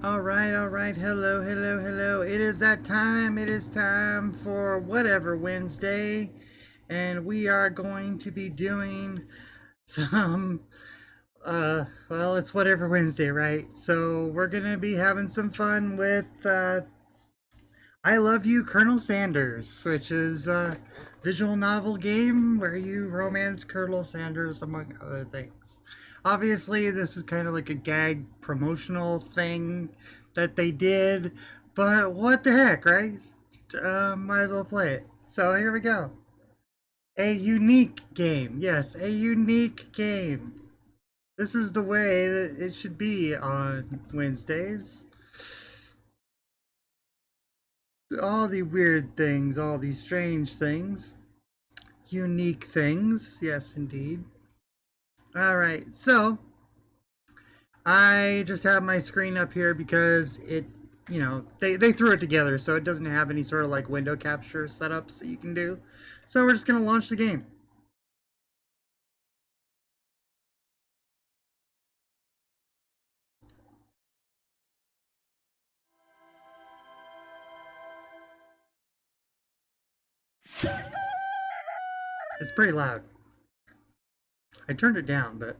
All right. Hello, hello, hello. It is that time. It is time for Whatever Wednesday. And we are going to be doing some, well, it's Whatever Wednesday, right? So we're going to be having some fun with I Love You, Colonel Sanders, which is a visual novel game where you romance Colonel Sanders, among other things. Obviously, this is kind of like a gag promotional thing that they did, but what the heck, right? Might as well play it. So here we go. A unique game. Yes, a unique game. This is the way that it should be on Wednesdays. All the weird things, all these strange things, unique things. Yes, indeed. All right, so I just have my screen up here because they threw it together, so it doesn't have any sort of like window capture setups that you can do. So we're just going to launch the game. It's pretty loud. I turned it down, but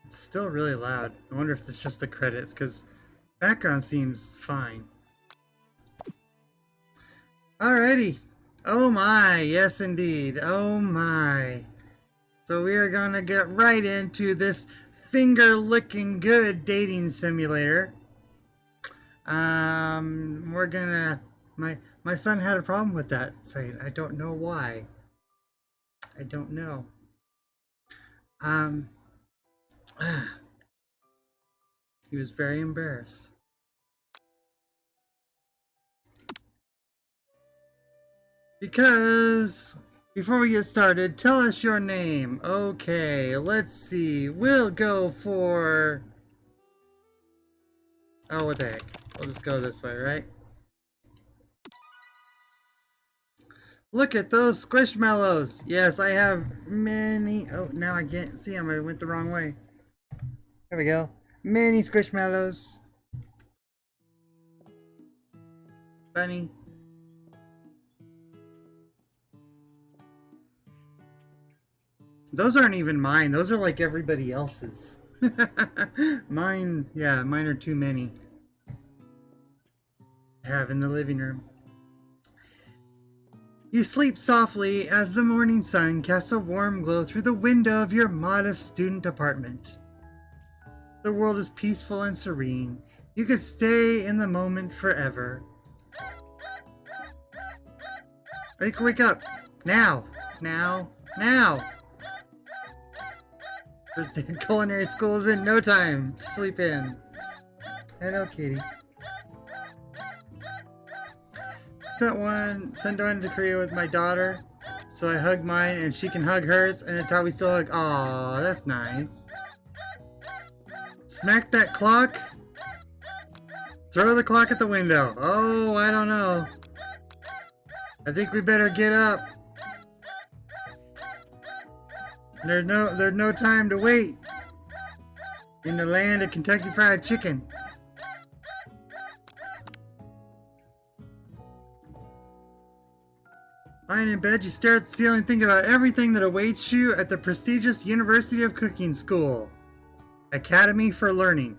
it's still really loud. I wonder if it's just the credits, because background seems fine. Alrighty. Oh my, yes indeed. Oh my. So we are gonna get right into this finger licking good dating simulator. We're gonna my son had a problem with that saying. I don't know why. I don't know. Um, he was very embarrassed. Because before we get started, tell us your name. Okay, let's see. We'll go for. Oh, what the heck? We'll just go this way, right? Look at those squishmallows. Yes, I have many. Oh, now I can't see them. I went the wrong way. There we go. Many squishmallows. Bunny. Those aren't even mine. Those are like everybody else's. Mine, yeah, mine are too many. I have in the living room. You sleep softly as the morning sun casts a warm glow through the window of your modest student apartment. The world is peaceful and serene. You could stay in the moment forever. Wake up! Now! Now! Now! First day of culinary school is in no time to sleep in. Hello, Katie. Sent one to Korea with my daughter, so I hug mine and she can hug hers, and it's how we still hug. Aw, that's nice. Smack that clock. Throw the clock at the window. Oh, I don't know. I think we better get up. There's no time to wait in the land of Kentucky Fried Chicken. Lying in bed, you stare at the ceiling, think about everything that awaits you at the prestigious University of Cooking School. Academy for Learning.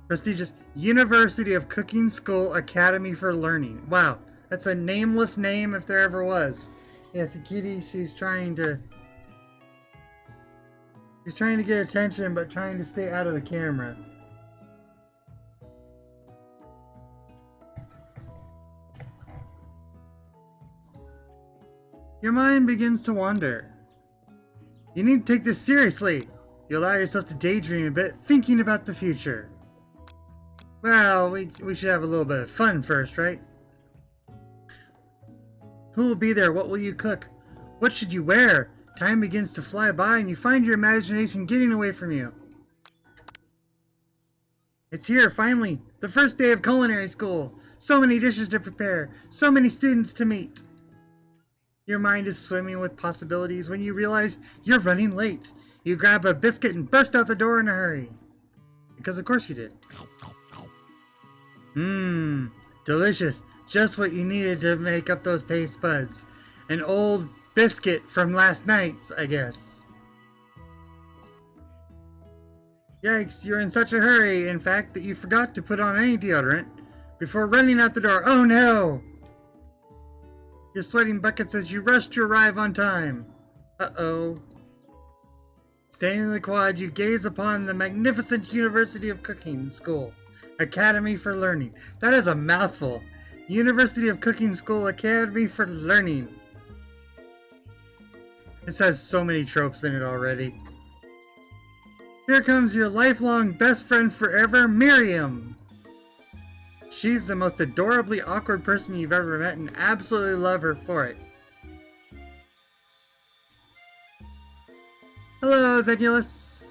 Prestigious University of Cooking School Academy for Learning. Wow, that's a nameless name if there ever was. Yes, the kitty, she's trying to get attention, but trying to stay out of the camera. Your mind begins to wander. You need to take this seriously. You allow yourself to daydream a bit, thinking about the future. Well, we should have a little bit of fun first, right? Who will be there? What will you cook? What should you wear? Time begins to fly by and you find your imagination getting away from you. It's here, finally. The first day of culinary school. So many dishes to prepare. So many students to meet. Your mind is swimming with possibilities when you realize you're running late. You grab a biscuit and burst out the door in a hurry. Because of course you did. Mmm, delicious. Just what you needed to make up those taste buds. An old biscuit from last night, I guess. Yikes, you're in such a hurry, in fact, that you forgot to put on any deodorant before running out the door. Oh no! You're sweating buckets as you rush to arrive on time. Uh-oh. Standing in the quad, you gaze upon the magnificent University of Cooking School. Academy for Learning. That is a mouthful. University of Cooking School Academy for Learning. This has so many tropes in it already. Here comes your lifelong best friend forever, Miriam. She's the most adorably awkward person you've ever met and absolutely love her for it. Hello, Zenulus.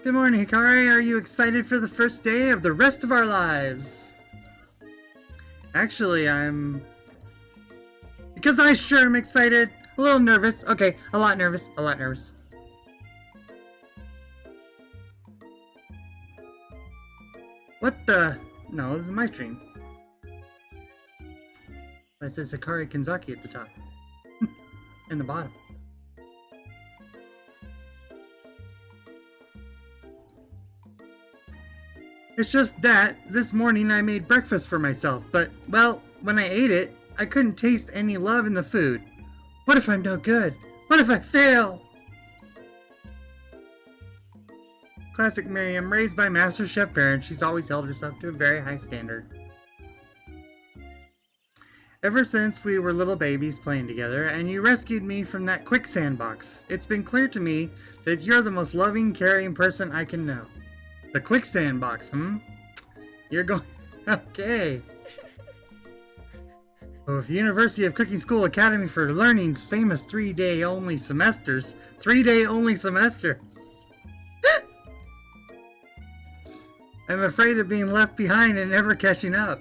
Good morning, Hikari. Are you excited for the first day of the rest of our lives? Actually, because I sure am excited. A little nervous. Okay, a lot nervous. A lot nervous. What the? No, this is my stream. It says Hikari Kanzaki at the top. And the bottom. It's just that this morning I made breakfast for myself, but, well, when I ate it, I couldn't taste any love in the food. What if I'm no good? What if I fail? Classic Miriam, raised by Master Chef parents, she's always held herself to a very high standard. Ever since we were little babies playing together, and you rescued me from that quicksand box, it's been clear to me that you're the most loving, caring person I can know. The quicksand box, You're going... Okay. Well, with the University of Cooking School Academy for Learning's famous 3-day only semesters... 3-day only semesters! I'm afraid of being left behind and never catching up.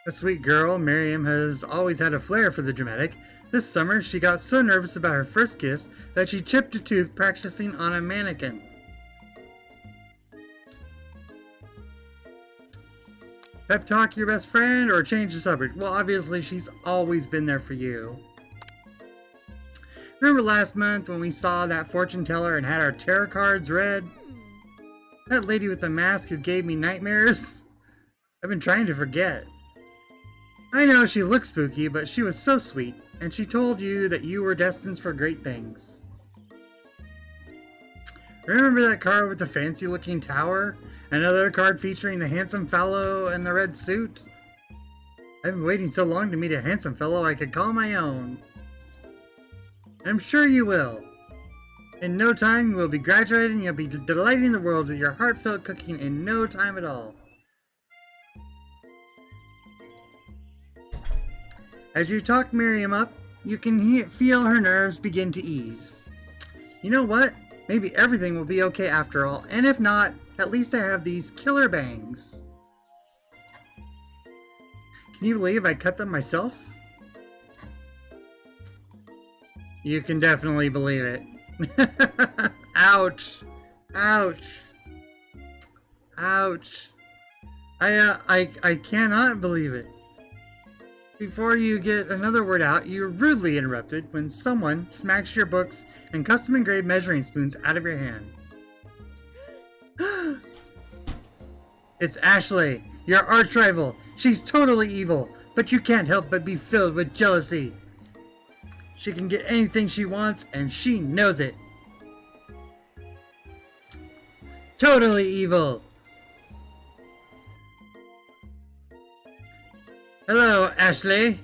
The sweet girl, Miriam, has always had a flair for the dramatic. This summer, she got so nervous about her first kiss that she chipped a tooth practicing on a mannequin. Pep talk your best friend or change the subject? Well, obviously, she's always been there for you. Remember last month when we saw that fortune teller and had our tarot cards read? That lady with the mask who gave me nightmares? I've been trying to forget. I know she looked spooky, but she was so sweet, and she told you that you were destined for great things. Remember that card with the fancy-looking tower? Another card featuring the handsome fellow in the red suit? I've been waiting so long to meet a handsome fellow I could call my own. I'm sure you will. In no time, you will be graduating and you'll be delighting the world with your heartfelt cooking in no time at all. As you talk Miriam up, you can feel her nerves begin to ease. You know what? Maybe everything will be okay after all, and if not, at least I have these killer bangs. Can you believe I cut them myself? You can definitely believe it. Ouch. Ouch. Ouch. I cannot believe it. Before you get another word out, you're rudely interrupted when someone smacks your books and custom engraved measuring spoons out of your hand. It's Ashley, your arch rival. She's totally evil, but you can't help but be filled with jealousy. She can get anything she wants, and she knows it. Totally evil. Hello, Ashley.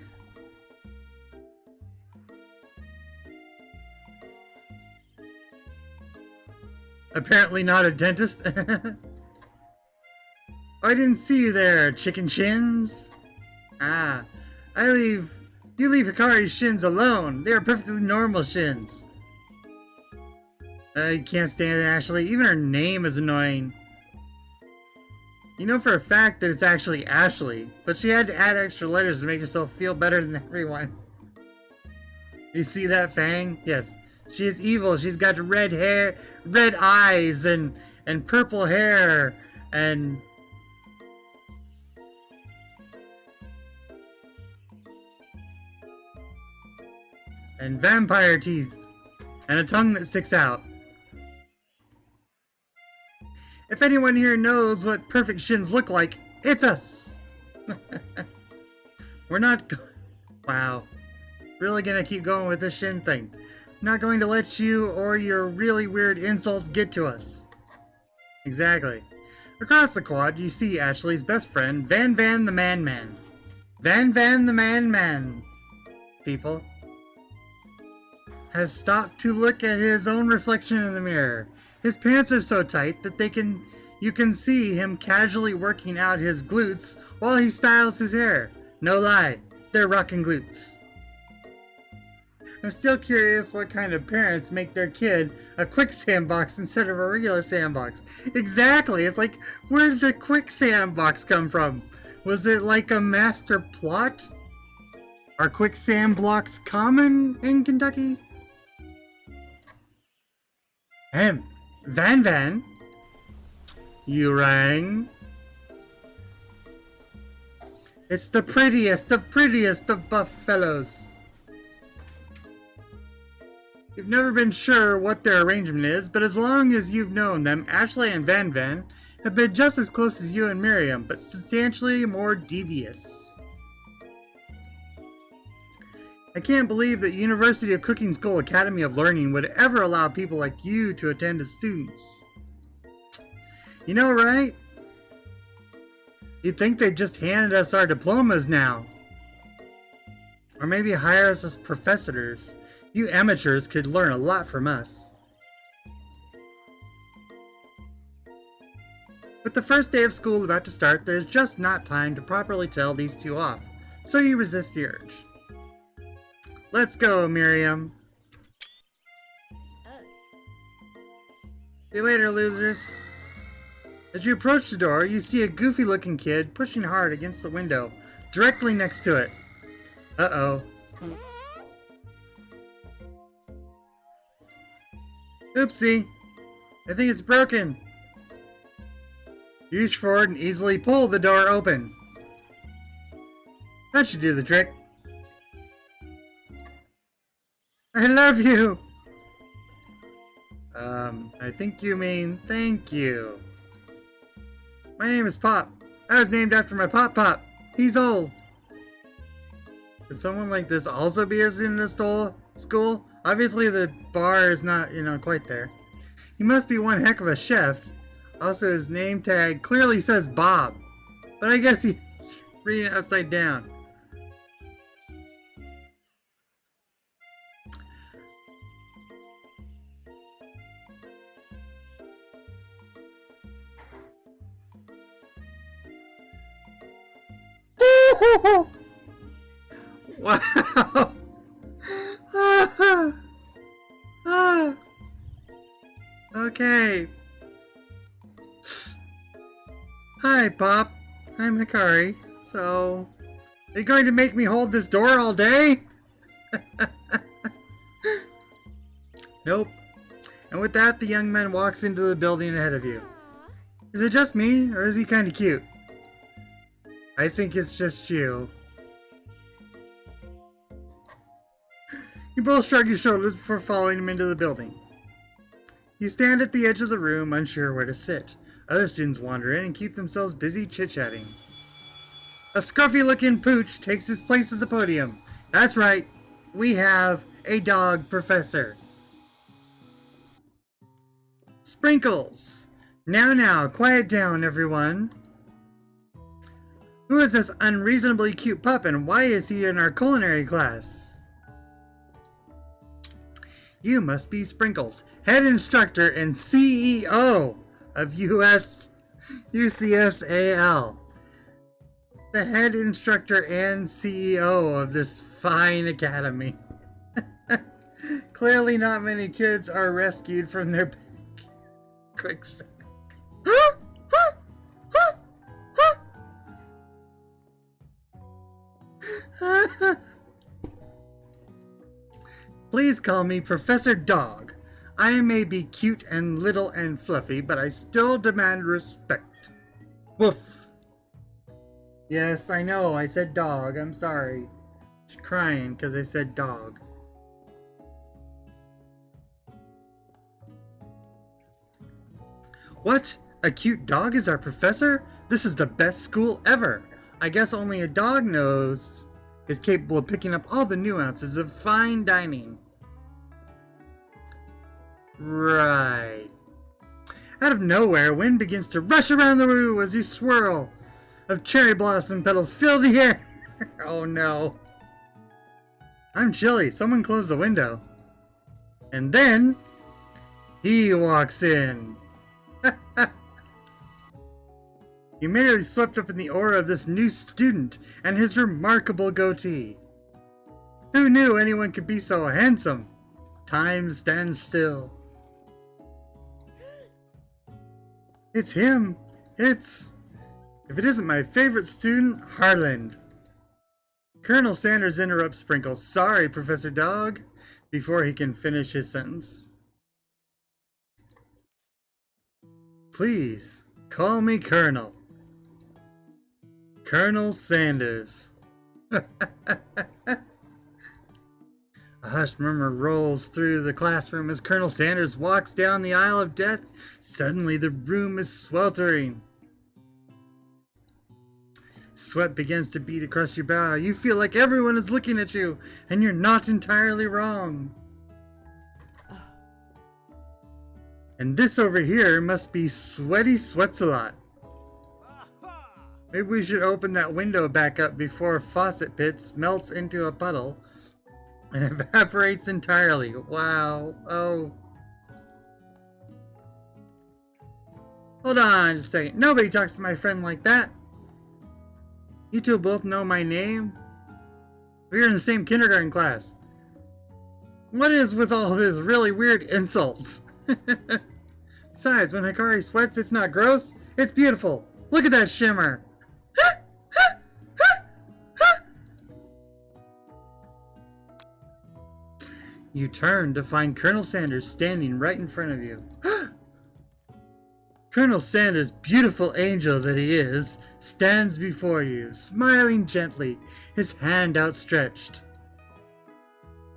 Apparently not a dentist. I didn't see you there, chicken shins. Ah, you leave Hikari's shins alone. They are perfectly normal shins. I can't stand Ashley. Even her name is annoying. You know for a fact that it's actually Ashley, but she had to add extra letters to make herself feel better than everyone. You see that, Fang? Yes. She is evil. She's got red hair, red eyes, and purple hair, and vampire teeth, and a tongue that sticks out. If anyone here knows what perfect shins look like, it's us! We're not wow. Really gonna keep going with this shin thing. Not going to let you or your really weird insults get to us. Exactly. Across the quad, you see Ashley's best friend, Van the Man. Van the Man, people, has stopped to look at his own reflection in the mirror. His pants are so tight that you can see him casually working out his glutes while he styles his hair. No lie, they're rockin' glutes. I'm still curious what kind of parents make their kid a quicksand box instead of a regular sandbox. Exactly, it's like, where did the quicksand box come from? Was it like a master plot? Are quicksand blocks common in Kentucky? Van, you rang? It's the prettiest of buff fellows. You've never been sure what their arrangement is, but as long as you've known them, Ashley and Van have been just as close as you and Miriam, but substantially more devious. I can't believe that University of Cooking School Academy of Learning would ever allow people like you to attend as students. You know, right? You'd think they'd just hand us our diplomas now. Or maybe hire us as professors. You amateurs could learn a lot from us. With the first day of school about to start, there's just not time to properly tell these two off, so you resist the urge. Let's go, Miriam. See you later, losers. As you approach the door, you see a goofy-looking kid pushing hard against the window, directly next to it. Uh-oh. Oopsie. I think it's broken. You reach forward and easily pull the door open. That should do the trick. I love you! I think you mean thank you. My name is Pop. I was named after my Pop. He's old. Could someone like this also be a student at school? Obviously the bar is not, quite there. He must be one heck of a chef. Also, his name tag clearly says Bob. But I guess he's reading it upside down. Wow! Okay. Hi, Pop. I'm Hikari. So, are you going to make me hold this door all day? Nope. And with that, the young man walks into the building ahead of you. Is it just me, or is he kind of cute? I think it's just you. You both shrug your shoulders before following him into the building. You stand at the edge of the room, unsure where to sit. Other students wander in and keep themselves busy chit-chatting. A scruffy-looking pooch takes his place at the podium. That's right, we have a dog professor. Sprinkles! Now, quiet down, everyone. Who is this unreasonably cute pup, and why is he in our culinary class? You must be Sprinkles, head instructor and CEO of UCSAL. The head instructor and CEO of this fine academy. Clearly not many kids are rescued from their quicksand. Please call me Professor Dog. I may be cute and little and fluffy, but I still demand respect. Woof. Yes, I know, I said dog. I'm sorry. She's crying because I said dog. What? A cute dog is our professor? This is the best school ever. I guess only a dog is capable of picking up all the nuances of fine dining. Right. Out of nowhere, wind begins to rush around the room as you swirl of cherry blossom petals fill the air. Oh no. I'm chilly. Someone close the window. And then he walks in. Immediately swept up in the aura of this new student and his remarkable goatee. Who knew anyone could be so handsome? Time stands still. It's him. If it isn't my favorite student, Harland. Colonel Sanders interrupts Sprinkles. Sorry, Professor Dog, before he can finish his sentence. Please, call me Colonel. Colonel Sanders. A hushed murmur rolls through the classroom as Colonel Sanders walks down the aisle of desks. Suddenly the room is sweltering. Sweat begins to beat across your brow. You feel like everyone is looking at you, and you're not entirely wrong. And this over here must be Sweaty Sweats-a-Lot. Maybe we should open that window back up before Faucet Pits melts into a puddle and evaporates entirely. Wow. Oh. Hold on just a second. Nobody talks to my friend like that. You two both know my name? We're in the same kindergarten class. What is with all this really weird insults? Besides, when Hikari sweats, it's not gross. It's beautiful. Look at that shimmer. You turn to find Colonel Sanders standing right in front of you. Colonel Sanders, beautiful angel that he is, stands before you, smiling gently, his hand outstretched.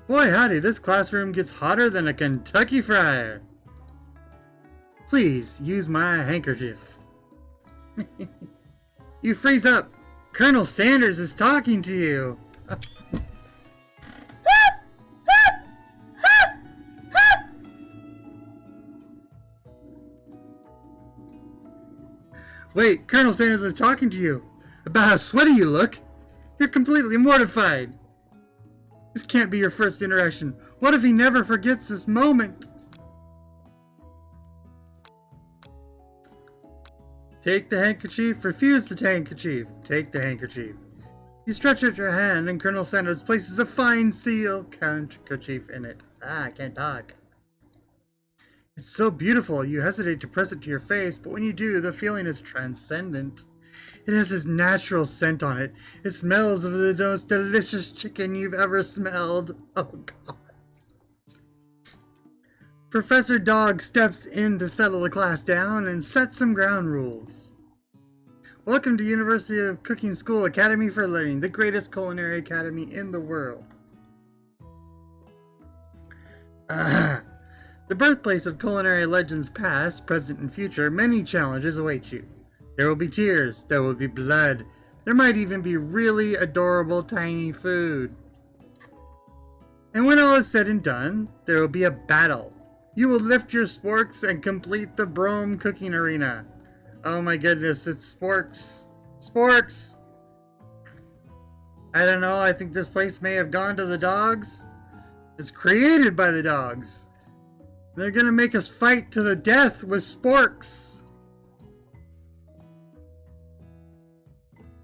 Boy howdy, this classroom gets hotter than a Kentucky fryer. Please use my handkerchief. You freeze up. Colonel Sanders is talking to you. Wait, Colonel Sanders is talking to you about how sweaty you look. You're completely mortified. This can't be your first interaction. What if he never forgets this moment? Take the handkerchief. Refuse the handkerchief. Take the handkerchief. You stretch out your hand and Colonel Sanders places a fine silk handkerchief in it. I can't talk. It's so beautiful, you hesitate to press it to your face, but when you do, the feeling is transcendent. It has this natural scent on it. It smells of the most delicious chicken you've ever smelled. Oh, God. Professor Dog steps in to settle the class down and set some ground rules. Welcome to University of Cooking School Academy for Learning, the greatest culinary academy in the world. The birthplace of culinary legends past, present, and future, many challenges await you. There will be tears, there will be blood, there might even be really adorable tiny food. And when all is said and done, there will be a battle. You will lift your sporks and complete the Brome cooking arena. Oh my goodness, it's sporks. Sporks! I don't know, I think this place may have gone to the dogs. It's created by the dogs. They're gonna make us fight to the death with sporks.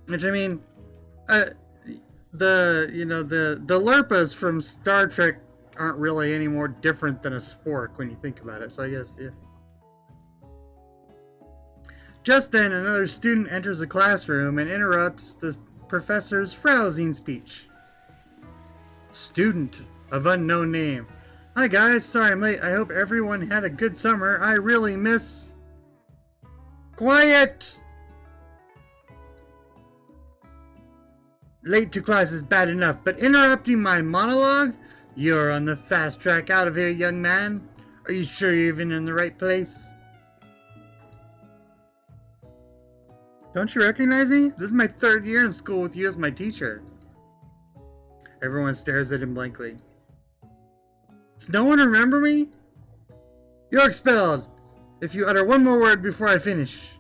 Which I mean, the Lurpas from Star Trek aren't really any more different than a spork when you think about it. So I guess, yeah. Just then, another student enters the classroom and interrupts the professor's rousing speech. Student of unknown name. Hi guys, sorry I'm late. I hope everyone had a good summer. I really miss... Quiet! Late to class is bad enough, but interrupting my monologue? You're on the fast track out of here, young man. Are you sure you're even in the right place? Don't you recognize me? This is my 3rd year in school with you as my teacher. Everyone stares at him blankly. Does no one remember me? You're expelled if you utter one more word before I finish.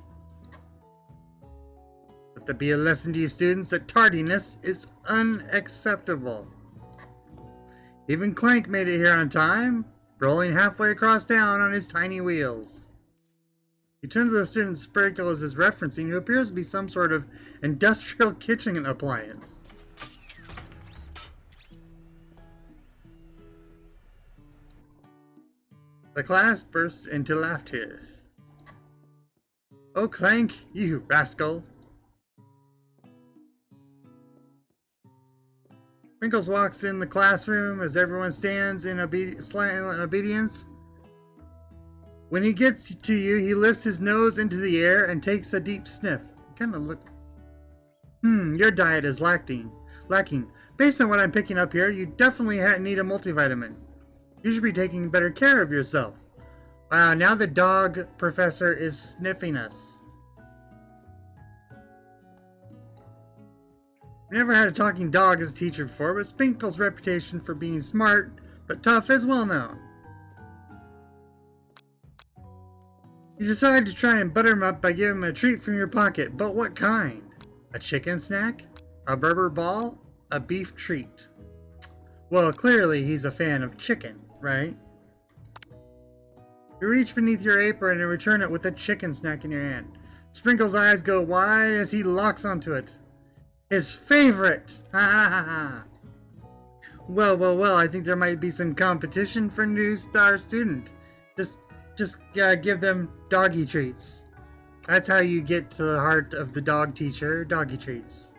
Let that be a lesson to you students that tardiness is unacceptable. Even Clank made it here on time, rolling halfway across town on his tiny wheels. He turns to the student Sprinkle as is referencing, who appears to be some sort of industrial kitchen appliance. The class bursts into laughter. Oh, Clank, you rascal! Sprinkles walks in the classroom as everyone stands in silent obedience. When he gets to you, he lifts his nose into the air and takes a deep sniff. Kind of look... your diet is lacking. Based on what I'm picking up here, you definitely need a multivitamin. You should be taking better care of yourself. Wow, now the dog professor is sniffing us. We never had a talking dog as a teacher before, but Sprinkle's reputation for being smart but tough is well known. You decide to try and butter him up by giving him a treat from your pocket, but what kind? A chicken snack? A Berber ball? A beef treat? Well, clearly he's a fan of chicken, right? You reach beneath your apron and return it with a chicken snack in your hand. Sprinkle's eyes go wide as he locks onto it. His favorite! Ha ha ha ha! Well, I think there might be some competition for new star student. Just give them doggy treats. That's how you get to the heart of the dog teacher, doggy treats.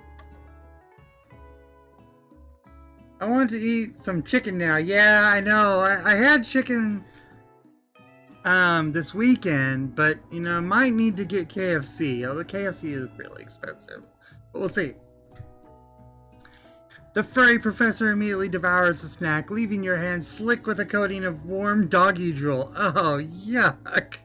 I want to eat some chicken now. Yeah, I know. I had chicken this weekend, but you know, might need to get KFC. Although KFC is really expensive. But we'll see. The furry professor immediately devours the snack, leaving your hands slick with a coating of warm doggy drool. Oh, yuck.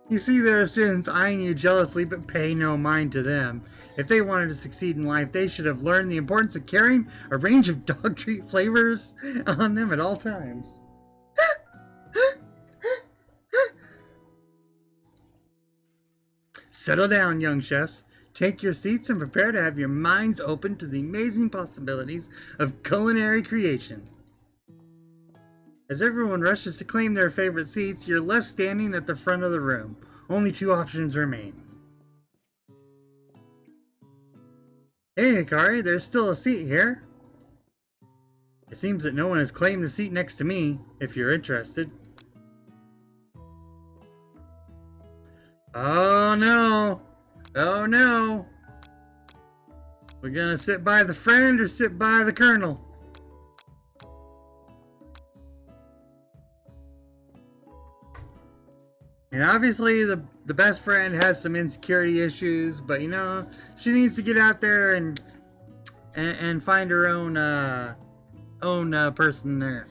You see there are students eyeing you jealously, but pay no mind to them. If they wanted to succeed in life, they should have learned the importance of carrying a range of dog treat flavors on them at all times. Settle down, young chefs. Take your seats and prepare to have your minds open to the amazing possibilities of culinary creation. As everyone rushes to claim their favorite seats, you're left standing at the front of the room. Only 2 options remain. Hey, Hikari, there's still a seat here. It seems that no one has claimed the seat next to me, if you're interested. Oh no! Oh no! We're gonna sit by the friend or sit by the colonel? And obviously the best friend has some insecurity issues, but you know, she needs to get out there and find her own person there.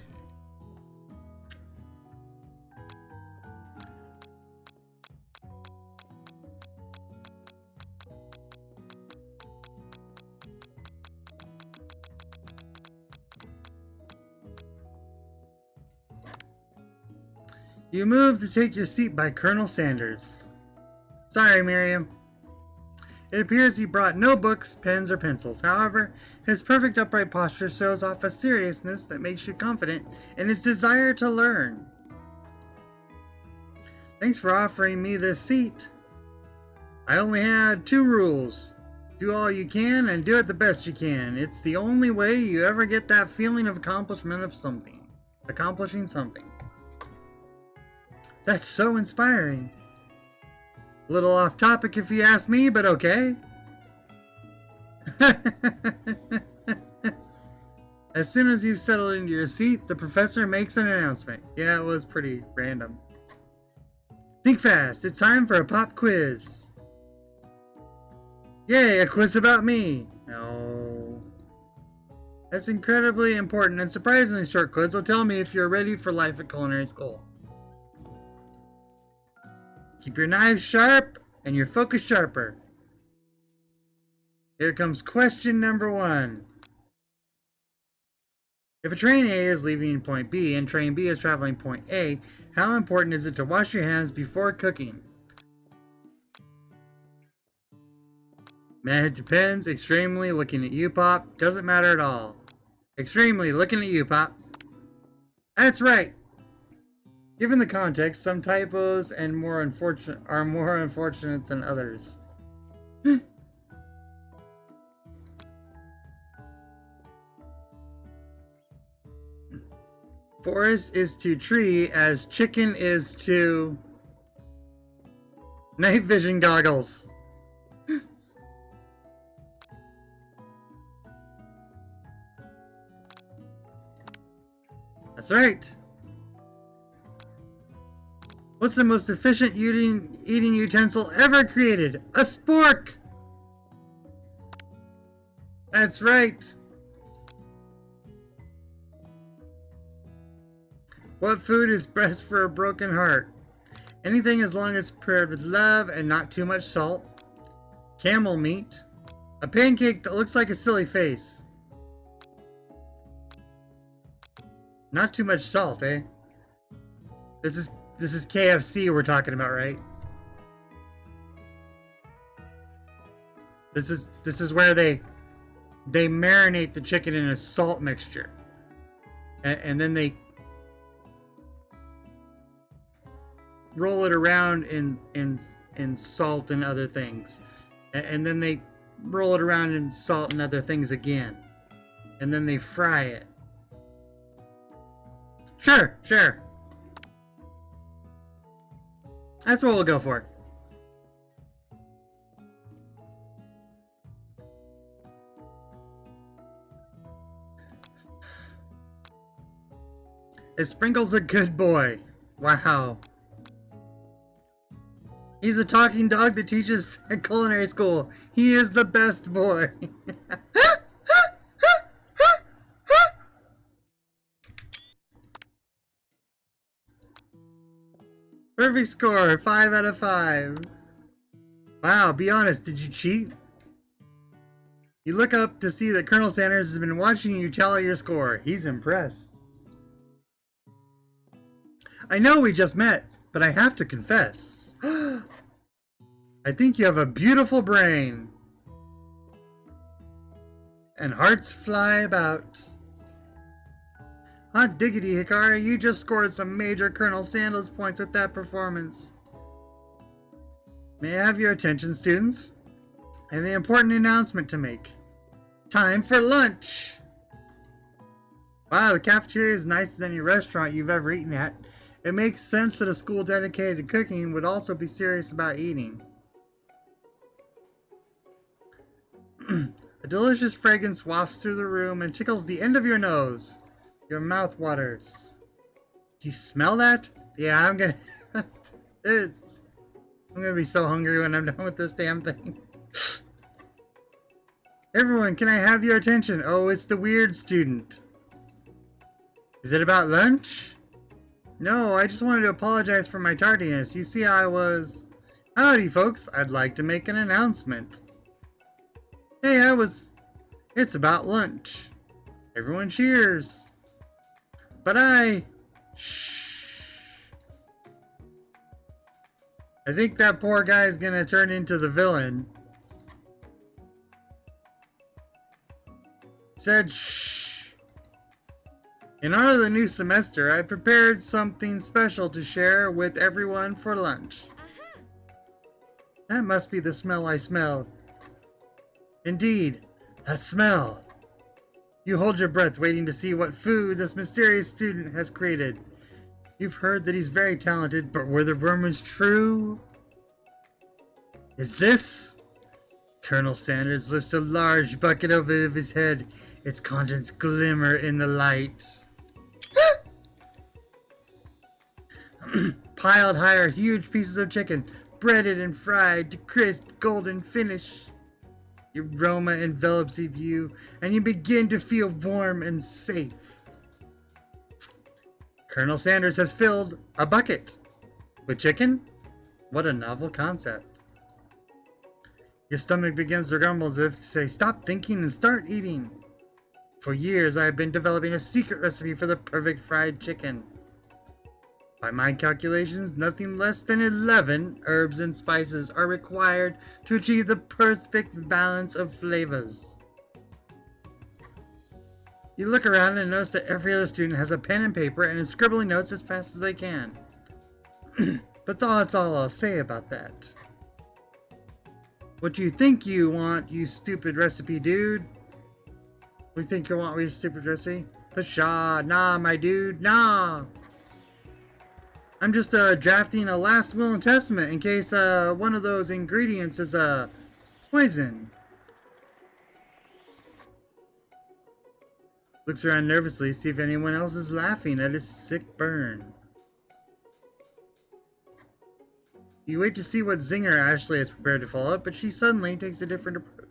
You move to take your seat by Colonel Sanders. Sorry, Miriam. It appears he brought no books, pens, or pencils. However, his perfect upright posture shows off a seriousness that makes you confident in his desire to learn. Thanks for offering me this seat. I only had 2 rules. Do all you can and do it the best you can. It's the only way you ever get that feeling of accomplishment of something. Accomplishing something. That's so inspiring. A little off topic if you ask me, but okay. As soon as you've settled into your seat, the professor makes an announcement. Yeah, it was pretty random. Think fast, it's time for a pop quiz. Yay, a quiz about me. No. That's incredibly important and surprisingly short quiz will tell me if you're ready for life at culinary school. Keep your knives sharp and your focus sharper. Here comes question number 1. If a train A is leaving point B and train B is traveling point A, how important is it to wash your hands before cooking? Man, it depends. Extremely. Looking at you, Pop. Doesn't matter at all. Extremely. Looking at you, Pop. That's right. Given the context, some typos and are more unfortunate than others. Forest is to tree as chicken is to night vision goggles. That's right. What's the most efficient eating utensil ever created? A spork! That's right. What food is best for a broken heart? Anything as long as prepared with love and not too much salt. Camel meat. A pancake that looks like a silly face. Not too much salt, eh? This is KFC we're talking about, right? This is where they marinate the chicken in a salt mixture. And then they roll it around in salt and other things. And then they roll it around in salt and other things again. And then they fry it. Sure. That's what we'll go for. Is Sprinkles a good boy? Wow. He's a talking dog that teaches at culinary school. He is the best boy. Perfect score, 5 out of 5. Wow, be honest, did you cheat? You look up to see that Colonel Sanders has been watching you tally your score. He's impressed. I know we just met, but I have to confess. I think you have a beautiful brain. And hearts fly about. Hot diggity, Hikari, you just scored some major Colonel Sandals points with that performance. May I have your attention, students? I have an important announcement to make. Time for lunch! Wow, the cafeteria is nicer than any restaurant you've ever eaten at. It makes sense that a school dedicated to cooking would also be serious about eating. A delicious fragrance wafts through the room and tickles the end of your nose. Your mouth waters. Do you smell that? Yeah, I'm gonna be so hungry when I'm done with this damn thing. Everyone, can I have your attention? Oh, it's the weird student. Is it about lunch? No, I just wanted to apologize for my tardiness. You see, I was... Howdy, folks. I'd like to make an announcement. Hey, It's about lunch. Everyone cheers. But Shh. I think that poor guy's gonna turn into the villain. said, "Shh. In honor of the new semester, I prepared something special to share with everyone for lunch." That must be the smell I smelled. Indeed, that smell. You hold your breath waiting to see what food this mysterious student has created. You've heard that he's very talented, but were the rumors true? Is this? Colonel Sanders lifts a large bucket over his head. Its contents glimmer in the light. Piled high are huge pieces of chicken, breaded and fried to crisp golden finish. The aroma envelops you, and you begin to feel warm and safe. Colonel Sanders has filled a bucket with chicken? What a novel concept. Your stomach begins to grumble as if to say, stop thinking and start eating. For years, I have been developing a secret recipe for the perfect fried chicken. By my calculations, nothing less than 11 herbs and spices are required to achieve the perfect balance of flavors. You look around and notice that every other student has a pen and paper and is scribbling notes as fast as they can. But that's all I'll say about that. What do you think you want, you stupid recipe dude? What do you think you want with your stupid recipe? Pshaw, nah, my dude, nah. I'm just drafting a last will and testament in case one of those ingredients is poison. Looks around nervously, see if anyone else is laughing at his sick burn. You wait to see what zinger Ashley has prepared to follow up, but she suddenly takes a different approach.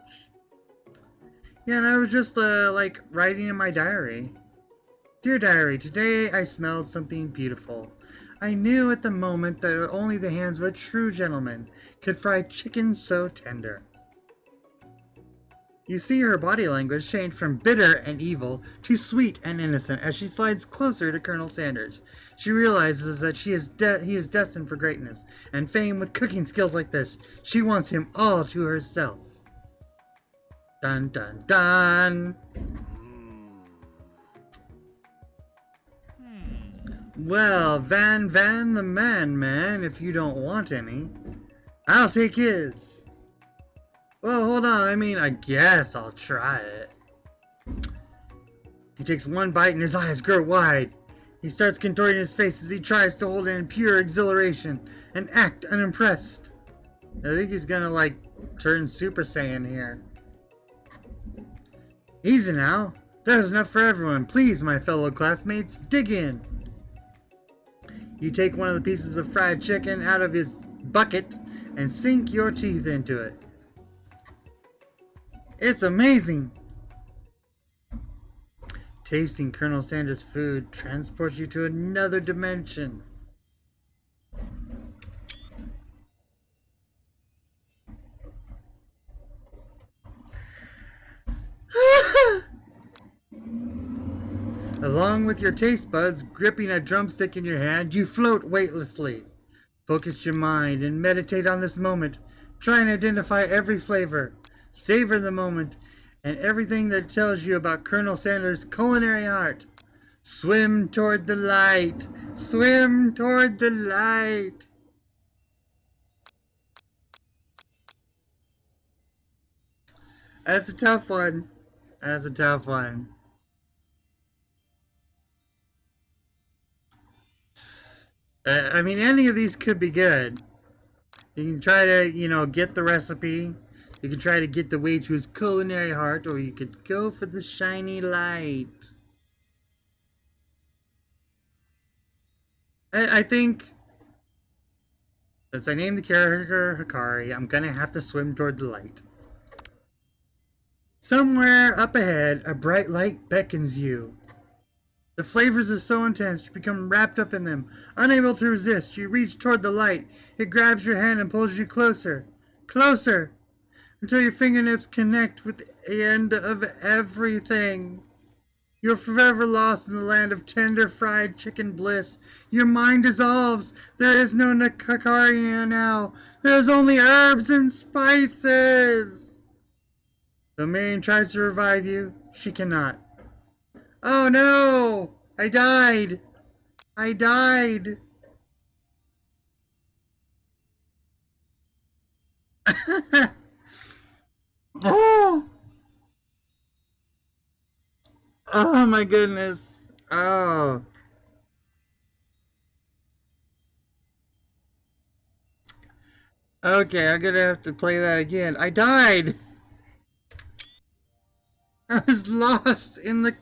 Yeah, and I was just like writing in my diary. Dear diary, today I smelled something beautiful. I knew at the moment that only the hands of a true gentleman could fry chicken so tender. You see her body language change from bitter and evil to sweet and innocent as she slides closer to Colonel Sanders. She realizes that he is destined for greatness and fame with cooking skills like this. She wants him all to herself. Dun dun dun! Well, Van the man, if you don't want any, I'll take his. Well, hold on, I guess I'll try it. He takes one bite and his eyes grow wide. He starts contorting his face as he tries to hold it in pure exhilaration and act unimpressed. I think he's gonna, turn Super Saiyan here. Easy now. There's enough for everyone. Please, my fellow classmates, dig in. You take one of the pieces of fried chicken out of his bucket and sink your teeth into it. It's amazing! Tasting Colonel Sanders' food transports you to another dimension. Along with your taste buds gripping a drumstick in your hand, you float weightlessly. Focus your mind and meditate on this moment. Try and identify every flavor. Savor the moment and everything that tells you about Colonel Sanders' culinary art. Swim toward the light. Swim toward the light. That's a tough one. That's a tough one. Any of these could be good. You can try to, get the recipe. You can try to get the way to his culinary heart, or you could go for the shiny light. I think, since I named the character Hikari, I'm gonna have to swim toward the light. Somewhere up ahead, a bright light beckons you. The flavors are so intense, you become wrapped up in them. Unable to resist, you reach toward the light. It grabs your hand and pulls you closer. Closer! Until your fingertips connect with the end of everything. You're forever lost in the land of tender fried chicken bliss. Your mind dissolves. There is no Hikari now. There is only herbs and spices. Though Marion tries to revive you, She cannot. Oh no! I died! I died! Oh! Oh my goodness. Oh. Okay, I'm gonna have to play that again. I died! I was lost in the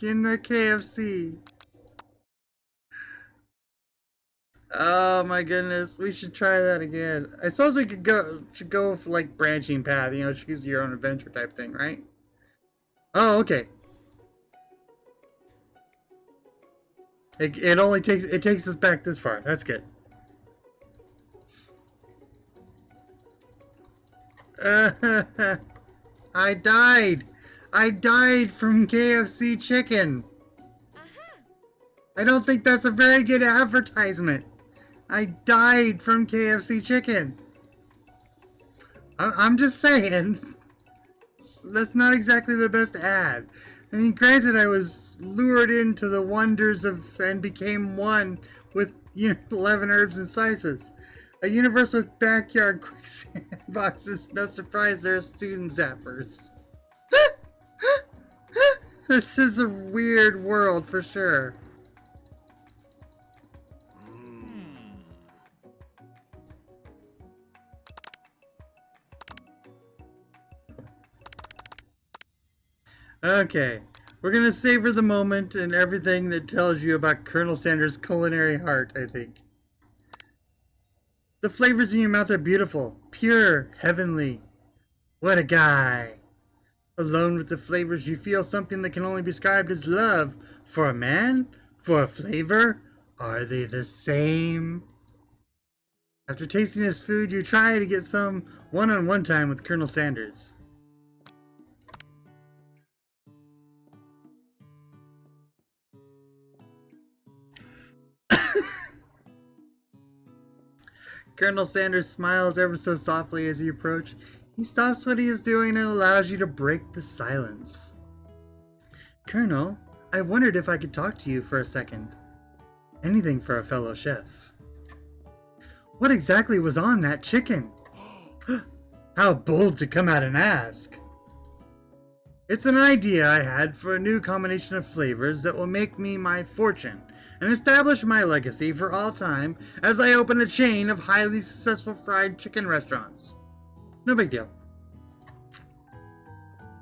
KFC. Oh my goodness, we should try that again. I suppose we should go for like branching path, choose your own adventure type thing, right? Oh, okay. It takes us back this far. That's good. I died. I died from KFC chicken. I don't think that's a very good advertisement. I died from KFC chicken. I'm just saying. That's not exactly the best ad. I mean, granted, I was lured into the wonders of and became one with 11 herbs and spices. A universe with backyard quicksand boxes. No surprise, there are student zappers. This is a weird world for sure. Okay, we're gonna savor the moment and everything that tells you about Colonel Sanders' culinary heart, I think. The flavors in your mouth are beautiful, pure, heavenly. What a guy. Alone with the flavors, you feel something that can only be described as love. For a man? For a flavor? Are they the same? After tasting his food, you try to get some one-on-one time with Colonel Sanders. Colonel Sanders smiles ever so softly as you approach. He stops what he is doing and allows you to break the silence. Colonel, I wondered if I could talk to you for a second. Anything for a fellow chef. What exactly was on that chicken? How bold to come out and ask. It's an idea I had for a new combination of flavors that will make me my fortune and establish my legacy for all time as I open a chain of highly successful fried chicken restaurants. No big deal.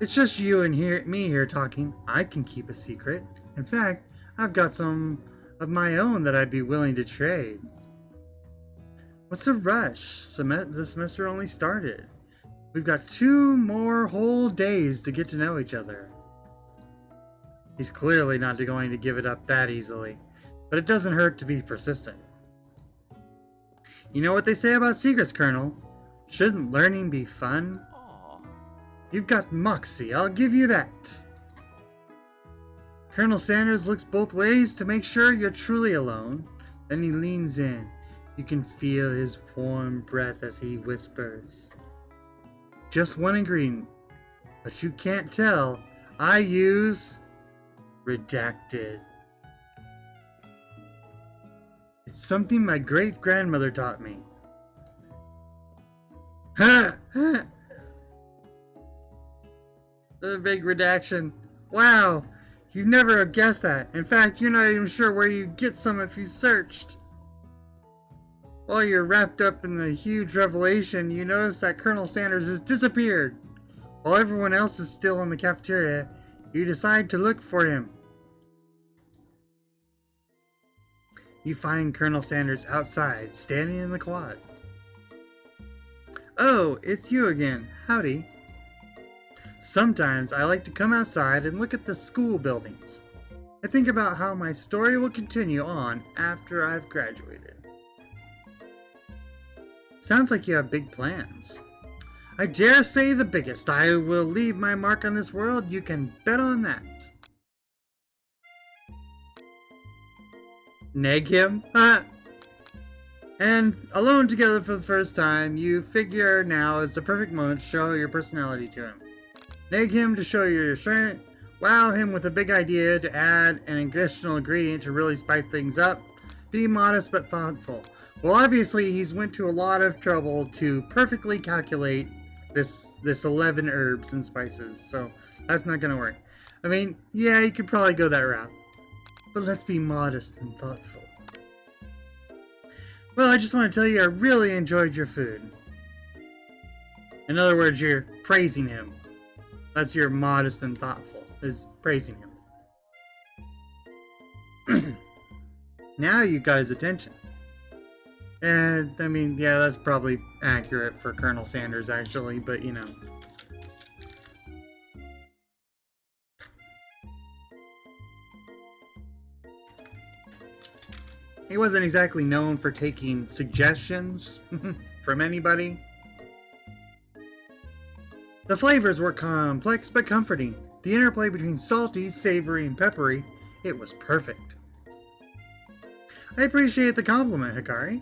It's just you and me here talking. I can keep a secret. In fact, I've got some of my own that I'd be willing to trade. What's the rush? The semester only started. We've got 2 more whole days to get to know each other. He's clearly not going to give it up that easily, but it doesn't hurt to be persistent. You know what they say about secrets, Colonel? Shouldn't learning be fun? You've got moxie, I'll give you that. Colonel Sanders looks both ways to make sure you're truly alone. Then he leans in. You can feel his warm breath as he whispers. Just one ingredient, but you can't tell. I use redacted. It's something my great-grandmother taught me. Ha! The big redaction. Wow, you'd never have guessed that. In fact, you're not even sure where you'd get some if you searched. While you're wrapped up in the huge revelation, you notice that Colonel Sanders has disappeared. While everyone else is still in the cafeteria, you decide to look for him. You find Colonel Sanders outside, standing in the quad. Oh, it's you again. Howdy. Sometimes I like to come outside and look at the school buildings. I think about how my story will continue on after I've graduated. Sounds like you have big plans. I dare say the biggest. I will leave my mark on this world. You can bet on that. Neg him? And alone together for the first time, you figure now is the perfect moment to show your personality to him. Neg him to show your strength. Wow him with a big idea to add an additional ingredient to really spice things up. Be modest but thoughtful. Well, obviously he's went to a lot of trouble to perfectly calculate this 11 herbs and spices, so that's not gonna work. I mean, yeah, you could probably go that route, but let's be modest and thoughtful. Well, I just want to tell you I really enjoyed your food. In other words, you're praising him. That's your modest and thoughtful, is praising him. Now you've got his attention. And, I mean, yeah, that's probably accurate for Colonel Sanders, actually, but, you know. He wasn't exactly known for taking suggestions from anybody. The flavors were complex but comforting. The interplay between salty, savory, and peppery, it was perfect. I appreciate the compliment, Hikari.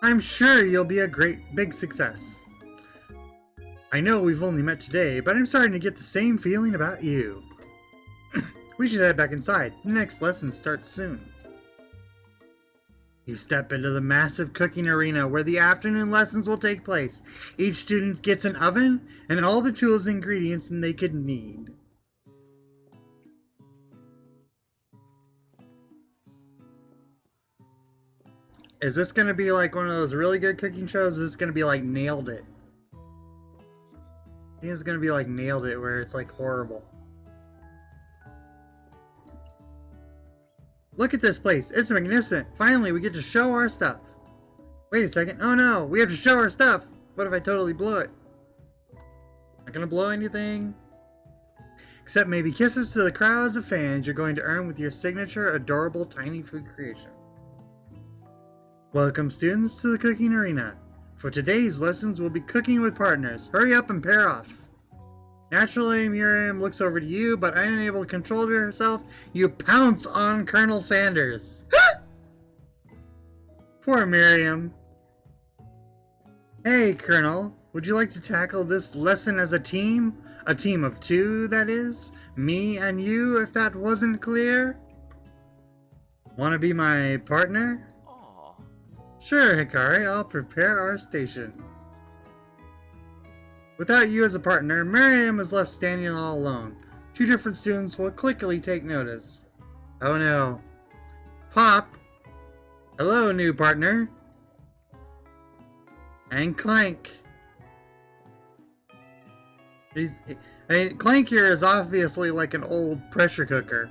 I'm sure you'll be a great big success. I know we've only met today, but I'm starting to get the same feeling about you. We should head back inside. The next lesson starts soon. You step into the massive cooking arena where the afternoon lessons will take place. Each student gets an oven and all the tools and ingredients they could need. Is this going to be like one of those really good cooking shows? Or is this going to be like Nailed It? I think it's going to be like Nailed It, where it's like horrible. Look at this place. It's magnificent. Finally, we get to show our stuff. Wait a second. Oh no, we have to show our stuff. What if I totally blew it? Not going to blow anything. Except maybe kisses to the crowds of fans you're going to earn with your signature adorable tiny food creation. Welcome students to the cooking arena. For today's lessons, we'll be cooking with partners. Hurry up and pair off. Naturally, Miriam looks over to you, but unable to control herself, you pounce on Colonel Sanders. Poor Miriam. Hey, Colonel, would you like to tackle this lesson as a team? A team of two, that is? Me and you, if that wasn't clear? Want to be my partner? Sure, Hikari, I'll prepare our station. Without you as a partner, Miriam is left standing all alone. Two different students will quickly take notice. Oh no. Pop! Hello, new partner. And Clank. Clank here is obviously like an old pressure cooker.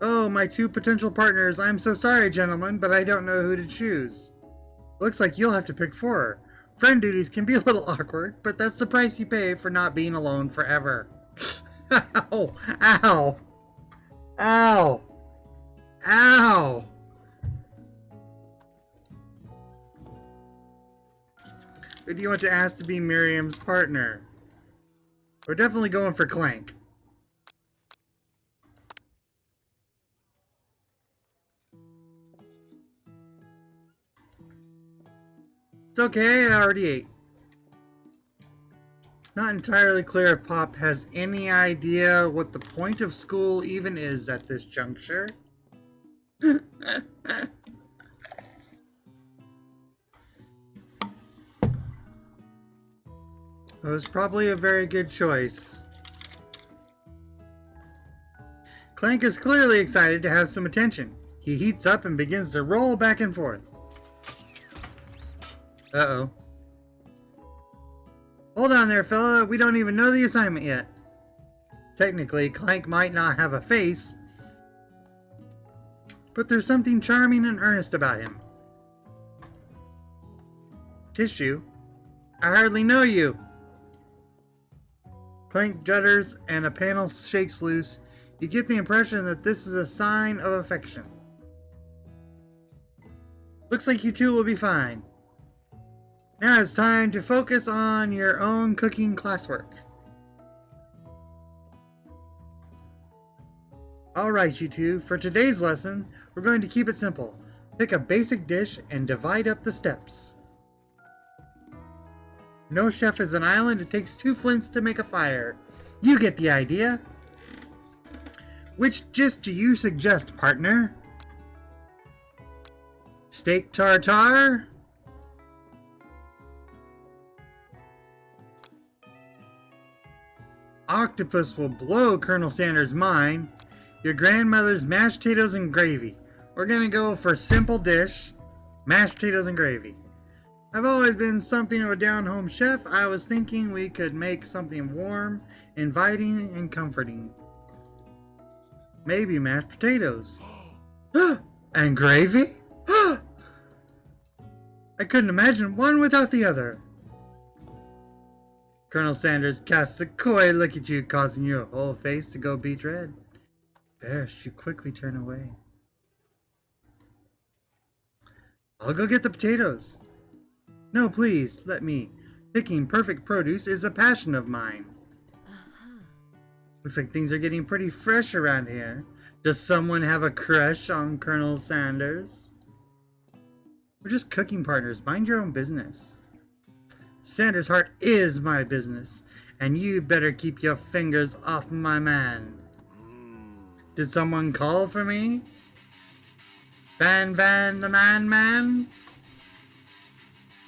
Oh, my two potential partners. I'm so sorry, gentlemen, but I don't know who to choose. Looks like you'll have to pick four. Friend duties can be a little awkward, but that's the price you pay for not being alone forever. Ow! Ow! Ow! Ow! Who do you want to ask to be Miriam's partner? We're definitely going for Clank. It's okay, I already ate. It's not entirely clear if Pop has any idea what the point of school even is at this juncture. It was probably a very good choice. Clank is clearly excited to have some attention. He heats up and begins to roll back and forth. Uh-oh. Hold on there, fella. We don't even know the assignment yet. Technically, Clank might not have a face, but there's something charming and earnest about him. Tissue? I hardly know you. Clank judders and a panel shakes loose. You get the impression that this is a sign of affection. Looks like you two will be fine. Now it's time to focus on your own cooking classwork. Alright, you two, for today's lesson, we're going to keep it simple. Pick a basic dish and divide up the steps. No chef is an island. It takes 2 flints to make a fire. You get the idea. Which dish do you suggest, partner? Steak tartare? Octopus will blow Colonel Sanders' mind. Your grandmother's mashed potatoes and gravy. We're gonna go for simple dish, mashed potatoes and gravy. I've always been something of a down-home chef. I was thinking we could make something warm, inviting, and comforting. Maybe mashed potatoes. And gravy? I couldn't imagine one without the other. Colonel Sanders casts a coy look at you, causing your whole face to go beet red. Embarrassed, you quickly turn away. I'll go get the potatoes. No, please, let me. Picking perfect produce is a passion of mine. Looks like things are getting pretty fresh around here. Does someone have a crush on Colonel Sanders? We're just cooking partners. Mind your own business. Sanders' heart is my business, and you better keep your fingers off my man. Did someone call for me? Van Van the Man?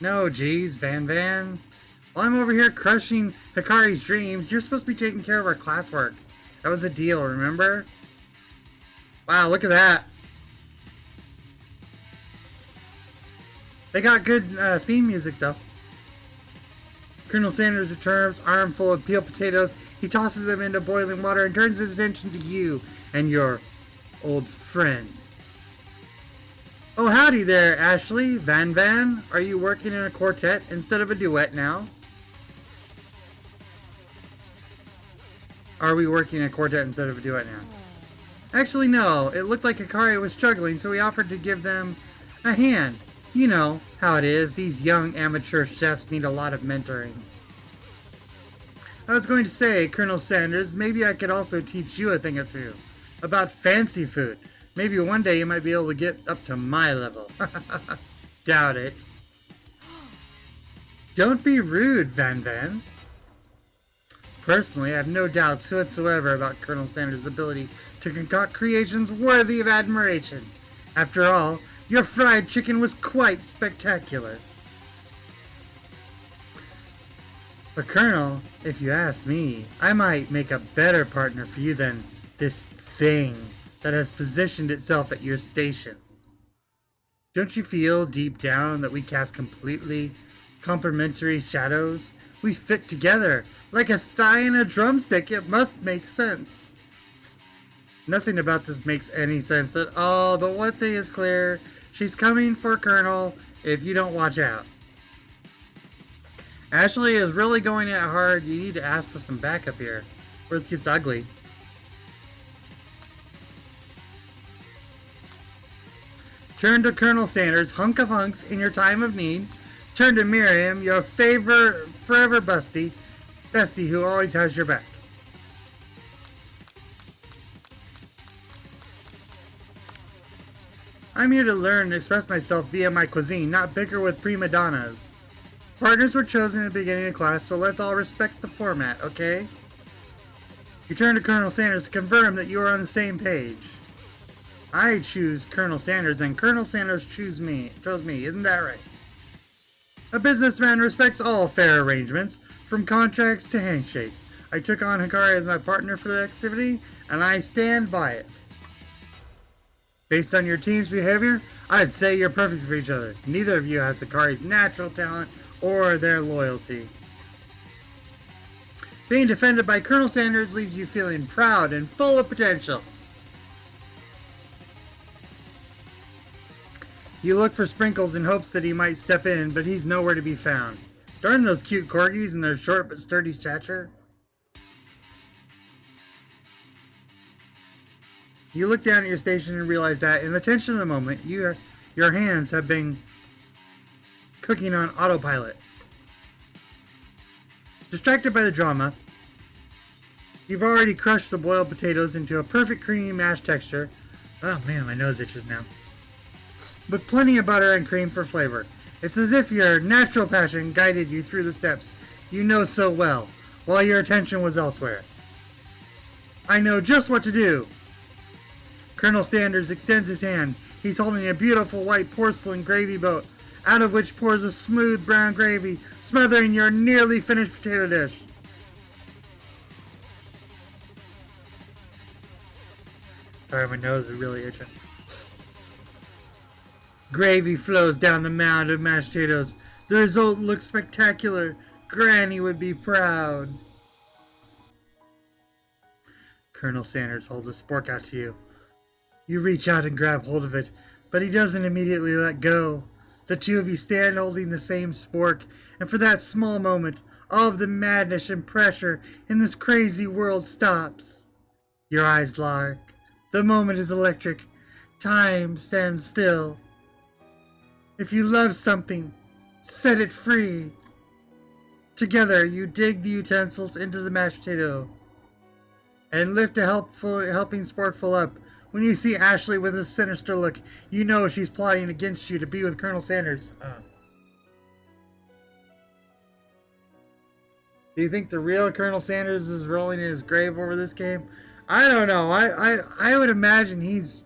No, geez, Van Van. While I'm over here crushing Hikari's dreams, you're supposed to be taking care of our classwork. That was a deal, remember? Wow, look at that. They got good theme music, though. Colonel Sanders returns, arm full of peeled potatoes. He tosses them into boiling water and turns his attention to you and your old friends. Oh, howdy there, Ashley. Van Van, are you working in a quartet instead of a duet now? Are we working in a quartet instead of a duet now? Actually, no. It looked like Hikari was struggling, so we offered to give them a hand. You know how it is. These young amateur chefs need a lot of mentoring. I was going to say, Colonel Sanders, maybe I could also teach you a thing or two about fancy food. Maybe one day you might be able to get up to my level. Doubt it. Don't be rude, Van Van. Personally, I have no doubts whatsoever about Colonel Sanders' ability to concoct creations worthy of admiration. After all, your fried chicken was quite spectacular. But Colonel, if you ask me, I might make a better partner for you than this thing that has positioned itself at your station. Don't you feel deep down that we cast completely complementary shadows? We fit together like a thigh and a drumstick. It must make sense. Nothing about this makes any sense at all, but one thing is clear. She's coming for Colonel if you don't watch out. Ashley is really going it hard. You need to ask for some backup here, or this gets ugly. Turn to Colonel Sanders, hunk of hunks in your time of need. Turn to Miriam, your forever bestie who always has your back. I'm here to learn and express myself via my cuisine, not bicker with prima donnas. Partners were chosen at the beginning of class, so let's all respect the format, okay? You turn to Colonel Sanders to confirm that you are on the same page. I choose Colonel Sanders, and Colonel Sanders chose me, isn't that right? A businessman respects all fair arrangements, from contracts to handshakes. I took on Hikari as my partner for the activity, and I stand by it. Based on your team's behavior, I'd say you're perfect for each other. Neither of you has Hikari's natural talent or their loyalty. Being defended by Colonel Sanders leaves you feeling proud and full of potential. You look for Sprinkles in hopes that he might step in, but he's nowhere to be found. Darn those cute corgis and their short but sturdy stature. You look down at your station and realize that, in the tension of the moment, your hands have been cooking on autopilot. Distracted by the drama, you've already crushed the boiled potatoes into a perfect creamy mashed texture. Oh man, my nose itches now. With plenty of butter and cream for flavor. It's as if your natural passion guided you through the steps you know so well, while your attention was elsewhere. I know just what to do. Colonel Sanders extends his hand. He's holding a beautiful white porcelain gravy boat, out of which pours a smooth brown gravy, smothering your nearly finished potato dish. Sorry, my nose is really itching. Gravy flows down the mound of mashed potatoes. The result looks spectacular. Granny would be proud. Colonel Sanders holds a spork out to you. You reach out and grab hold of it, but he doesn't immediately let go. The two of you stand holding the same spork, and for that small moment, all of the madness and pressure in this crazy world stops. Your eyes lock. The moment is electric. Time stands still. If you love something, set it free. Together, you dig the utensils into the mashed potato and lift a helping sporkful up. When you see Ashley with a sinister look, you know she's plotting against you to be with Colonel Sanders. Do you think the real Colonel Sanders is rolling in his grave over this game? I don't know. I would imagine he's...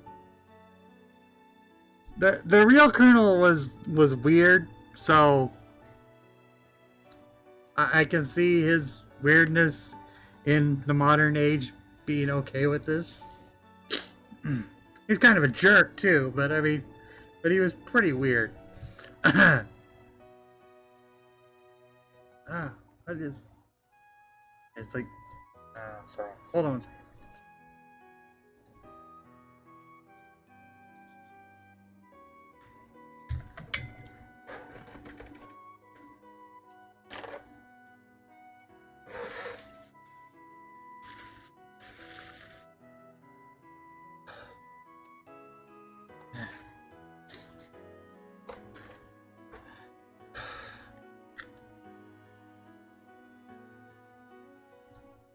The real Colonel was weird, so I can see his weirdness in the modern age being okay with this. He's kind of a jerk too, but I mean, he was pretty weird. It's like, sorry. Hold on a second.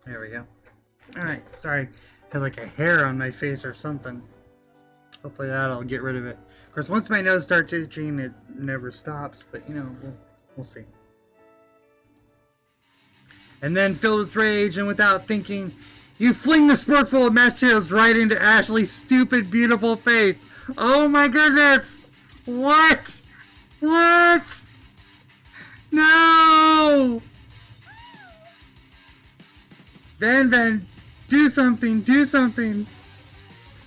There we go. Alright, sorry. I had like a hair on my face or something. Hopefully that'll get rid of it. Of course, once my nose starts itching, it never stops, but you know, we'll see. And then, filled with rage and without thinking, you fling the sporkful of mashed potatoes right into Ashley's stupid, beautiful face. Oh my goodness! What? What? No! Van, do something, do something!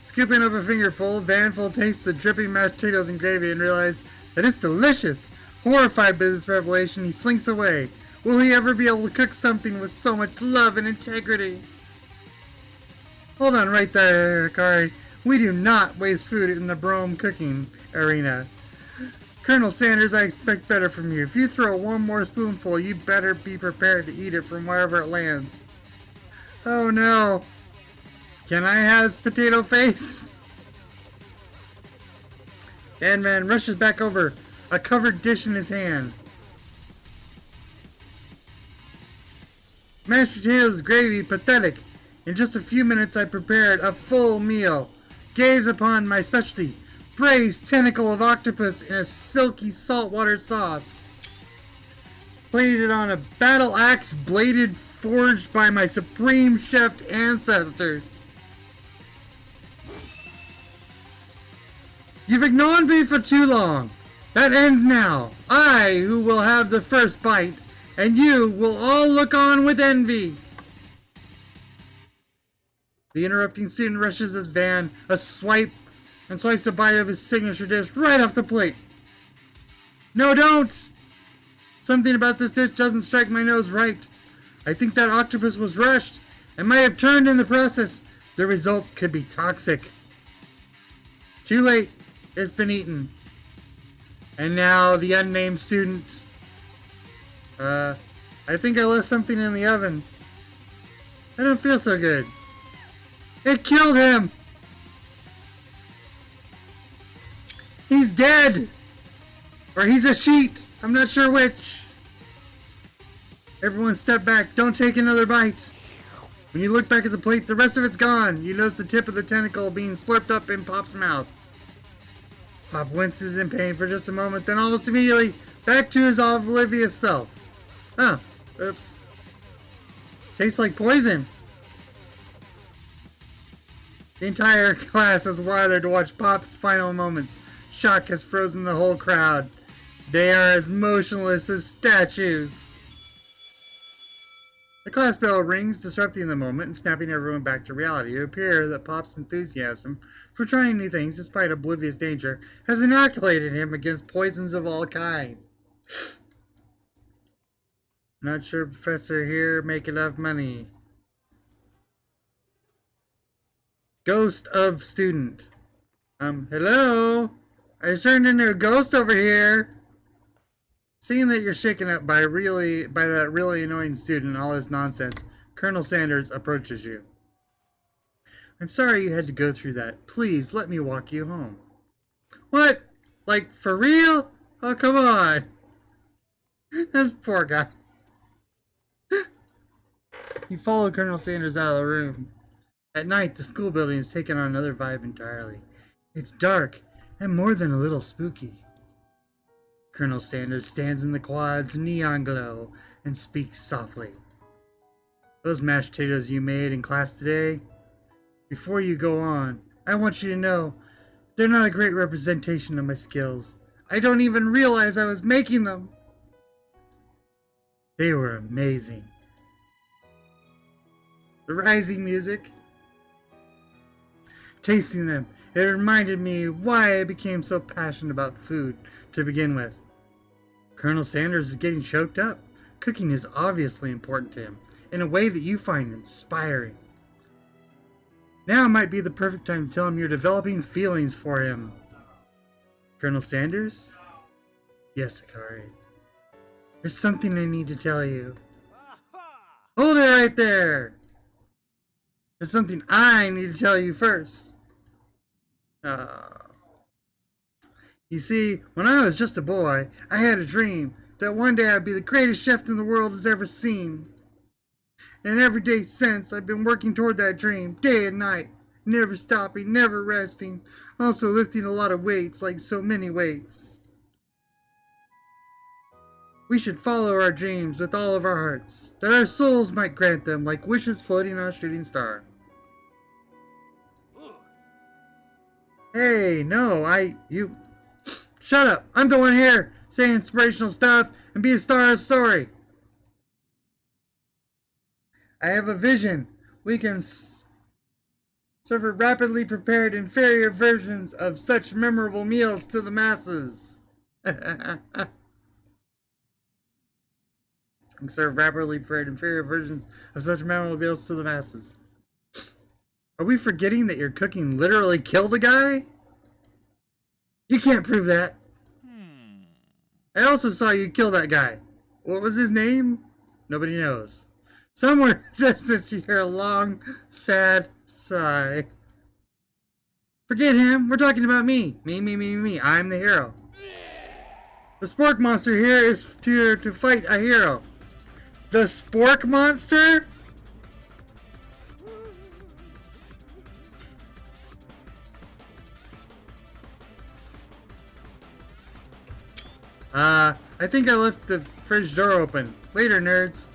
Scooping up a fingerful, Vanful tastes the dripping mashed potatoes and gravy and realizes that it's delicious. Horrified by this revelation, he slinks away. Will he ever be able to cook something with so much love and integrity? Hold on right there, Akari. We do not waste food in the brome cooking arena. Colonel Sanders, I expect better from you. If you throw one more spoonful, you better be prepared to eat it from wherever it lands. Oh no. Can I have his potato face? Ant-Man rushes back over, a covered dish in his hand. Mashed potatoes, gravy, pathetic. In just a few minutes I prepared a full meal. Gaze upon my specialty, braised tentacle of octopus in a silky saltwater sauce. Plated on a battle axe bladed forged by my supreme chef ancestors. You've ignored me for too long. That ends now. I who will have the first bite, and you will all look on with envy. The interrupting student rushes his van, and swipes a bite of his signature dish right off the plate. No, don't! Something about this dish doesn't strike my nose right. I think that octopus was rushed and might have turned in the process. The results could be toxic. Too late. It's been eaten. And now the unnamed student. I think I left something in the oven. I don't feel so good. It killed him! He's dead! Or he's a sheet! I'm not sure which. Everyone step back. Don't take another bite. When you look back at the plate, the rest of it's gone. You notice the tip of the tentacle being slurped up in Pop's mouth. Pop winces in pain for just a moment, then almost immediately back to his oblivious self. Huh. Oops. Tastes like poison. The entire class has gathered to watch Pop's final moments. Shock has frozen the whole crowd. They are as motionless as statues. The class bell rings, disrupting the moment and snapping everyone back to reality. It appears that Pop's enthusiasm for trying new things, despite oblivious danger, has inoculated him against poisons of all kinds. Not sure Professor here make enough money. Ghost of student. Hello? I turned into a ghost over here. Seeing that you're shaken up by that really annoying student and all his nonsense, Colonel Sanders approaches you. I'm sorry you had to go through that. Please, let me walk you home. What? Like, for real? Oh, come on. This poor guy. You follow Colonel Sanders out of the room. At night, the school building is taken on another vibe entirely. It's dark and more than a little spooky. Colonel Sanders stands in the quad's neon glow and speaks softly. Those mashed potatoes you made in class today, before you go on, I want you to know they're not a great representation of my skills. I don't even realize I was making them. They were amazing. The rising music. Tasting them, it reminded me why I became so passionate about food to begin with. Colonel Sanders is getting choked up. Cooking is obviously important to him, in a way that you find inspiring. Now might be the perfect time to tell him you're developing feelings for him. Colonel Sanders? Yes, Akari. There's something I need to tell you. Hold it right there! There's something I need to tell you first. You see, when I was just a boy, I had a dream that one day I'd be the greatest chef the world has ever seen. And every day since, I've been working toward that dream, day and night, never stopping, never resting, also lifting a lot of weights, like so many weights. We should follow our dreams with all of our hearts, that our souls might grant them like wishes floating on a shooting star. Hey, no, shut up! I'm the one here saying inspirational stuff and be a star of the story. I have a vision. We can serve rapidly prepared inferior versions of such memorable meals to the masses. And serve rapidly prepared inferior versions of such memorable meals to the masses. Are we forgetting that your cooking literally killed a guy? You can't prove that. I also saw you kill that guy. What was his name? Nobody knows. Somewhere in the distance you hear a long, sad sigh. Forget him. We're talking about me. Me. I'm the hero. The Spork Monster here is to fight a hero. The Spork Monster? I think I left the fridge door open. Later, nerds.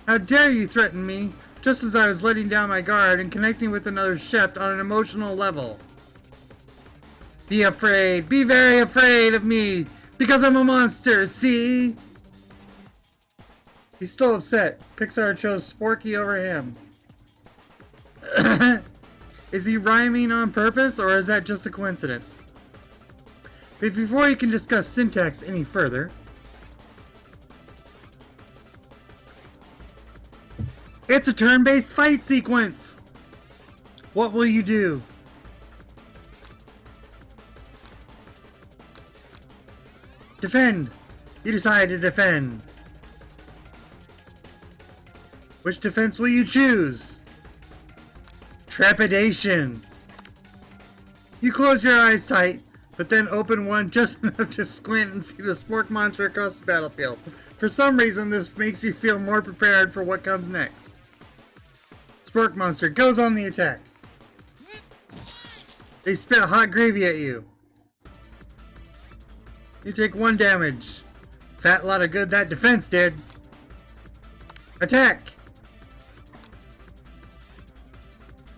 How dare you threaten me, just as I was letting down my guard and connecting with another chef on an emotional level. Be afraid, be very afraid of me, because I'm a monster, see? He's still upset. Pixar chose Sporky over him. Is he rhyming on purpose, or is that just a coincidence? But before you can discuss syntax any further, it's a turn-based fight sequence! What will you do? Defend! You decide to defend. Which defense will you choose? Trepidation. You close your eyes tight, but then open one just enough to squint and see the Spork Monster across the battlefield. For some reason, this makes you feel more prepared for what comes next. Spork Monster goes on the attack. They spit hot gravy at you. You take 1 damage. Fat lot of good that defense did. Attack!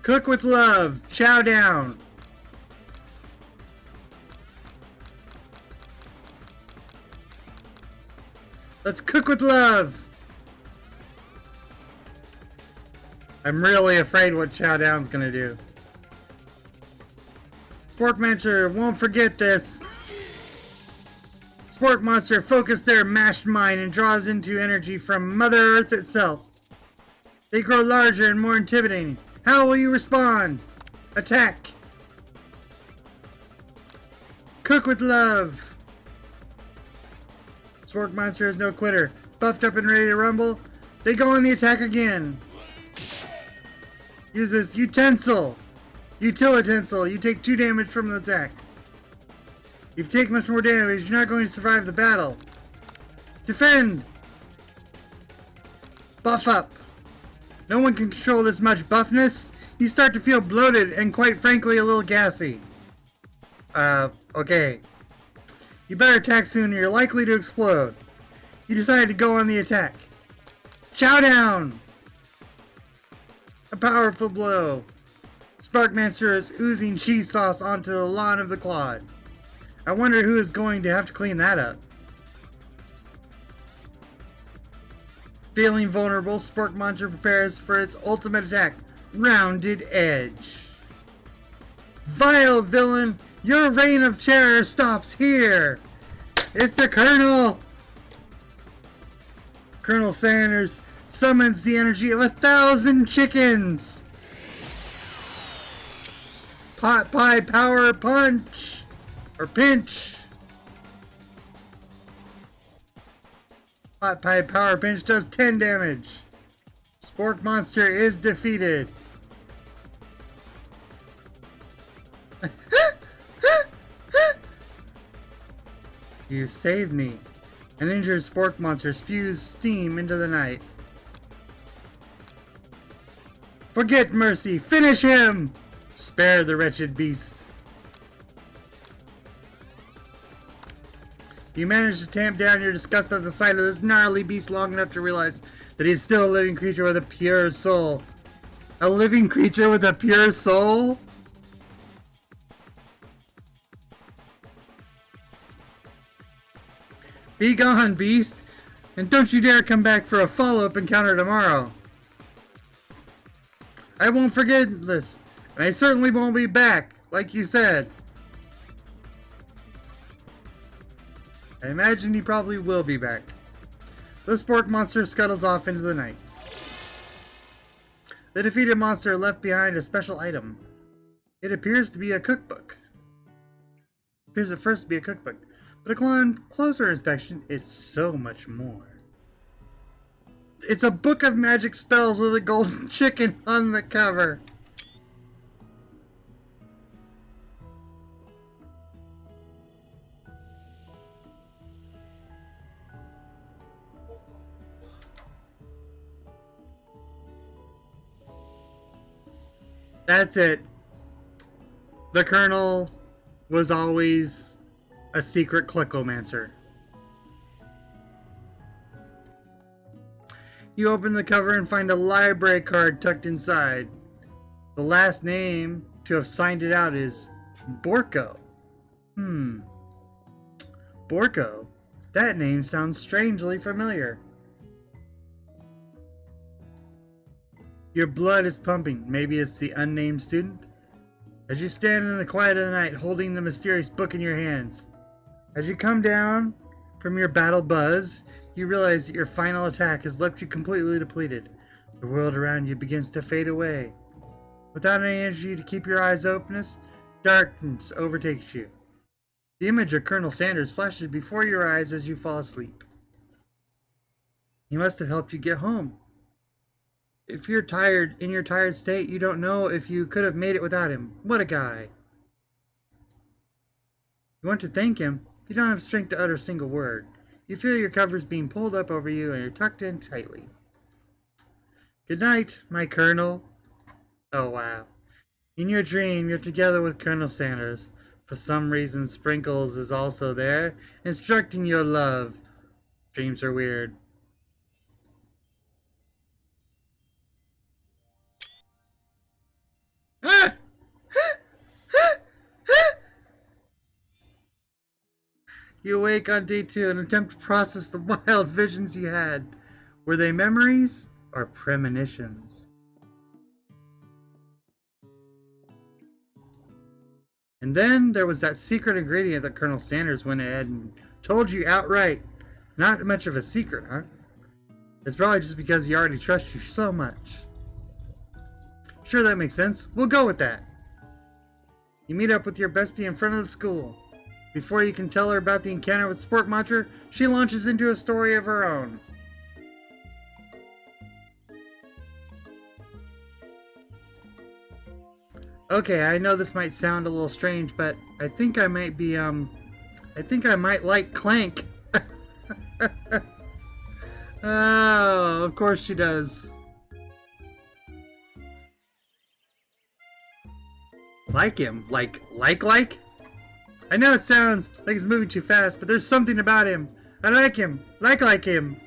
Cook with love. Chow down. Let's cook with love. I'm really afraid what Chow Down's gonna do. Sporkmancer won't forget this. Spork Monster focus their mashed mind and draws into energy from Mother Earth itself. They grow larger and more intimidating. How will you respond? Attack. Cook with love. Spork Monster is no quitter. Buffed up and ready to rumble. They go on the attack again. Use this utensil. Utilitensile. You take 2 damage from the attack. If you take much more damage, you're not going to survive the battle. Defend! Buff up. No one can control this much buffness. You start to feel bloated and quite frankly a little gassy. Okay. You better attack soon or you're likely to explode. You decide to go on the attack. Chow down! A powerful blow. Sparkmancer is oozing cheese sauce onto the lawn of the Clod. I wonder who is going to have to clean that up. Feeling vulnerable, Sporkmonster prepares for its ultimate attack. Rounded Edge. Vile villain, your reign of terror stops here. It's the Colonel. Colonel Sanders summons the energy of 1,000 chickens. Pot pie power punch. Or pinch. Pot pie power pinch does 10 damage. Spork Monster is defeated. You saved me. An injured Spork Monster spews steam into the night. Forget mercy. Finish him. Spare the wretched beast. You manage to tamp down your disgust at the sight of this gnarly beast long enough to realize that he's still a living creature with a pure soul. A living creature with a pure soul? Be gone, beast! And don't you dare come back for a follow-up encounter tomorrow. I won't forget this, and I certainly won't be back, like you said. I imagine he probably will be back. The Spork Monster scuttles off into the night. The defeated monster left behind a special item. It appears to be a cookbook. It appears at first to be a cookbook, but upon closer inspection, it's so much more. It's a book of magic spells with a golden chicken on the cover. That's it. The Colonel was always a secret clickomancer. You open the cover and find a library card tucked inside. The last name to have signed it out is Borko. Borko? That name sounds strangely familiar. Your blood is pumping. Maybe it's the unnamed student? As you stand in the quiet of the night, holding the mysterious book in your hands. As you come down from your battle buzz, you realize that your final attack has left you completely depleted. The world around you begins to fade away. Without any energy to keep your eyes open, darkness overtakes you. The image of Colonel Sanders flashes before your eyes as you fall asleep. He must have helped you get home. If you're tired, in your tired state, you don't know if you could have made it without him. What a guy. You want to thank him. You don't have strength to utter a single word. You feel your covers being pulled up over you and you're tucked in tightly. Good night, my Colonel. Oh, wow. In your dream, you're together with Colonel Sanders, For some reason, Sprinkles is also there, instructing your love. Dreams are weird. Ah! You awake on day 2 and attempt to process the wild visions you had. Were they memories or premonitions? And then there was that secret ingredient that Colonel Sanders went ahead and told you outright. Not much of a secret, huh? It's probably just because he already trusts you so much. Sure, that makes sense. We'll go with that. You meet up with your bestie in front of the school. Before you can tell her about the encounter with Sport Muncher, she launches into a story of her own. Okay, I know this might sound a little strange, but I think I might be, I think I might like Clank. Oh, of course she does. Like him? Like? I know it sounds like it's moving too fast, but there's something about him. I like him. Like him.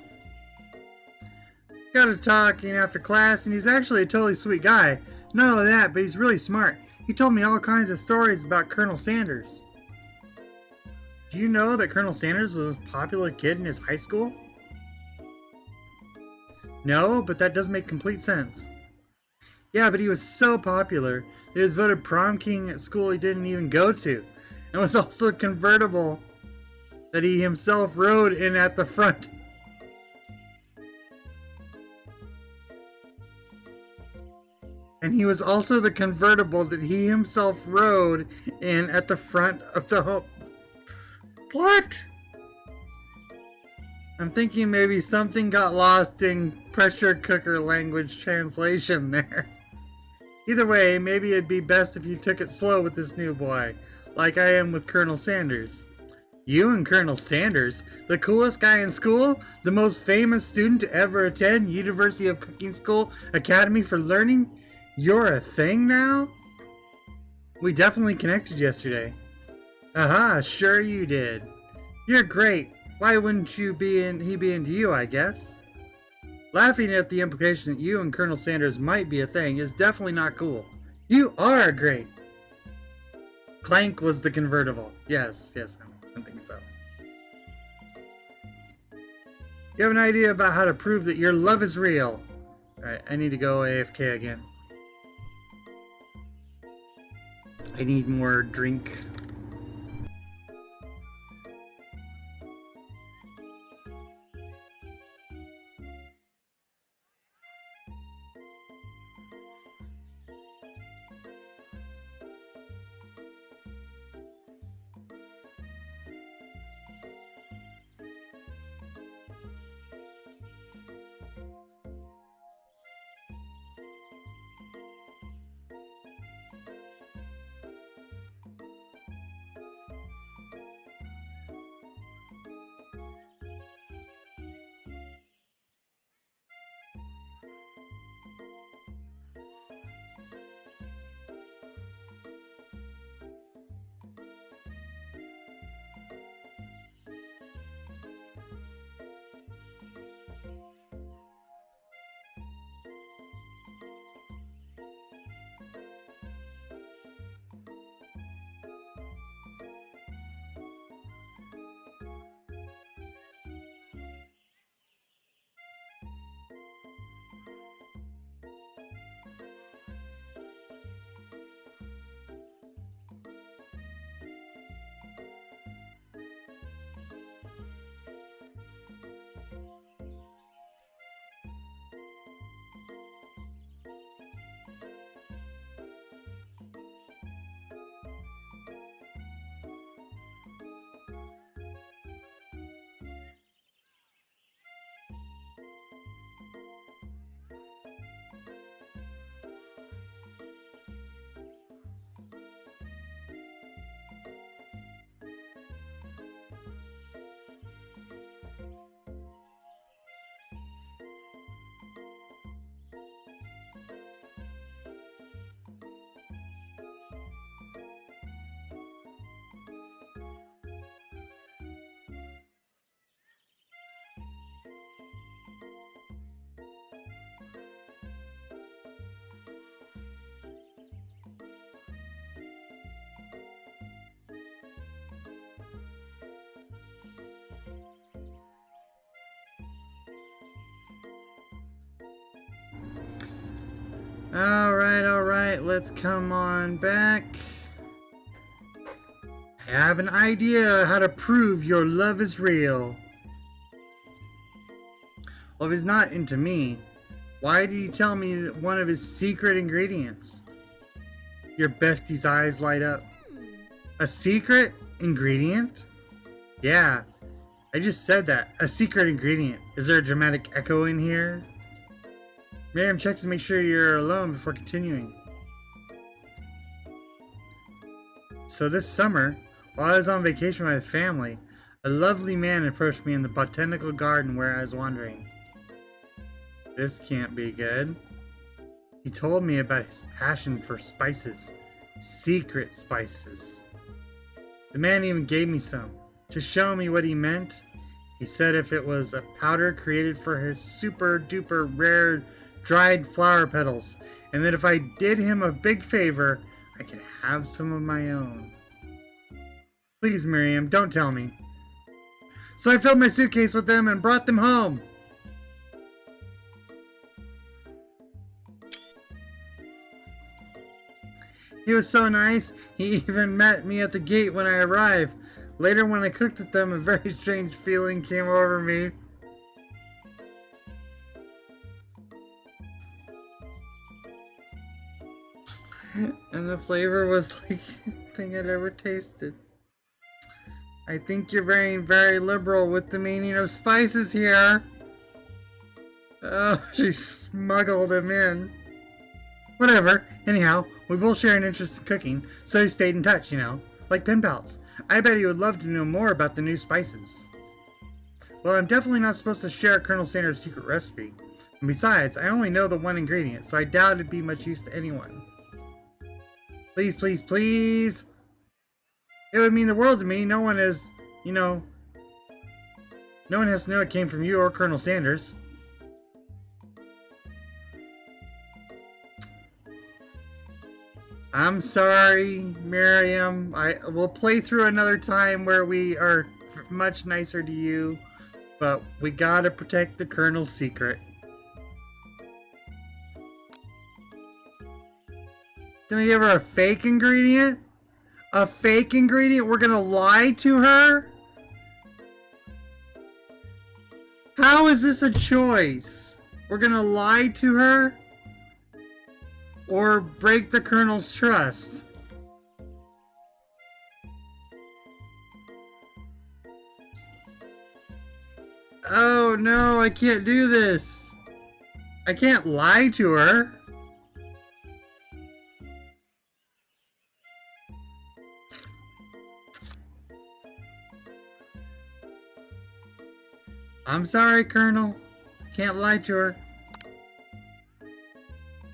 Got to talking after class, and he's actually a totally sweet guy. Not only that, but he's really smart. He told me all kinds of stories about Colonel Sanders. Do you know that Colonel Sanders was the most popular kid in his high school? No, but that does make complete sense. Yeah, but he was so popular, he was voted prom king at school he didn't even go to, and was also a convertible that he himself rode in at the front. And he was also the convertible that he himself rode in at the front of the home. What? I'm thinking maybe something got lost in pressure cooker language translation there. Either way, maybe it'd be best if you took it slow with this new boy, like I am with Colonel Sanders. You and Colonel Sanders, the coolest guy in school, the most famous student to ever attend University of Cooking School Academy for Learning, you're a thing now? We definitely connected yesterday. Aha, sure you did. You're great. Why wouldn't he be into you, I guess? Laughing at the implication that you and Colonel Sanders might be a thing is definitely not cool. You are great. Clank was the convertible. Yes, I think so. You have an idea about how to prove that your love is real. Alright, I need to go AFK again. I need more drink. Alright, let's come on back. I have an idea how to prove your love is real. Well, if he's not into me, why did he tell me one of his secret ingredients? Your bestie's eyes light up. A secret ingredient? Yeah, I just said that. A secret ingredient. Is there a dramatic echo in here? Miriam checks to make sure you're alone before continuing. So this summer, while I was on vacation with my family, a lovely man approached me in the botanical garden where I was wandering. This can't be good. He told me about his passion for spices. Secret spices. The man even gave me some. To show me what he meant, he said if it was a powder created for his super duper rare dried flower petals, and that if I did him a big favor, I could have some of my own. Please, Miriam, don't tell me. So I filled my suitcase with them and brought them home. He was so nice, he even met me at the gate when I arrived. Later, when I cooked with them, a very strange feeling came over me. And the flavor was like anything I'd ever tasted. I think you're very liberal with the meaning of spices here. Oh, she smuggled him in. Whatever. Anyhow, we both share an interest in cooking, so we stayed in touch, like pen pals. I bet he would love to know more about the new spices. Well, I'm definitely not supposed to share Colonel Sanders' secret recipe. And besides, I only know the one ingredient, so I doubt it'd be much use to anyone. Please, please, please. It would mean the world to me. No one is, no one has to know it came from you or Colonel Sanders. I'm sorry, Miriam. We'll play through another time where we are much nicer to you, but we gotta protect the Colonel's secret. Gonna give her a fake ingredient? A fake ingredient? We're gonna lie to her? How is this a choice? We're gonna lie to her? Or break the Colonel's trust? Oh no, I can't do this. I can't lie to her. I'm sorry, Colonel. Can't lie to her.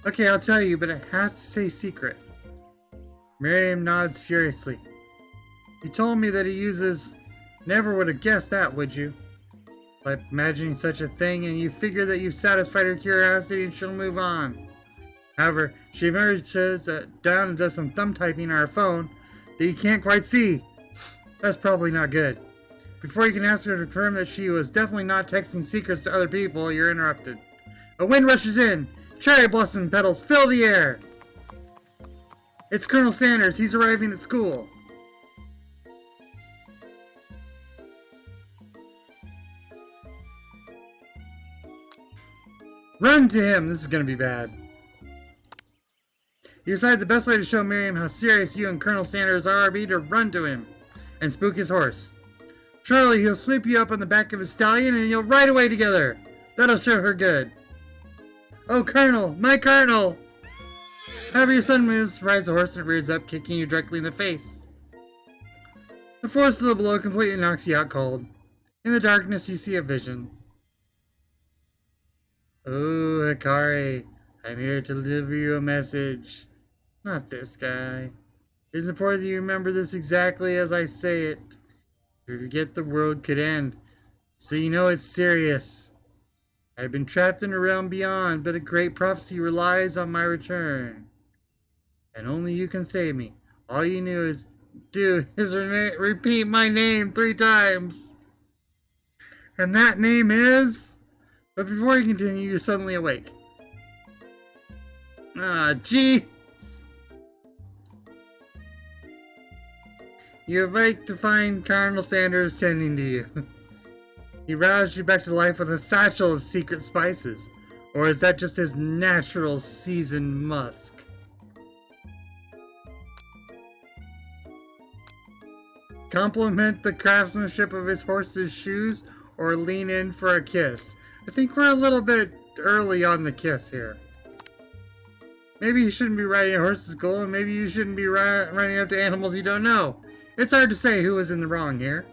Okay, I'll tell you, but it has to say secret. Miriam nods furiously. He told me that he uses... Never would have guessed that, would you? Like imagining such a thing, and you figure that you've satisfied her curiosity and she'll move on. However, she emerges down and does some thumb typing on her phone that you can't quite see. That's probably not good. Before you can ask her to confirm that she was definitely not texting secrets to other people, you're interrupted. A wind rushes in. Cherry blossom petals fill the air. It's Colonel Sanders. He's arriving at school. Run to him. This is going to be bad. You decide the best way to show Miriam how serious you and Colonel Sanders are be to run to him and spook his horse. Surely he'll sweep you up on the back of his stallion and you'll ride away together. That'll show her good. Oh, Colonel! My Colonel! However, your son moves, rides the horse, and it rears up, kicking you directly in the face. The force of the blow completely knocks you out cold. In the darkness, you see a vision. Oh, Hikari, I'm here to deliver you a message. Not this guy. It's important that you remember this exactly as I say it. If you forget, the world could end. So you know it's serious. I've been trapped in a realm beyond, but a great prophecy relies on my return. And only you can save me. All you do is repeat my name 3 times. And that name is... But before you continue, you're suddenly awake. Ah, gee. You awake to find Colonel Sanders tending to you. He roused you back to life with a satchel of secret spices. Or is that just his natural seasoned musk? Compliment the craftsmanship of his horse's shoes or lean in for a kiss? I think we're a little bit early on the kiss here. Maybe you shouldn't be riding a horse's goal, and maybe you shouldn't be running up to animals you don't know. It's hard to say who was in the wrong here.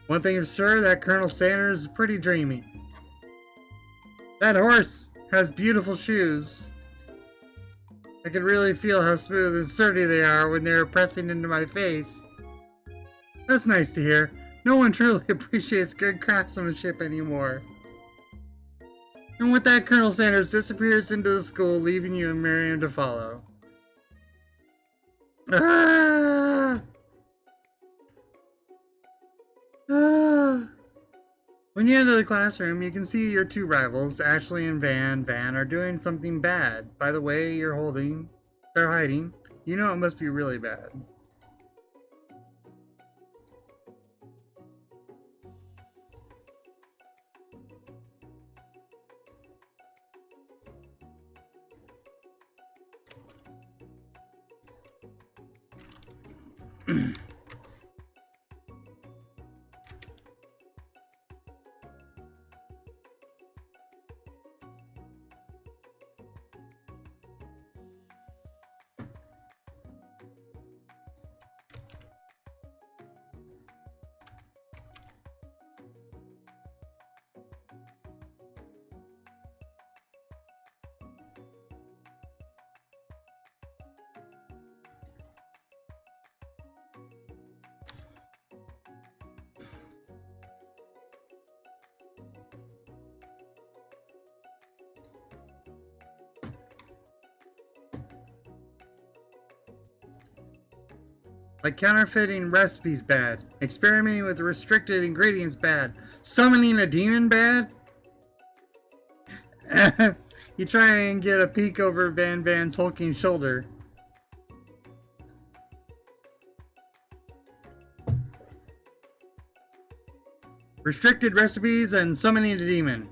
One thing is sure, that Colonel Sanders is pretty dreamy. That horse has beautiful shoes. I could really feel how smooth and sturdy they are when they're pressing into my face. That's nice to hear. No one truly appreciates good craftsmanship anymore. And with that, Colonel Sanders disappears into the school, leaving you and Miriam to follow. Ah! Ah! When you enter the classroom, you can see your two rivals, Ashley and Van. Van are doing something bad. By the way they're hiding. You know it must be really bad. Like counterfeiting recipes bad. Experimenting with restricted ingredients bad. Summoning a demon bad? You try and get a peek over Van's hulking shoulder. Restricted recipes and summoning a demon.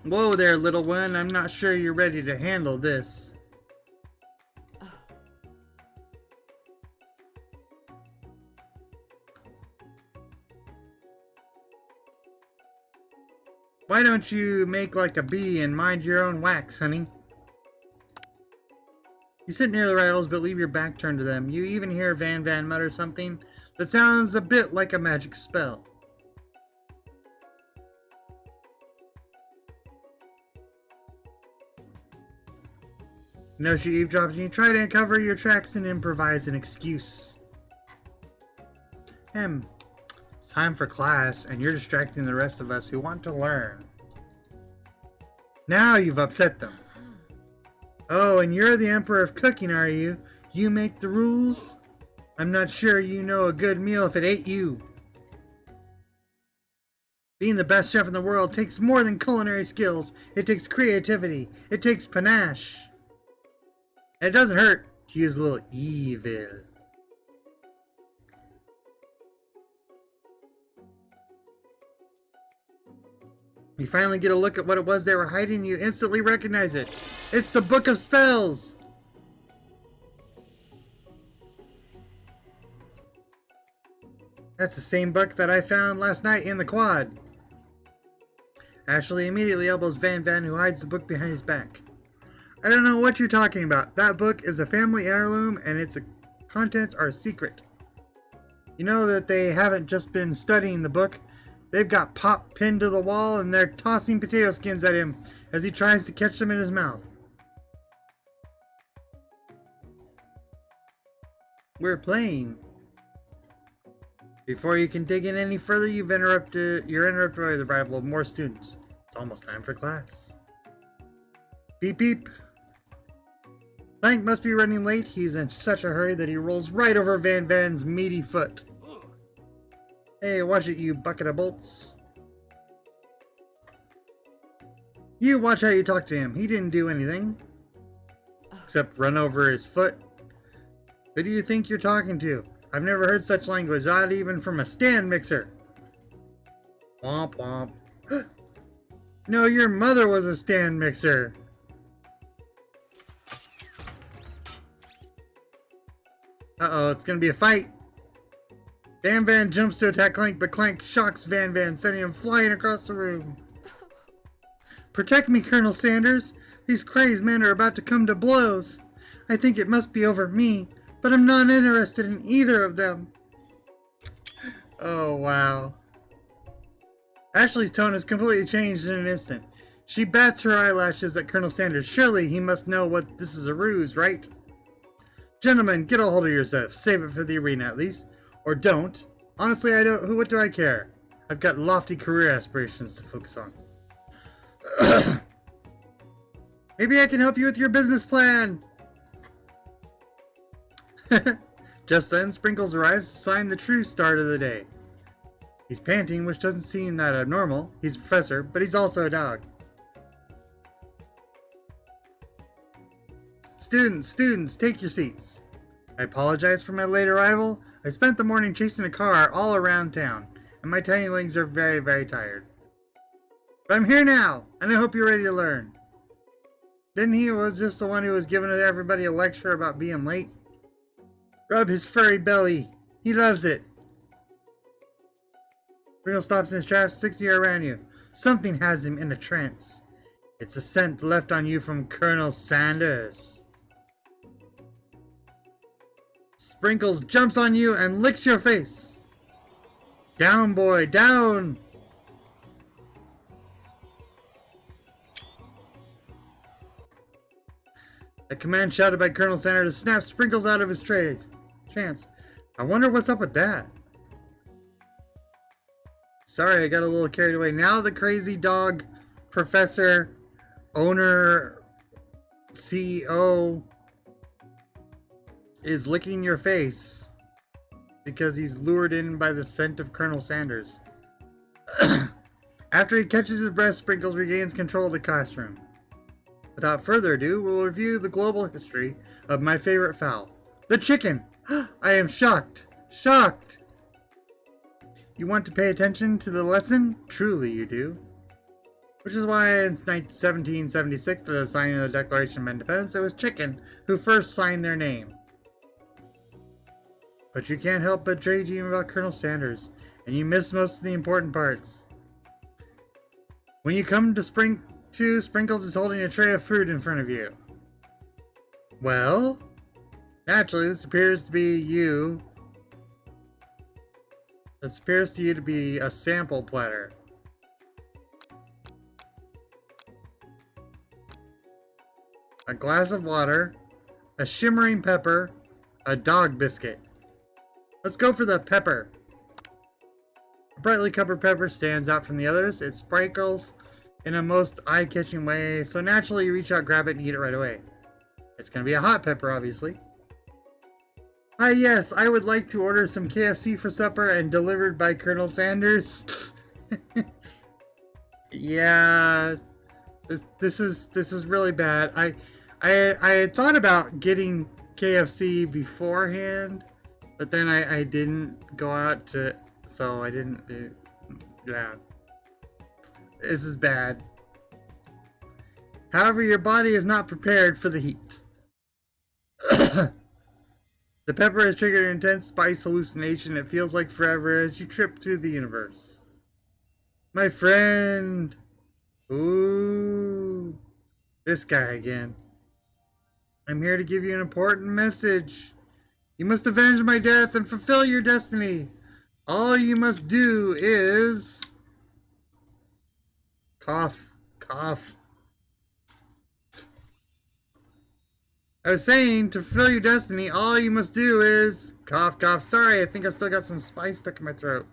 Whoa there, little one. I'm not sure you're ready to handle this. Why don't you make like a bee and mind your own wax, honey? You sit near the rivals but leave your back turned to them. You even hear Van mutter something that sounds a bit like a magic spell. You know she eavesdrops and you try to uncover your tracks and improvise an excuse. It's time for class, and you're distracting the rest of us who want to learn. Now you've upset them. Oh, and you're the Emperor of Cooking, are you? You make the rules? I'm not sure you know a good meal if it ain't you. Being the best chef in the world takes more than culinary skills. It takes creativity. It takes panache. And it doesn't hurt to use a little evil. You finally get a look at what it was they were hiding, and you instantly recognize it. It's the Book of Spells! That's the same book that I found last night in the quad. Ashley immediately elbows Van, who hides the book behind his back. I don't know what you're talking about. That book is a family heirloom, and its contents are secret. You know that they haven't just been studying the book. They've got Pop pinned to the wall, and they're tossing potato skins at him as he tries to catch them in his mouth. We're playing. Before you can dig in any further, you're interrupted by the arrival of more students. It's almost time for class. Beep beep. Plank must be running late. He's in such a hurry that he rolls right over Van's meaty foot. Hey, watch it, you bucket of bolts. You watch how you talk to him. He didn't do anything. except run over his foot. Who do you think you're talking to? I've never heard such language, not even from a stand mixer. Womp womp. No, your mother was a stand mixer. Uh-oh, it's gonna be a fight. Van Van jumps to attack Clank, but Clank shocks Van Van, sending him flying across the room. Protect me, Colonel Sanders. These crazed men are about to come to blows. I think it must be over me, but I'm not interested in either of them. Oh, wow. Ashley's tone has completely changed in an instant. She bats her eyelashes at Colonel Sanders. Surely he must know what this is a ruse, right? Gentlemen, get a hold of yourself. Save it for the arena at least. Or don't. Honestly, I don't. What do I care? I've got lofty career aspirations to focus on. Maybe I can help you with your business plan. Just then, Sprinkles arrives to sign the true start of the day. He's panting, which doesn't seem that abnormal. He's a professor, but he's also a dog. Students, take your seats. I apologize for my late arrival. I spent the morning chasing a car all around town, and my tiny legs are very, very tired. But I'm here now, and I hope you're ready to learn. Didn't he was just the one who was giving everybody a lecture about being late? Rub his furry belly. He loves it. Ringo stops in his tracks, 60 around you. Something has him in a trance. It's a scent left on you from Colonel Sanders. Sprinkles jumps on you and licks your face. Down, boy, down! A command shouted by Colonel Sanders snaps Sprinkles out of his trance. I wonder what's up with that. Sorry, I got a little carried away. Now the crazy dog, professor, owner, CEO is licking your face because he's lured in by the scent of Colonel Sanders. After he catches his breath, Sprinkles regains control of the classroom. Without further ado, we'll review the global history of my favorite fowl, the chicken. I am shocked. Shocked! You want to pay attention to the lesson? Truly you do. Which is why in 1776, at the signing of the Declaration of Independence, it was Chicken who first signed their name. But you can't help but daydream about Colonel Sanders, and you miss most of the important parts. When you come to Sprinkles is holding a tray of fruit in front of you. Well, naturally, this appears to be you. This appears to you to be a sample platter. A glass of water, a shimmering pepper, a dog biscuit. Let's go for the pepper. A brightly colored pepper stands out from the others. It sparkles in a most eye-catching way, so naturally you reach out, grab it, and eat it right away. It's gonna be a hot pepper, obviously. Hi, yes, I would like to order some KFC for supper and delivered by Colonel Sanders. Yeah, this is really bad. I had thought about getting KFC beforehand, but then I didn't go out to, so I didn't. Yeah, this is bad. However, your body is not prepared for the heat. The pepper has triggered an intense spice hallucination. It feels like forever as you trip through the universe. My friend! Ooh. This guy again. I'm here to give you an important message. You must avenge my death and fulfill your destiny. All you must do is... Cough. Cough. I was saying, to fulfill your destiny, all you must do is... Cough, cough. Sorry, I think I still got some spice stuck in my throat.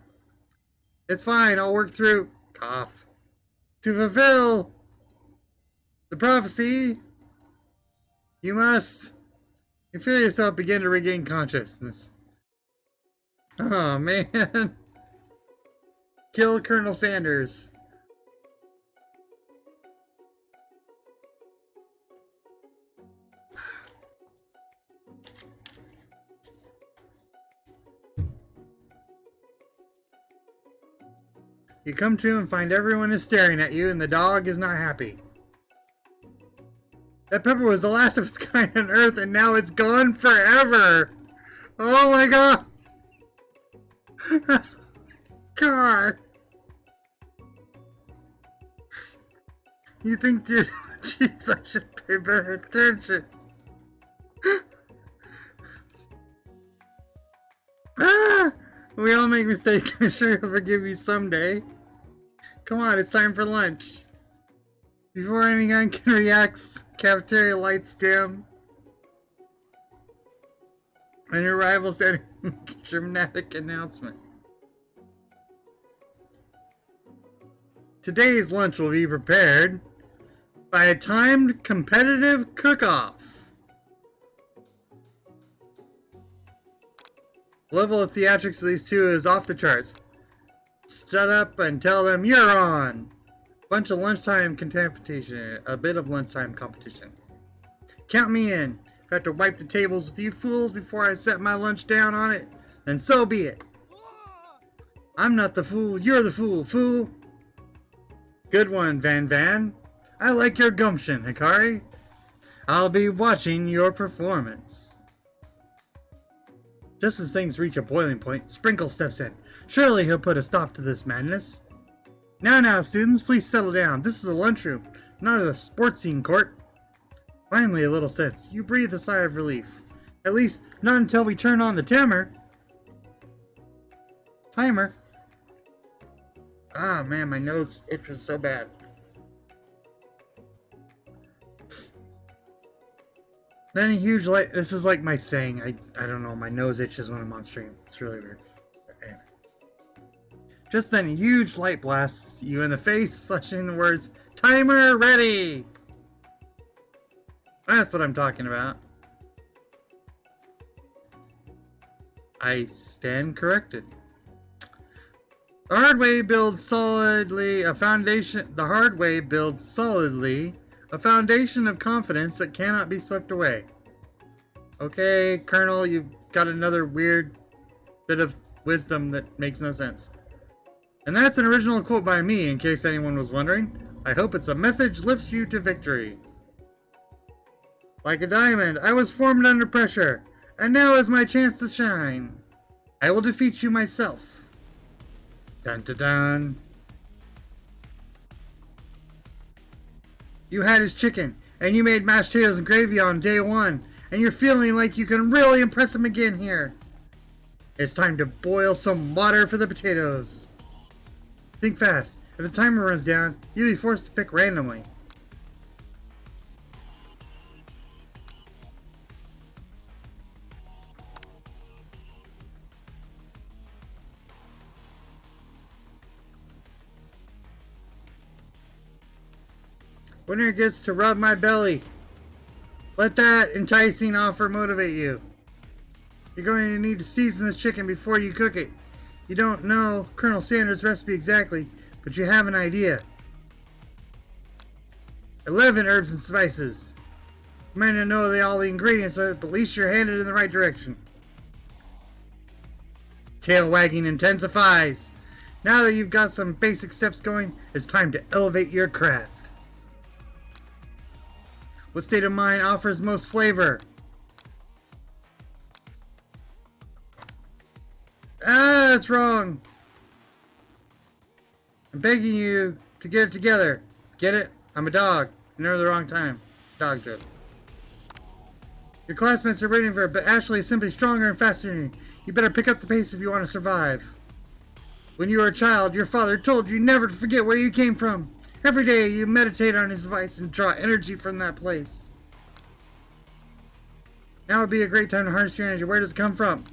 It's fine, I'll work through... Cough. To fulfill the prophecy, you must... You feel yourself begin to regain consciousness. Oh, man. Kill Colonel Sanders. You come to and find everyone is staring at you and the dog is not happy. That pepper was the last of its kind on Earth and now it's gone forever. Oh my god. God. You think, dude, jeez, I should pay better attention. We all make mistakes. I'm sure he'll forgive you someday. Come on, it's time for lunch. Before anyone can react, cafeteria lights dim. And your rivals enter dramatic announcement. Today's lunch will be prepared by a timed competitive cook-off. The level of theatrics of these two is off the charts. Shut up and tell them you're on. Bunch of lunchtime competition. A bit of lunchtime competition. Count me in. If I have to wipe the tables with you fools before I set my lunch down on it, then so be it. I'm not the fool. You're the fool, fool. Good one, Van Van. I like your gumption, Hikari. I'll be watching your performance. Just as things reach a boiling point, Sprinkle steps in. Surely he'll put a stop to this madness. Now, students, please settle down. This is a lunchroom, not a sports scene court. Finally, a little sense. You breathe a sigh of relief. At least, not until we turn on the timer. Ah, man, my nose itches so bad. Then a huge light. This is like my thing. I don't know. My nose itches when I'm on stream. It's really weird. Anyway. Just then a huge light blasts you in the face, flashing the words, "Timer ready!" That's what I'm talking about. I stand corrected. The hard way builds solidly a foundation of confidence that cannot be swept away. Okay, Colonel, you've got another weird bit of wisdom that makes no sense. And that's an original quote by me, in case anyone was wondering. I hope it's a message lifts you to victory. Like a diamond, I was formed under pressure, and now is my chance to shine. I will defeat you myself. Dun dun dun. You had his chicken, and you made mashed potatoes and gravy on day one, and you're feeling like you can really impress him again here. It's time to boil some water for the potatoes. Think fast. If the timer runs down, you'll be forced to pick randomly. Winner gets to rub my belly. Let that enticing offer motivate you. You're going to need to season the chicken before you cook it. You don't know Colonel Sanders' recipe exactly, but you have an idea. 11 herbs and spices. You might not know all the ingredients, but at least you're headed in the right direction. Tail wagging intensifies. Now that you've got some basic steps going, it's time to elevate your craft. What state of mind offers most flavor? Ah, that's wrong. I'm begging you to get it together. Get it? I'm a dog. Never the wrong time. Dog joke. Your classmates are waiting for it, but Ashley is simply stronger and faster than you. You better pick up the pace if you want to survive. When you were a child, your father told you never to forget where you came from. Every day you meditate on his advice and draw energy from that place. Now would be a great time to harness your energy. Where does it come from?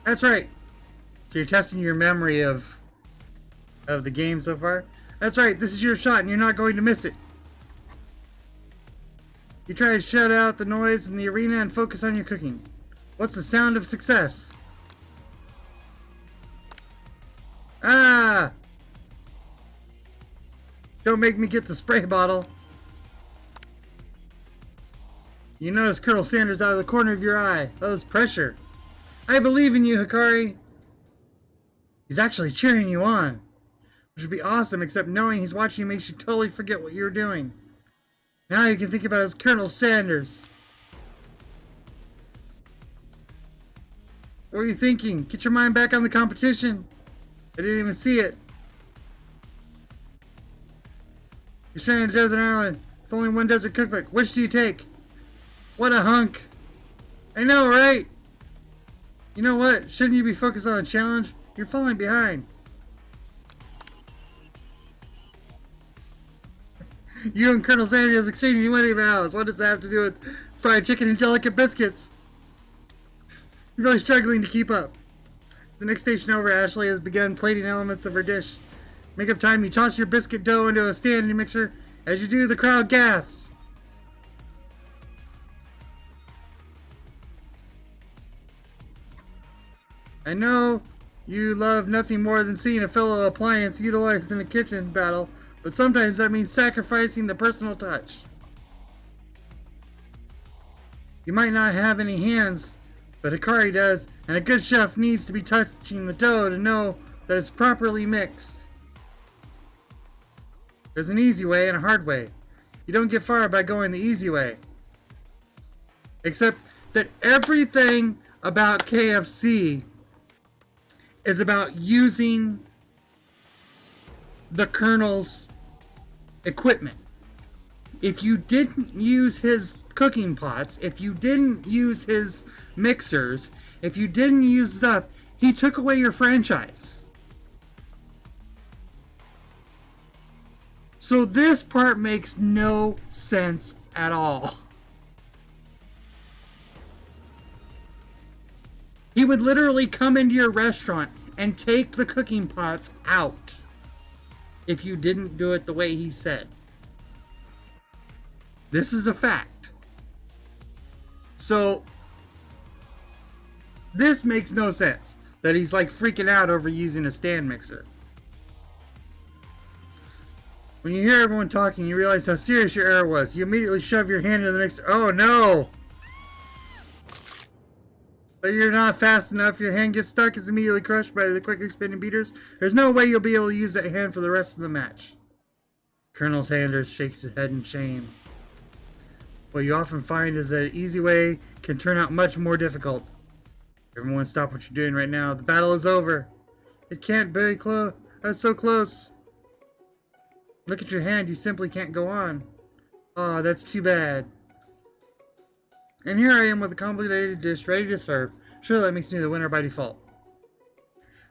That's right. So you're testing your memory of the game so far? That's right. This is your shot and you're not going to miss it. You try to shut out the noise in the arena and focus on your cooking. What's the sound of success? Ah! Don't make me get the spray bottle. You notice Colonel Sanders out of the corner of your eye. That was pressure. I believe in you, Hikari. He's actually cheering you on, which would be awesome, except knowing he's watching you makes you totally forget what you're doing. Now you can think about it as Colonel Sanders. What were you thinking? Get your mind back on the competition. I didn't even see it. You're stranded on a desert island with only one desert cookbook. Which do you take? What a hunk. I know, right? You know what? Shouldn't you be focused on a challenge? You're falling behind. You and Colonel Sanders exchanging wedding vows. What does that have to do with fried chicken and delicate biscuits? You're really struggling to keep up. The next station over, Ashley has begun plating elements of her dish. Make up time, you toss your biscuit dough into a standing mixer. As you do, the crowd gasps. I know you love nothing more than seeing a fellow appliance utilized in a kitchen battle, but sometimes that means sacrificing the personal touch. You might not have any hands, but Hikari does, and a good chef needs to be touching the dough to know that it's properly mixed. There's an easy way and a hard way. You don't get far by going the easy way. Except that everything about KFC is about using the Colonel's equipment. If you didn't use his cooking pots, if you didn't use his mixers, if you didn't use stuff, he took away your franchise. So this part makes no sense at all. He would literally come into your restaurant and take the cooking pots out if you didn't do it the way he said. This is a fact. So this makes no sense that he's like freaking out over using a stand mixer. When you hear everyone talking, you realize how serious your error was. You immediately shove your hand into the mixer. Oh no! But you're not fast enough. Your hand gets stuck. It's immediately crushed by the quickly spinning beaters. There's no way you'll be able to use that hand for the rest of the match. Colonel Sanders shakes his head in shame. What you often find is that an easy way can turn out much more difficult. Everyone stop what you're doing right now. The battle is over. It can't be close. That's so close. Look at your hand. You simply can't go on. Oh, that's too bad. And here I am with a complicated dish ready to serve. Sure, that makes me the winner by default.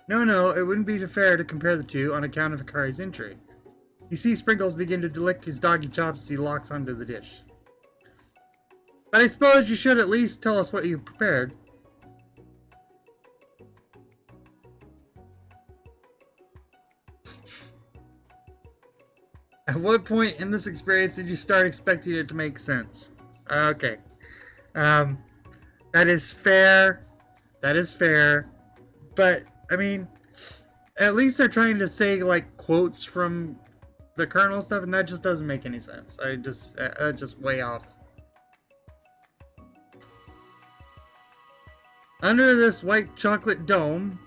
No, it wouldn't be fair to compare the two on account of Hikari's entry. You see Sprinkles begin to lick his doggy chops as he locks onto the dish. But I suppose you should at least tell us what you prepared. At what point in this experience did you start expecting it to make sense? Okay. That is fair. That is fair. But, I mean, at least they're trying to say, like, quotes from the Colonel stuff, and that just doesn't make any sense. That's just way off. Under this white chocolate dome,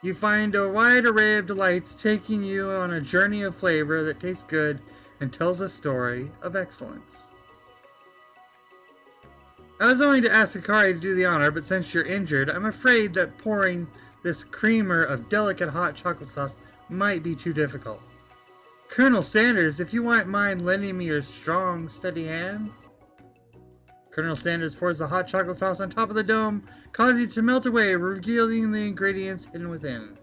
you find a wide array of delights taking you on a journey of flavor that tastes good and tells a story of excellence. I was going to ask Hikari to do the honor, but since you're injured, I'm afraid that pouring this creamer of delicate hot chocolate sauce might be too difficult. Colonel Sanders, if you wouldn't mind lending me your strong, steady hand. Colonel Sanders pours the hot chocolate sauce on top of the dome, causing it to melt away, revealing the ingredients hidden within.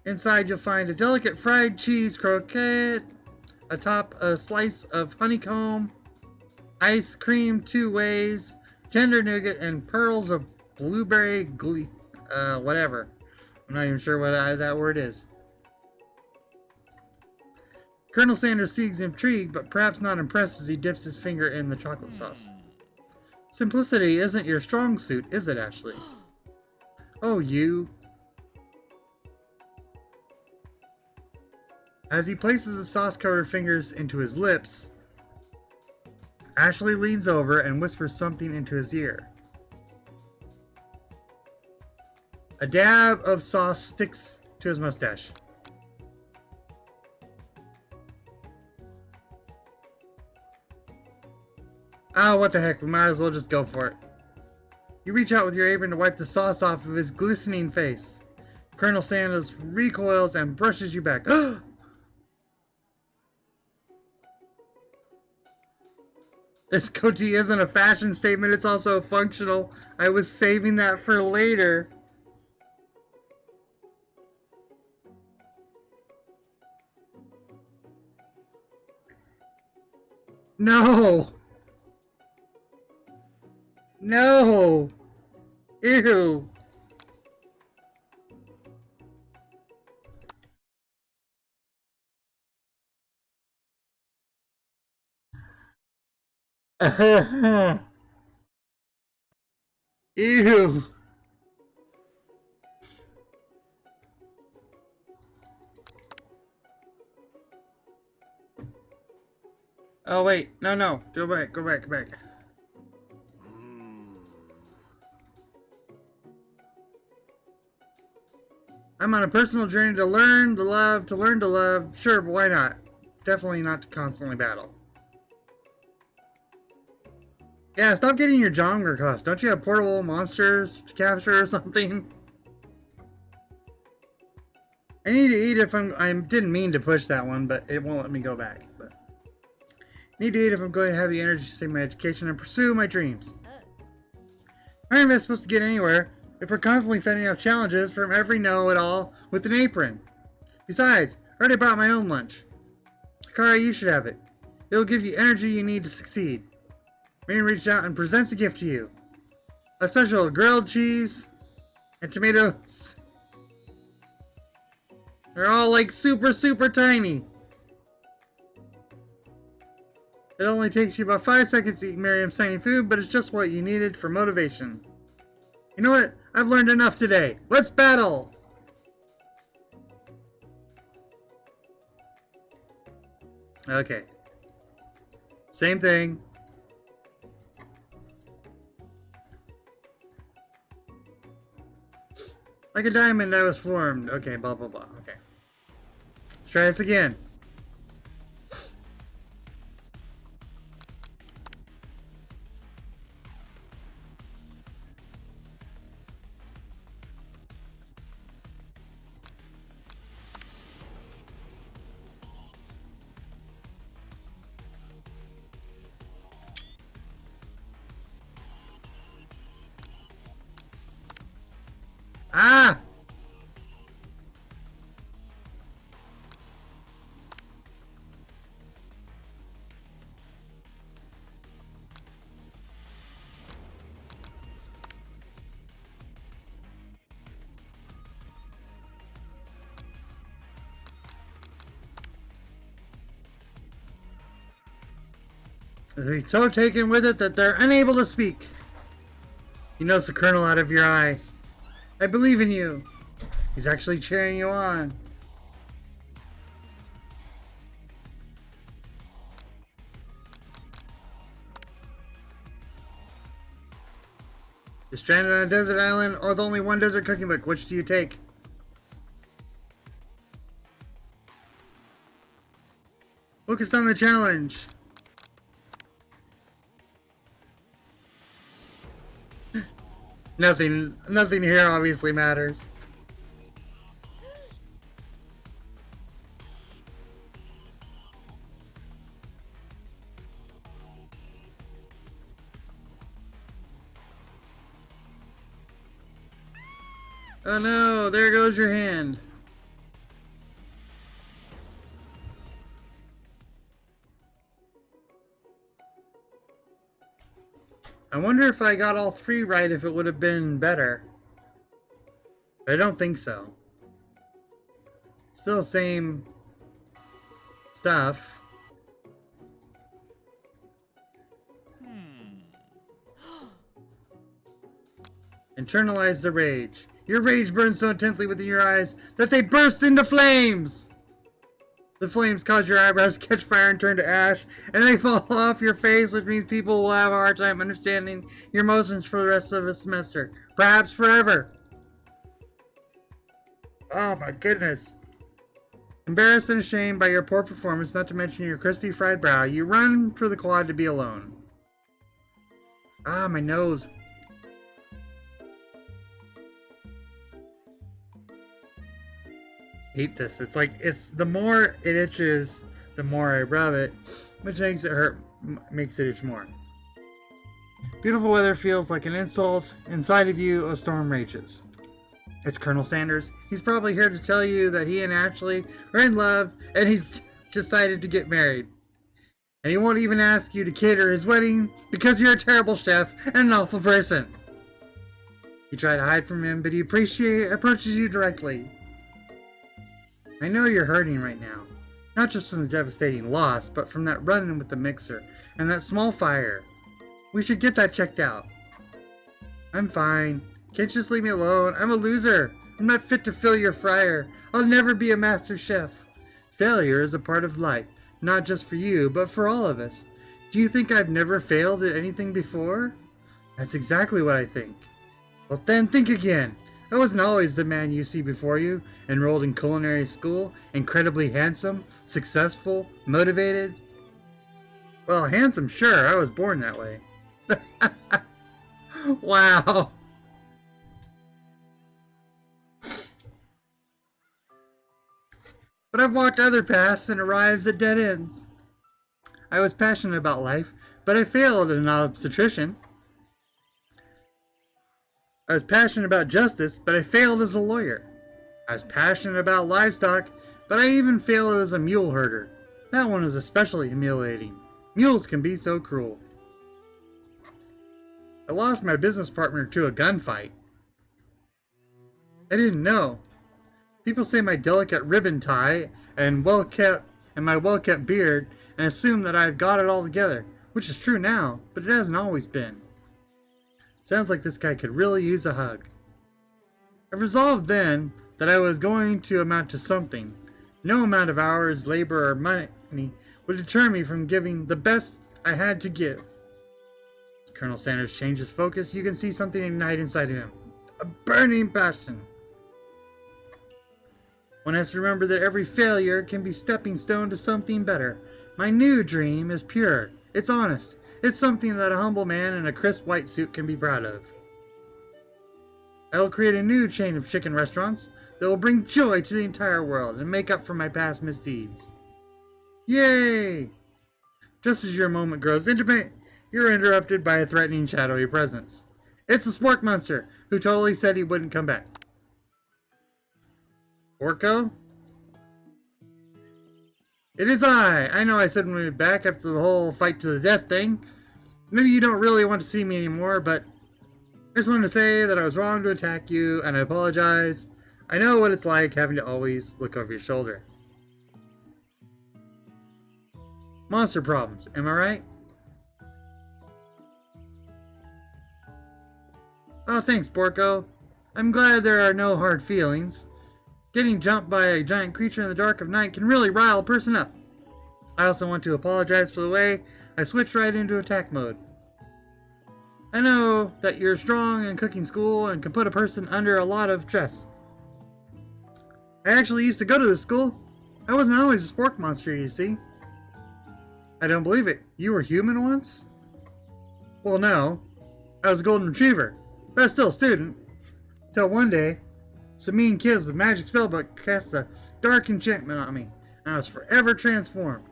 Inside you'll find a delicate fried cheese croquette, atop a slice of honeycomb, ice cream 2 ways, tender nougat, and pearls of blueberry whatever. I'm not even sure what that word is. Colonel Sanders seems intrigued, but perhaps not impressed as he dips his finger in the chocolate sauce. Simplicity isn't your strong suit, is it, Ashley? Oh, you. As he places the sauce-covered fingers into his lips, Ashley leans over and whispers something into his ear. A dab of sauce sticks to his mustache. Ah, what the heck, we might as well just go for it. You reach out with your apron to wipe the sauce off of his glistening face. Colonel Sanders recoils and brushes you back. This goatee isn't a fashion statement, it's also functional. I was saving that for later. No! No! Ew! Ew! Oh wait, no. Go back. I'm on a personal journey to learn to love. Sure, but why not? Definitely not to constantly battle. Yeah, stop getting your Jonger cuss. Don't you have portable monsters to capture or something? I need to eat if I didn't mean to push that one, but it won't let me go back. But need to eat if I'm going to have the energy to save my education and pursue my dreams. How am I supposed to get anywhere if we're constantly fending off challenges from every know-it-all with an apron? Besides, I already brought my own lunch. Akari, you should have it. It'll give you energy you need to succeed. Rain reached out and presents a gift to you. A special grilled cheese and tomatoes. They're all like super tiny. It only takes you about 5 seconds to eat Miriam's tiny food, but it's just what you needed for motivation. You know what? I've learned enough today. Let's battle! Okay. Same thing. Like a diamond I was formed. Okay, blah. Okay. Let's try this again. Ah! They're so taken with it that they're unable to speak. You notice the kernel out of your eye. I believe in you. He's actually cheering you on. You're stranded on a desert island or the only one desert cooking book. Which do you take? Focus on the challenge. Nothing here obviously matters. Oh no, there goes your hand. I wonder if I got all 3 right, if it would have been better. But I don't think so. Still same stuff. Internalize the rage. Your rage burns so intensely within your eyes that they burst into flames! The flames cause your eyebrows to catch fire and turn to ash, and they fall off your face, which means people will have a hard time understanding your emotions for the rest of the semester. Perhaps forever. Oh my goodness. Embarrassed and ashamed by your poor performance, not to mention your crispy fried brow, you run for the quad to be alone. Ah, my nose. Hate this. It's the more it itches, the more I rub it, which makes it hurt, makes it itch more. Beautiful weather feels like an insult. Inside of you, a storm rages. It's Colonel Sanders. He's probably here to tell you that he and Ashley are in love and he's decided to get married. And he won't even ask you to cater his wedding because you're a terrible chef and an awful person. You try to hide from him, but he approaches you directly. I know you're hurting right now. Not just from the devastating loss, but from that run-in with the mixer and that small fire. We should get that checked out. I'm fine. Can't you just leave me alone? I'm a loser. I'm not fit to fill your fryer. I'll never be a master chef. Failure is a part of life, not just for you, but for all of us. Do you think I've never failed at anything before? That's exactly what I think. Well then, think again. I wasn't always the man you see before you, enrolled in culinary school, incredibly handsome, successful, motivated. Well, handsome, sure, I was born that way. Wow. But I've walked other paths and arrived at dead ends. I was passionate about life, but I failed as an obstetrician. I was passionate about justice, but I failed as a lawyer. I was passionate about livestock, but I even failed as a mule herder. That one was especially humiliating. Mules can be so cruel. I lost my business partner to a gunfight. I didn't know. People say my delicate ribbon tie and my well-kept beard and assume that I've got it all together, which is true now, but it hasn't always been. Sounds like this guy could really use a hug. I resolved then that I was going to amount to something. No amount of hours, labor, or money would deter me from giving the best I had to give. As Colonel Sanders changed his focus, you can see something ignite inside of him. A burning passion. One has to remember that every failure can be a stepping stone to something better. My new dream is pure. It's honest. It's something that a humble man in a crisp white suit can be proud of. I will create a new chain of chicken restaurants that will bring joy to the entire world and make up for my past misdeeds. Yay! Just as your moment grows intimate, you're interrupted by a threatening shadowy presence. It's the Spork Monster, who totally said he wouldn't come back. Orko? It is I! I know I said when we were back after the whole fight to the death thing. Maybe you don't really want to see me anymore, but I just wanted to say that I was wrong to attack you, and I apologize. I know what it's like having to always look over your shoulder. Monster problems, am I right? Oh, thanks, Borko. I'm glad there are no hard feelings. Getting jumped by a giant creature in the dark of night can really rile a person up. I also want to apologize for the way I switched right into attack mode. I know that you're strong in cooking school and can put a person under a lot of stress. I actually used to go to this school. I wasn't always a spork monster, you see. I don't believe it. You were human once? Well, no. I was a golden retriever, but I was still a student. Till one day, some mean kids with a magic spellbook cast a dark enchantment on me, and I was forever transformed.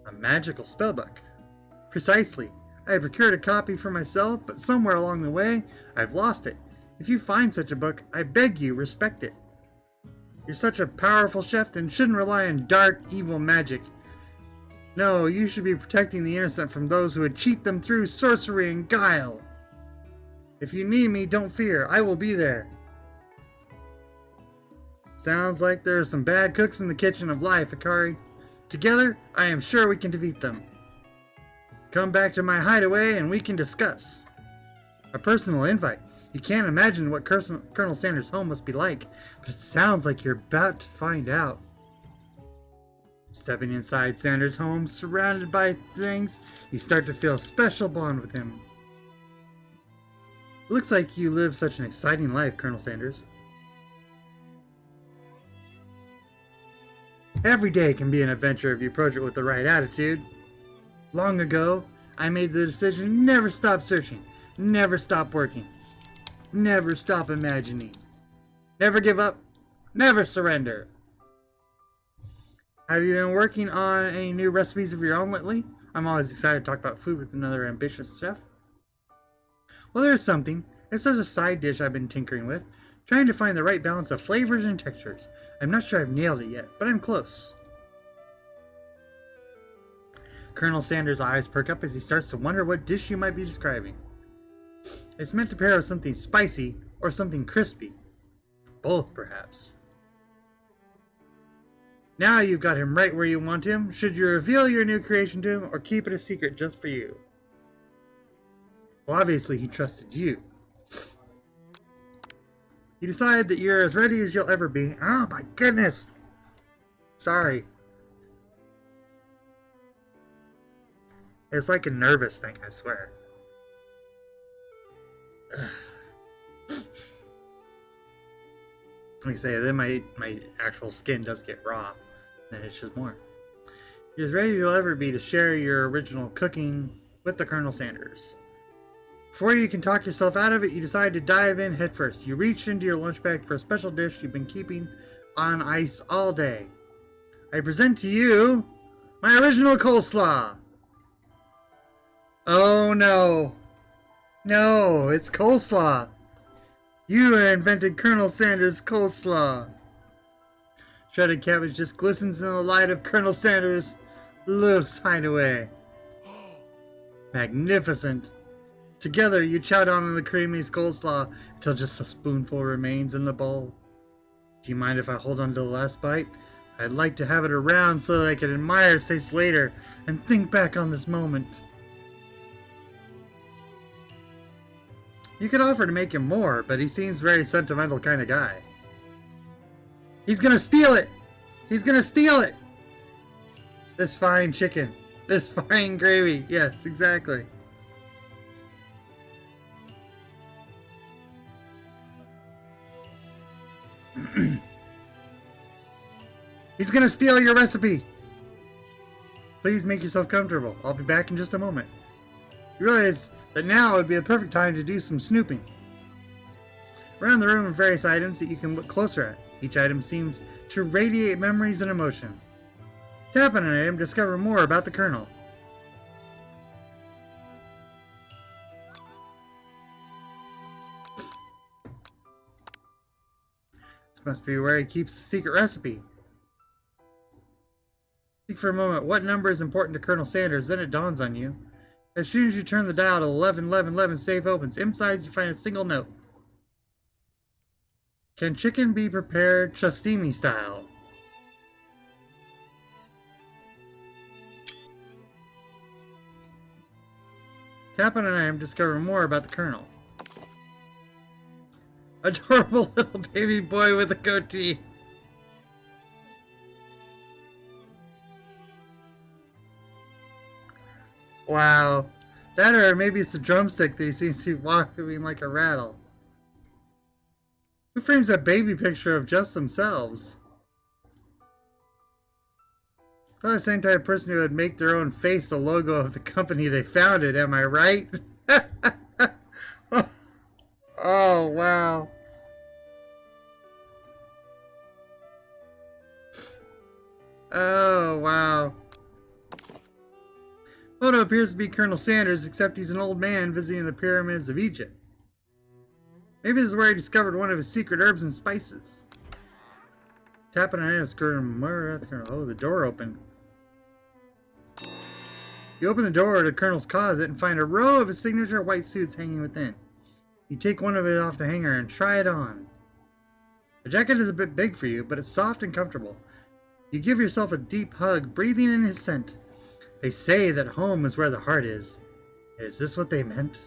A magical spellbook. Precisely. I had procured a copy for myself, but somewhere along the way, I've lost it. If you find such a book, I beg you, respect it. You're such a powerful chef and shouldn't rely on dark, evil magic. No, you should be protecting the innocent from those who would cheat them through sorcery and guile. If you need me, don't fear. I will be there. Sounds like there are some bad cooks in the kitchen of life, Akari. Together, I am sure we can defeat them. Come back to my hideaway and we can discuss. A personal invite. You can't imagine what Colonel Sanders' home must be like, but it sounds like you're about to find out. Stepping inside Sanders' home, surrounded by things, you start to feel a special bond with him. Looks like you live such an exciting life, Colonel Sanders. Every day can be an adventure if you approach it with the right attitude. Long ago, I made the decision to never stop searching, never stop working, never stop imagining, never give up, never surrender. Have you been working on any new recipes of your own lately? I'm always excited to talk about food with another ambitious chef. Well, there's something. It's just a side dish I've been tinkering with, trying to find the right balance of flavors and textures. I'm not sure I've nailed it yet, but I'm close. Colonel Sanders' eyes perk up as he starts to wonder what dish you might be describing. It's meant to pair with something spicy or something crispy. Both, perhaps. Now you've got him right where you want him. Should you reveal your new creation to him or keep it a secret just for you? Well, obviously he trusted you. You decide that you're as ready as you'll ever be. Oh my goodness! Sorry. It's like a nervous thing, I swear. Let me say, then my actual skin does get raw. And it's just more. You're as ready as you'll ever be to share your original cooking with the Colonel Sanders. Before you can talk yourself out of it, you decide to dive in headfirst. You reach into your lunch bag for a special dish you've been keeping on ice all day. I present to you my original coleslaw. Oh no. No, it's coleslaw. You invented Colonel Sanders' coleslaw. Shredded cabbage just glistens in the light of Colonel Sanders' loose hideaway. Magnificent. Together, you chow down on the creamy coleslaw until just a spoonful remains in the bowl. Do you mind if I hold on to the last bite? I'd like to have it around so that I can admire its taste later and think back on this moment. You could offer to make him more, but he seems a very sentimental kind of guy. He's gonna steal it! He's gonna steal it! This fine chicken. This fine gravy. Yes, exactly. He's gonna steal your recipe! Please make yourself comfortable. I'll be back in just a moment. You realize that now would be a perfect time to do some snooping. Around the room are various items that you can look closer at. Each item seems to radiate memories and emotion. Tap on an item to discover more about the Colonel. This must be where he keeps the secret recipe. Think for a moment what number is important to Colonel Sanders, then it dawns on you. As soon as you turn the dial to 1111, safe opens. Inside you find a single note. Can chicken be prepared Chastimi style? Tap on an item to discover more about the Colonel. Adorable little baby boy with a goatee. Wow. That or maybe it's a drumstick that he seems to be walking like a rattle. Who frames a baby picture of just themselves? Well, the same type of person who would make their own face the logo of the company they founded, am I right? Oh, wow. Oh, wow. Photo appears to be Colonel Sanders, except he's an old man visiting the pyramids of Egypt. Maybe this is where he discovered one of his secret herbs and spices. Tap on an item. Oh, the door opened. You open the door to the Colonel's closet and find a row of his signature white suits hanging within. You take one of it off the hanger and try it on. The jacket is a bit big for you, but it's soft and comfortable. You give yourself a deep hug, breathing in his scent. They say that home is where the heart is. Is this what they meant?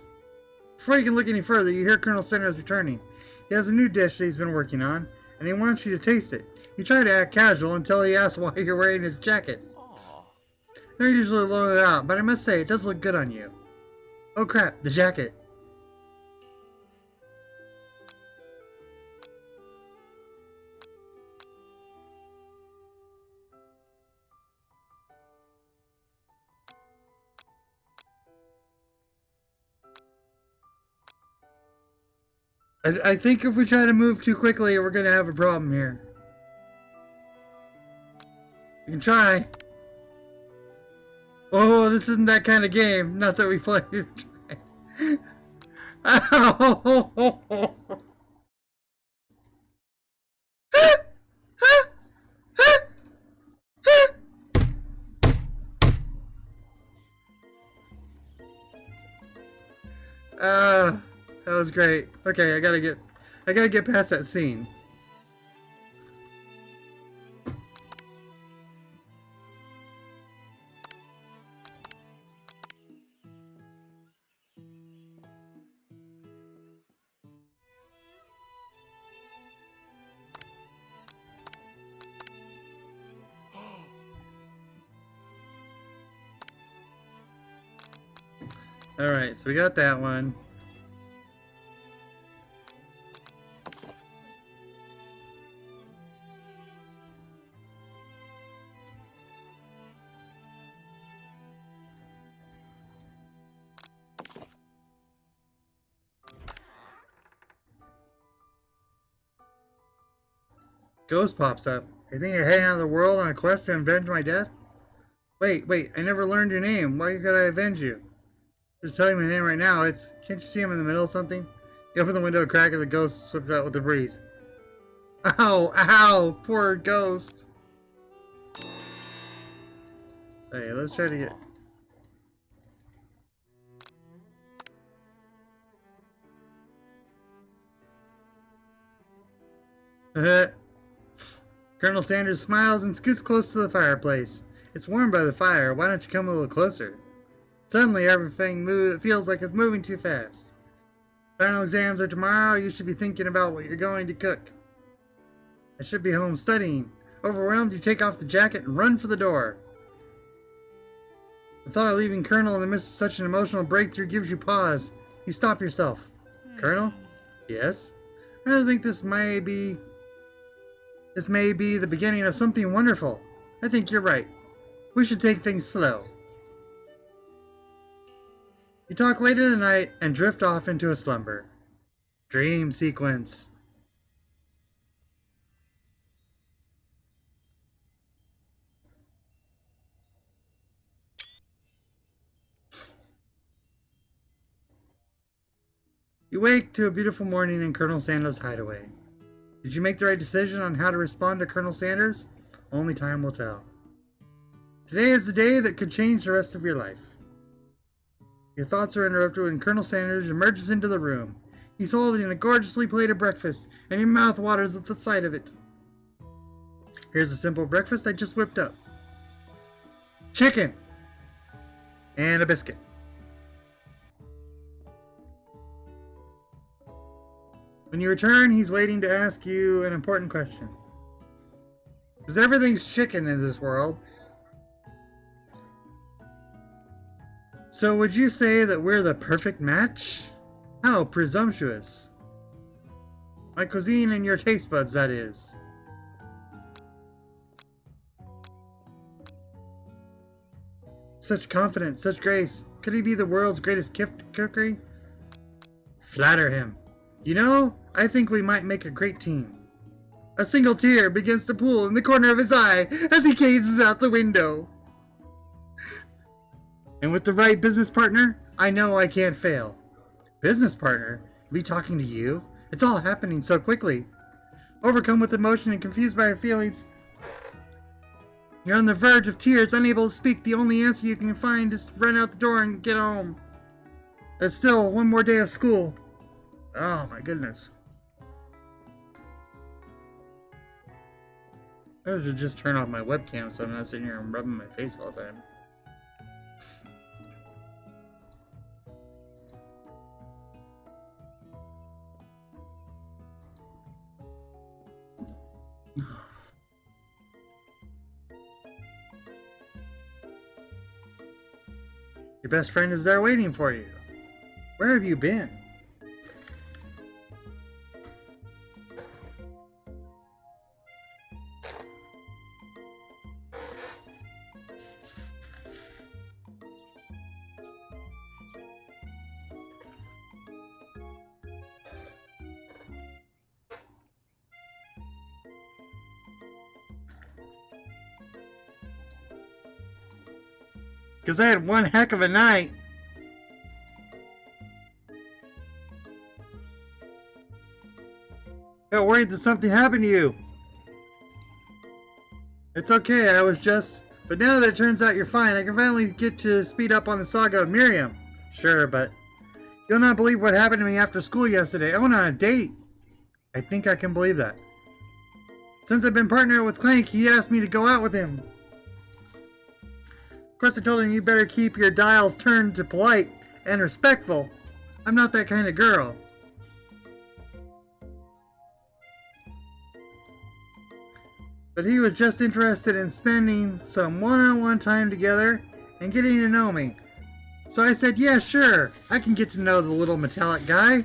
Before you can look any further, you hear Colonel Sanders returning. He has a new dish that he's been working on, and he wants you to taste it. You try to act casual until he asks why you're wearing his jacket. They're usually loaded out, but I must say, it does look good on you. Oh crap, the jacket. I think if we try to move too quickly, we're gonna have a problem here. We can try. Oh, this isn't that kind of game. Not that we play. Oh. That was great. Okay, I gotta get past that scene. Alright, so we got that one. Ghost pops up. You think you're heading out of the world on a quest to avenge my death? Wait, I never learned your name. Why could I avenge you? Just tell you my name right now. Can't you see I'm in the middle of something? You open the window a crack and the ghost swept out with the breeze. Ow, poor ghost. Hey, let's try to get... Colonel Sanders smiles and scoots close to the fireplace. It's warm by the fire. Why don't you come a little closer? Suddenly, everything feels like it's moving too fast. Final exams are tomorrow. You should be thinking about what you're going to cook. I should be home studying. Overwhelmed, you take off the jacket and run for the door. The thought of leaving Colonel in the midst of such an emotional breakthrough gives you pause. You stop yourself. Colonel? Yes? I really think this may be the beginning of something wonderful. I think you're right. We should take things slow. You talk late in the night and drift off into a slumber. Dream sequence. You wake to a beautiful morning in Colonel Sanders' hideaway. Did you make the right decision on how to respond to Colonel Sanders? Only time will tell. Today is the day that could change the rest of your life. Your thoughts are interrupted when Colonel Sanders emerges into the room. He's holding a gorgeously plated breakfast, and your mouth waters at the sight of it. Here's a simple breakfast I just whipped up. Chicken! And a biscuit. When you return, he's waiting to ask you an important question. Because everything's chicken in this world. So would you say that we're the perfect match? How presumptuous. My cuisine and your taste buds, that is. Such confidence, such grace. Could he be the world's greatest cookery? Flatter him. You know, I think we might make a great team. A single tear begins to pool in the corner of his eye as he gazes out the window. And with the right business partner, I know I can't fail. Business partner? Be talking to you? It's all happening so quickly. Overcome with emotion and confused by your feelings, you're on the verge of tears, unable to speak. The only answer you can find is to run out the door and get home. There's still one more day of school. Oh my goodness. I should just turn off my webcam so I'm not sitting here and rubbing my face all the time. Your best friend is there waiting for you. Where have you been? Because I had one heck of a night. Got worried that something happened to you. It's okay, I was just... But now that it turns out you're fine, I can finally get to speed up on the saga of Miriam. Sure, but... You'll not believe what happened to me after school yesterday. I went on a date. I think I can believe that. Since I've been partnered with Clank, he asked me to go out with him. Of course, I told him you better keep your dials turned to polite and respectful. I'm not that kind of girl. But he was just interested in spending some one-on-one time together and getting to know me. So I said, yeah, sure, I can get to know the little metallic guy.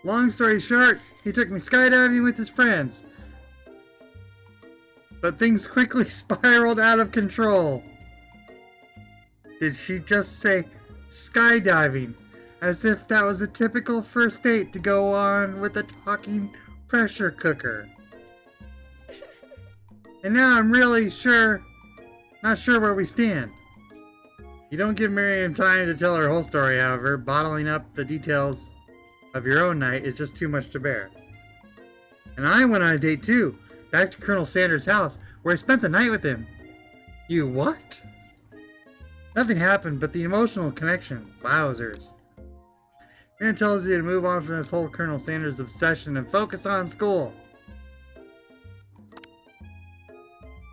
Long story short, he took me skydiving with his friends. But things quickly spiraled out of control. Did she just say skydiving? As if that was a typical first date to go on with a talking pressure cooker. And now I'm really not sure where we stand. You don't give Miriam time to tell her whole story, however. Bottling up the details of your own night is just too much to bear. And I went on a date too, back to Colonel Sanders' house, where I spent the night with him. You what? Nothing happened but the emotional connection. Wowzers. Miriam tells you to move on from this whole Colonel Sanders obsession and focus on school.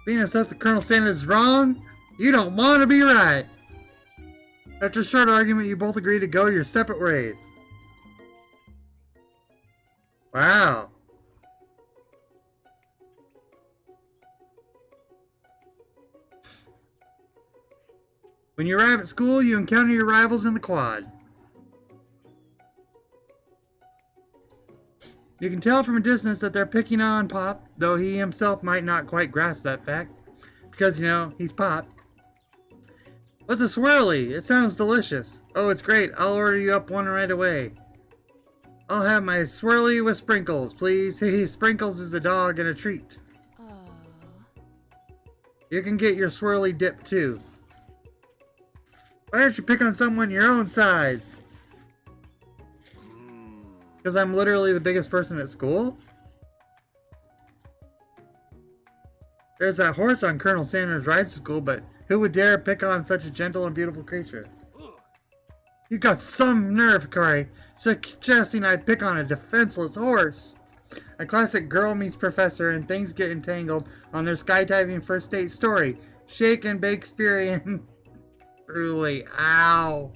Being upset that Colonel Sanders is wrong? You don't want to be right. After a short argument, you both agree to go your separate ways. Wow. When you arrive at school, you encounter your rivals in the quad. You can tell from a distance that they're picking on Pop, though he himself might not quite grasp that fact. Because, you know, he's Pop. What's a swirly? It sounds delicious. Oh, it's great. I'll order you up one right away. I'll have my swirly with sprinkles, please. Hey, Sprinkles is a dog and a treat. Aww. You can get your swirly dip, too. Why don't you pick on someone your own size? Because I'm literally the biggest person at school? There's that horse on Colonel Sanders' ride to school, but who would dare pick on such a gentle and beautiful creature? You got some nerve, Kari, suggesting I pick on a defenseless horse. A classic girl meets professor and things get entangled on their skydiving first date story. Shake and Shakespearean. Truly. Ow.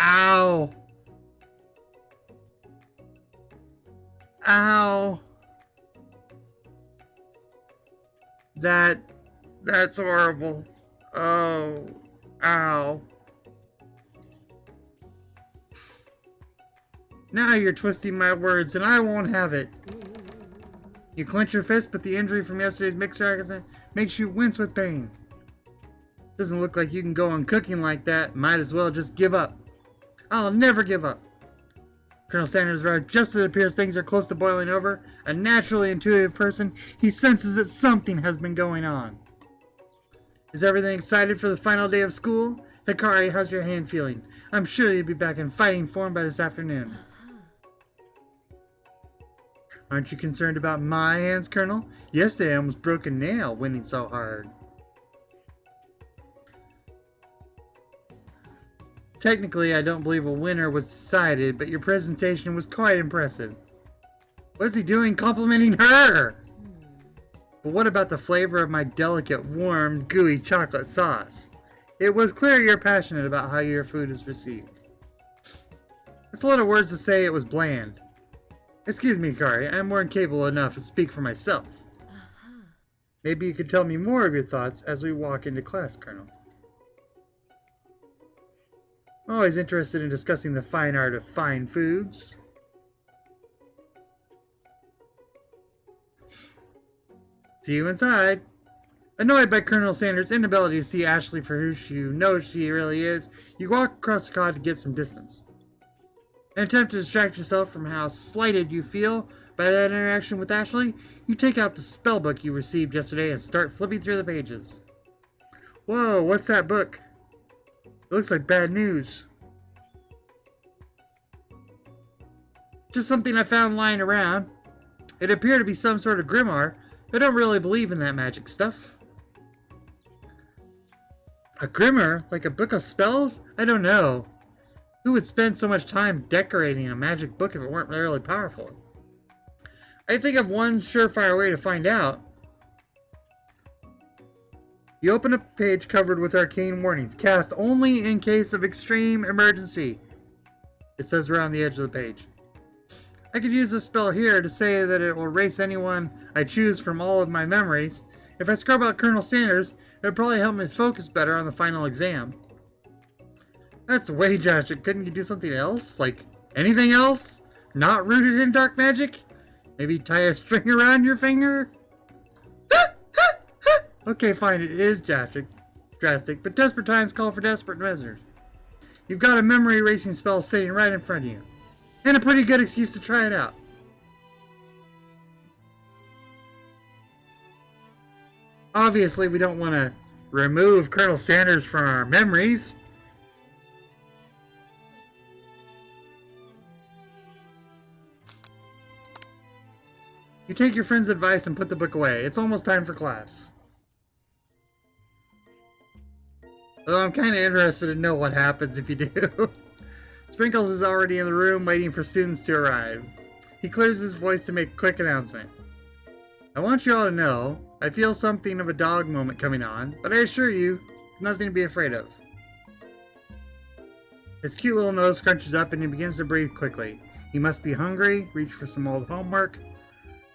Ow. Ow. That's horrible. Oh. Ow. Now you're twisting my words and I won't have it. You clench your fist, but the injury from yesterday's mixer accident makes you wince with pain. Doesn't look like you can go on cooking like that. Might as well just give up. I'll never give up. Colonel Sanders arrived just as it appears things are close to boiling over. A naturally intuitive person, he senses that something has been going on. Is everything excited for the final day of school? Hikari, how's your hand feeling? I'm sure you'll be back in fighting form by this afternoon. Aren't you concerned about my hands, Colonel? Yesterday I almost broke a nail winning so hard. Technically, I don't believe a winner was decided, but your presentation was quite impressive. What's he doing complimenting her? But what about the flavor of my delicate, warm, gooey chocolate sauce? It was clear you're passionate about how your food is received. It's a lot of words to say it was bland. Excuse me, Kari, I'm more than capable enough to speak for myself. Maybe you could tell me more of your thoughts as we walk into class, Colonel. I'm always interested in discussing the fine art of fine foods. See you inside. Annoyed by Colonel Sanders' inability to see Ashley for who you know she really is, you walk across the quad to get some distance. An attempt to distract yourself from how slighted you feel By that interaction with Ashley, you take out the spell book you received yesterday and start flipping through the pages. Whoa, what's that book? It looks like bad news. Just something I found lying around. It appeared to be some sort of grimoire. I don't really believe in that magic stuff. A grimoire? Like a book of spells? I don't know. Who would spend so much time decorating a magic book if it weren't really powerful? I think of one surefire way to find out. You open a page covered with arcane warnings. Cast only in case of extreme emergency. It says around the edge of the page. I could use this spell here to say that it will erase anyone I choose from all of my memories. If I scrub out Colonel Sanders, it would probably help me focus better on the final exam. That's way drastic. Couldn't you do something else? Like anything else? Not rooted in dark magic? Maybe tie a string around your finger? Okay, fine, it is drastic, but desperate times call for desperate measures. You've got a memory erasing spell sitting right in front of you. And a pretty good excuse to try it out. Obviously, we don't want to remove Colonel Sanders from our memories. You take your friend's advice and put the book away. It's almost time for class. Though I'm kind of interested to know what happens if you do. Sprinkles is already in the room waiting for students to arrive. He clears his voice to make a quick announcement. I want you all to know, I feel something of a dog moment coming on, but I assure you, nothing to be afraid of. His cute little nose scrunches up and he begins to breathe quickly. He must be hungry, reach for some old homework.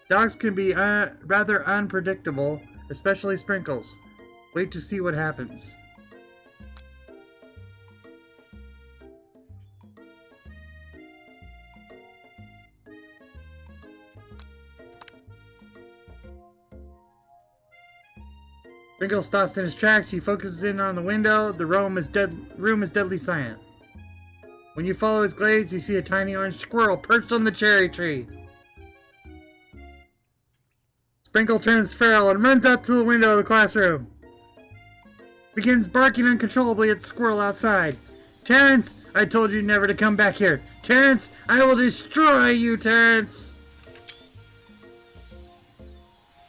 Dogs can be rather unpredictable, especially Sprinkles. Wait to see what happens. Sprinkles stops in his tracks. He focuses in on the window. The room is deadly silent. When you follow his glades, you see a tiny orange squirrel perched on the cherry tree. Sprinkle turns feral and runs out to the window of the classroom. Begins barking uncontrollably at the squirrel outside. Terrence, I told you never to come back here. Terrence, I will destroy you, Terrence.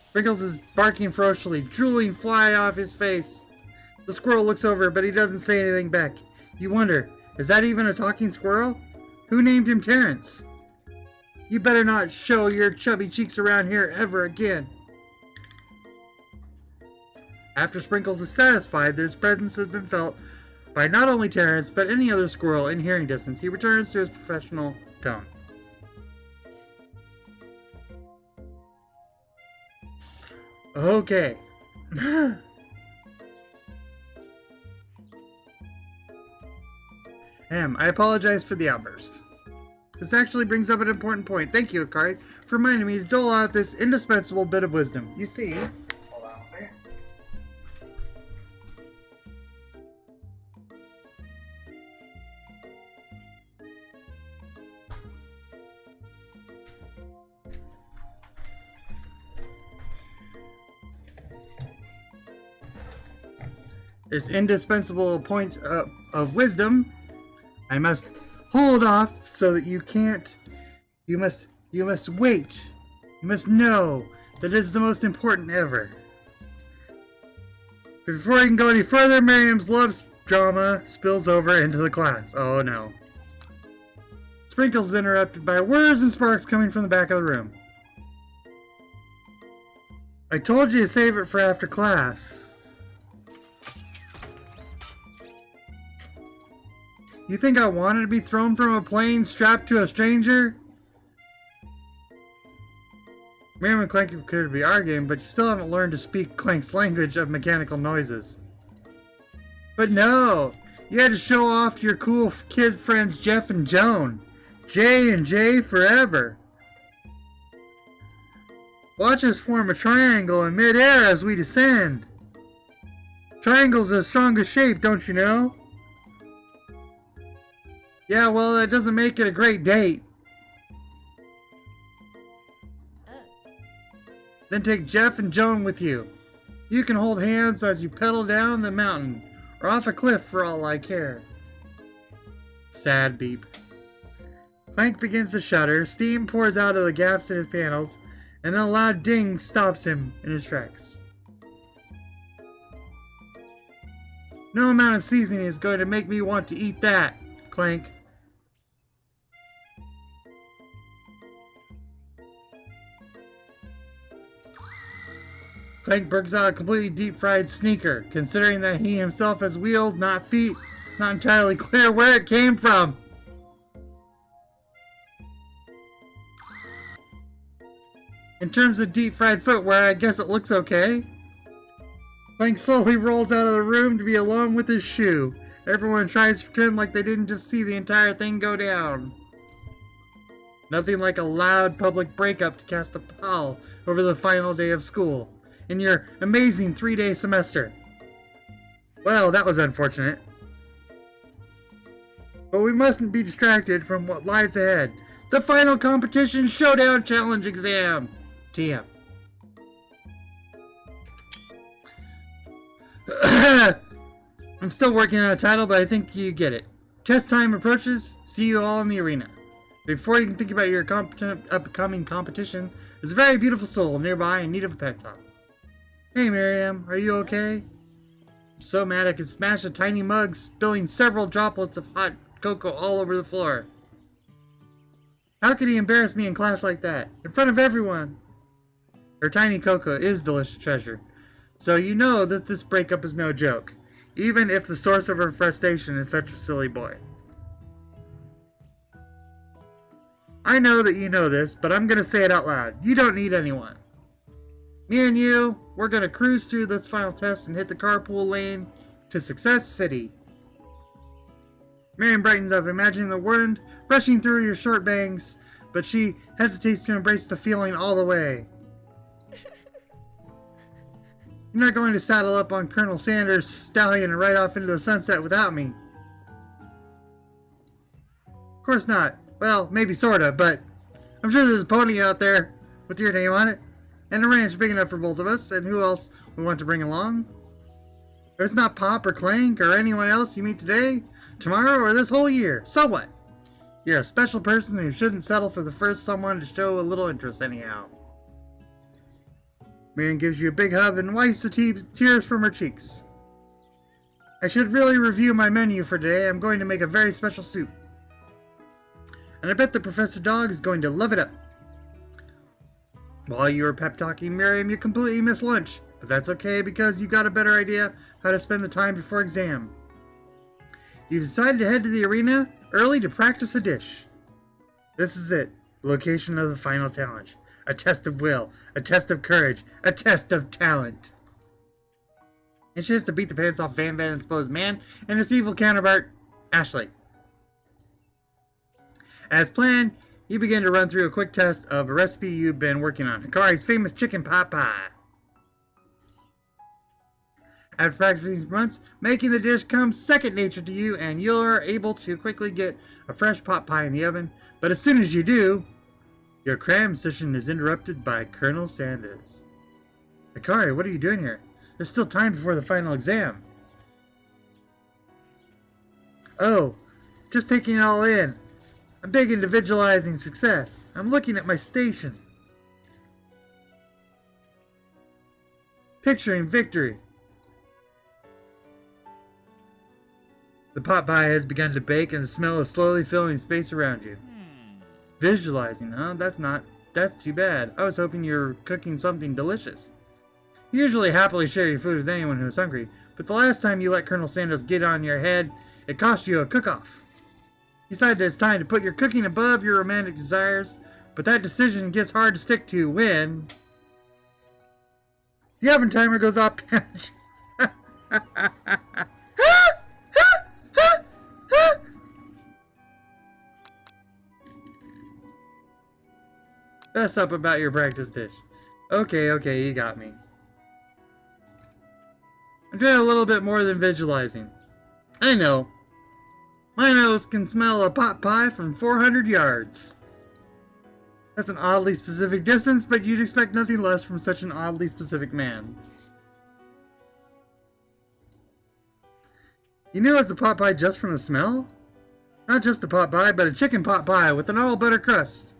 Sprinkles is barking ferociously, drooling fly off his face. The squirrel looks over, but he doesn't say anything back. You wonder, is that even a talking squirrel? Who named him Terrence? You better not show your chubby cheeks around here ever again. After Sprinkles is satisfied that his presence has been felt by not only Terrence, but any other squirrel in hearing distance, he returns to his professional tone. Okay. I apologize for the outburst. This actually brings up an important point. Thank you, Akari, for reminding me to dole out this indispensable bit of wisdom. You see... Hold on a second. This indispensable point of wisdom, I must hold off so that you can't. You must wait. You must know that it is the most important ever. But before I can go any further, Miriam's love drama spills over into the class. Oh no. Sprinkles is interrupted by whirs and sparks coming from the back of the room. I told you to save it for after class. You think I wanted to be thrown from a plane strapped to a stranger? Miriam and Clank appear to be arguing, but you still haven't learned to speak Clank's language of mechanical noises. But no! You had to show off to your cool kid friends Jeff and Joan. J and J forever. Watch us form a triangle in mid-air as we descend. Triangle's the strongest shape, don't you know? Yeah, well, that doesn't make it a great date. Then take Jeff and Joan with you. You can hold hands as you pedal down the mountain, or off a cliff for all I care. Sad beep. Clank begins to shudder, steam pours out of the gaps in his panels, and then a loud ding stops him in his tracks. No amount of seasoning is going to make me want to eat that, Clank. Clank breaks out a completely deep-fried sneaker, considering that he himself has wheels, not feet. Not entirely clear where it came from. In terms of deep-fried footwear, I guess it looks okay. Clank slowly rolls out of the room to be alone with his shoe. Everyone tries to pretend like they didn't just see the entire thing go down. Nothing like a loud public breakup to cast a pall over the final day of school in your amazing 3-day semester. Well, that was unfortunate. But we mustn't be distracted from what lies ahead. The final competition showdown challenge exam. TM. I'm still working on a title, but I think you get it. Test time approaches. See you all in the arena. Before you can think about your upcoming competition, there's a very beautiful soul nearby in need of a pep talk. Hey Miriam, are you okay? I'm so mad I could smash a tiny mug, spilling several droplets of hot cocoa all over the floor. How could he embarrass me in class like that? In front of everyone? Her tiny cocoa is delicious treasure. So you know that this breakup is no joke. Even if the source of her frustration is such a silly boy. I know that you know this, but I'm gonna say it out loud. You don't need anyone. Me and you, we're gonna cruise through this final test and hit the carpool lane to Success City. Miriam brightens up, imagining the wind rushing through your short bangs, but she hesitates to embrace the feeling all the way. You're not going to saddle up on Colonel Sanders' stallion and ride off into the sunset without me. Of course not. Well, maybe sorta, but I'm sure there's a pony out there with your name on it, and a ranch big enough for both of us, and who else we want to bring along. If it's not Pop or Clank or anyone else you meet today, tomorrow, or this whole year, so what? You're a special person who shouldn't settle for the first someone to show a little interest anyhow. Miriam gives you a big hug and wipes the tears from her cheeks. I should really review my menu for today. I'm going to make a very special soup. And I bet the Professor Dog is going to love it up. While you were pep talking Miriam, you completely missed lunch. But that's okay because you got a better idea how to spend the time before exam. You've decided to head to the arena early to practice a dish. This is it. The location of the final challenge. A test of will, a test of courage, a test of talent. And she has to beat the pants off Van Van's supposed man and his evil counterpart, Ashley. As planned, you begin to run through a quick test of a recipe you've been working on, Hikari's famous chicken pot pie. After practicing months, making the dish comes second nature to you, and you're able to quickly get a fresh pot pie in the oven. But as soon as you do, your cram session is interrupted by Colonel Sanders. Hikari, what are you doing here? There's still time before the final exam. Oh, just taking it all in. I'm big into visualizing success. I'm looking at my station. Picturing victory. The pot pie has begun to bake and the smell is slowly filling space around you. Visualizing, huh? That's too bad. I was hoping you were cooking something delicious. You usually happily share your food with anyone who's hungry, but the last time you let Colonel Sanders get on your head, it cost you a cook-off. You decide that it's time to put your cooking above your romantic desires, but that decision gets hard to stick to when the oven timer goes off. Fess up about your practice dish. Okay, you got me. I'm doing a little bit more than visualizing. I know. My nose can smell a pot pie from 400 yards. That's an oddly specific distance, but you'd expect nothing less from such an oddly specific man. You knew it's a pot pie just from the smell? Not just a pot pie, but a chicken pot pie with an all butter crust.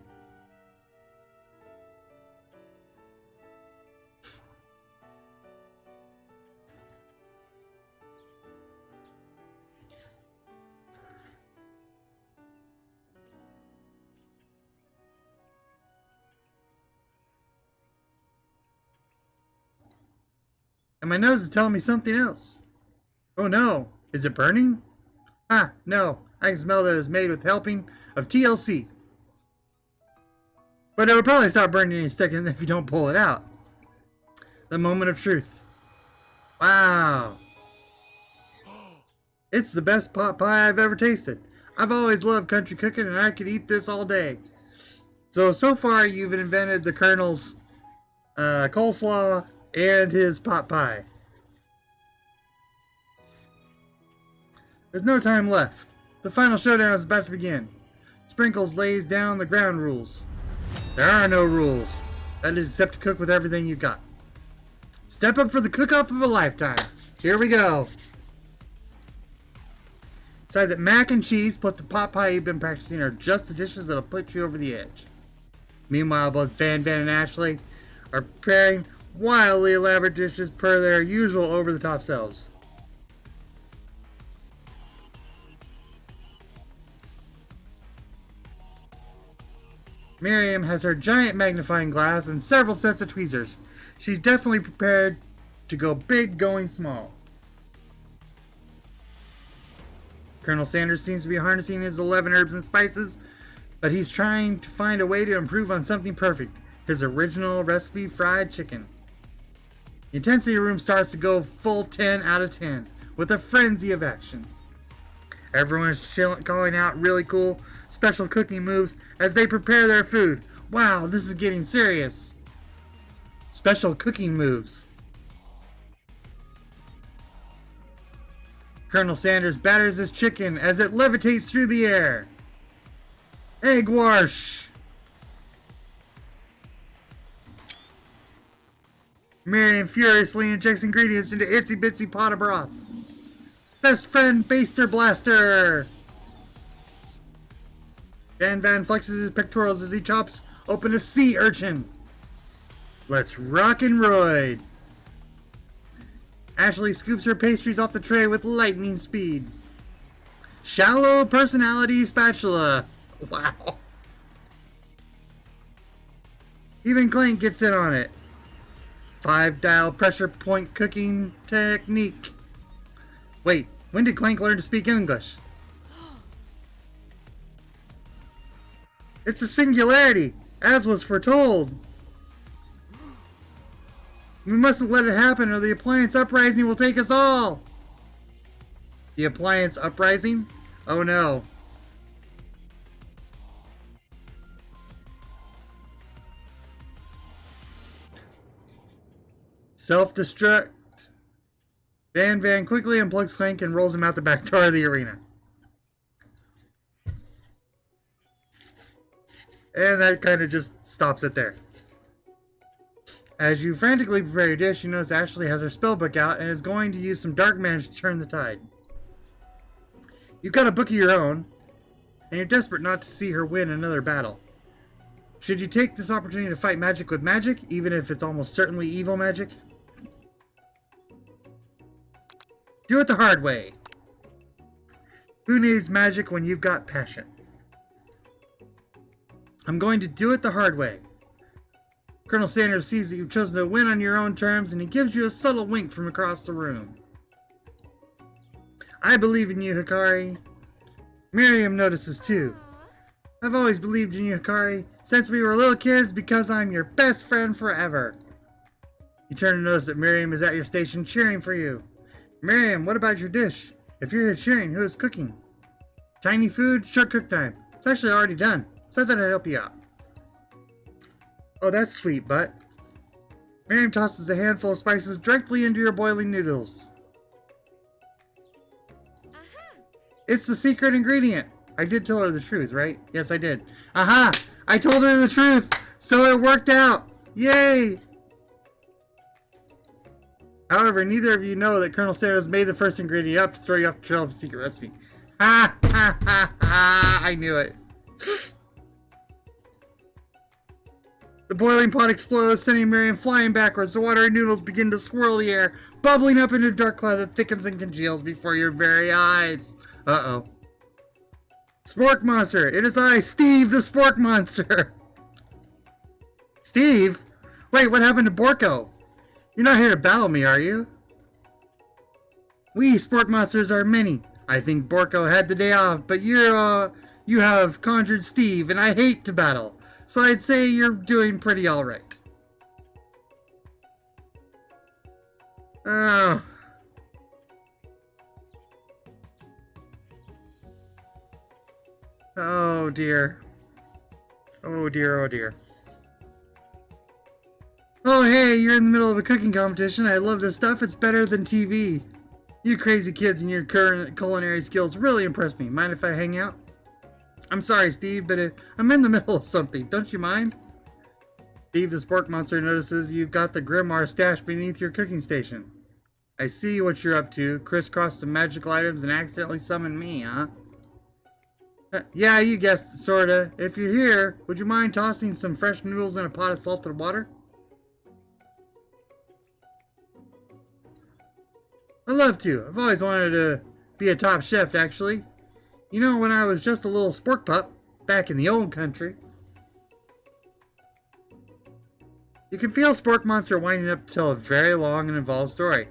And my nose is telling me something else. Oh no, is it burning? Ah, no, I can smell that it's made with helping of TLC. But it would probably start burning any second if you don't pull it out. The moment of truth. Wow. It's the best pot pie I've ever tasted. I've always loved country cooking and I could eat this all day. So far you've invented the Colonel's coleslaw and his pot pie. There's no time left. The final showdown is about to begin. Sprinkles lays down the ground rules. There are no rules. That is except to cook with everything you've got. Step up for the cook-off of a lifetime. Here we go. Decide that mac and cheese plus the pot pie you've been practicing are just the dishes that'll put you over the edge. Meanwhile, both Van and Ashley are preparing wildly elaborate dishes per their usual over-the-top selves. Miriam has her giant magnifying glass and several sets of tweezers. She's definitely prepared to go big going small. Colonel Sanders seems to be harnessing his 11 herbs and spices, but he's trying to find a way to improve on something perfect, his original recipe fried chicken. The intensity room starts to go full 10 out of 10, with a frenzy of action. Everyone is calling out really cool special cooking moves as they prepare their food. Wow, this is getting serious. Special cooking moves. Colonel Sanders batters his chicken as it levitates through the air. Egg wash. Miriam furiously injects ingredients into itsy bitsy pot of broth. Best friend baster blaster. Van flexes his pectorals as he chops open a sea urchin. Let's rock and roid. Ashley scoops her pastries off the tray with lightning speed. Shallow personality spatula. Wow. Even Clank gets in on it. 5-dial pressure point cooking technique. Wait, when did Clank learn to speak English? It's a singularity, as was foretold. We mustn't let it happen or the appliance uprising will take us all. The appliance uprising? Oh no. Self-destruct. Van quickly unplugs Clank and rolls him out the back door of the arena. And that kind of just stops it there. As you frantically prepare your dish, you notice Ashley has her spellbook out and is going to use some dark magic to turn the tide. You've got a book of your own, and you're desperate not to see her win another battle. Should you take this opportunity to fight magic with magic, even if it's almost certainly evil magic? Do it the hard way. Who needs magic when you've got passion? I'm going to do it the hard way. Colonel Sanders sees that you've chosen to win on your own terms, and he gives you a subtle wink from across the room. I believe in you, Hikari. Miriam notices too. I've always believed in you, Hikari, since we were little kids, because I'm your best friend forever. You turn to notice that Miriam is at your station cheering for you. Miriam, what about your dish? If you're here cheering, who is cooking? Tiny food, short cook time. It's actually already done, so I thought I'd help you out. Oh, that's sweet, but Miriam tosses a handful of spices directly into your boiling noodles. It's the secret ingredient. I did tell her the truth, right? Yes, I did. Aha! I told her the truth! So it worked out! Yay! However, neither of you know that Colonel Sanders made the first ingredient up to throw you off the trail of a secret recipe. Ha ha ha ha! I knew it. The boiling pot explodes, sending Miriam flying backwards. The watery noodles begin to swirl the air, bubbling up into a dark cloud that thickens and congeals before your very eyes. Uh-oh. Spork Monster! It is I, Steve the Spork Monster! Steve? Wait, what happened to Borko? You're not here to battle me, are you? We Spork Monsters are many. I think Borko had the day off, but you have conjured Steve, and I hate to battle. So I'd say you're doing pretty alright. Oh. Oh dear. Oh dear, oh dear. Oh hey, you're in the middle of a cooking competition. I love this stuff. It's better than TV. You crazy kids and your current culinary skills really impress me. Mind if I hang out? I'm sorry, Steve, but I'm in the middle of something. Don't you mind? Steve the Spork Monster notices you've got the Grimoire stashed beneath your cooking station. I see what you're up to. Crisscross some magical items and accidentally summon me, huh? Yeah, you guessed it, sorta. If you're here, would you mind tossing some fresh noodles in a pot of salted water? I'd love to. I've always wanted to be a top chef, actually. You know, when I was just a little spork pup, back in the old country. You can feel Spork Monster winding up to tell a very long and involved story.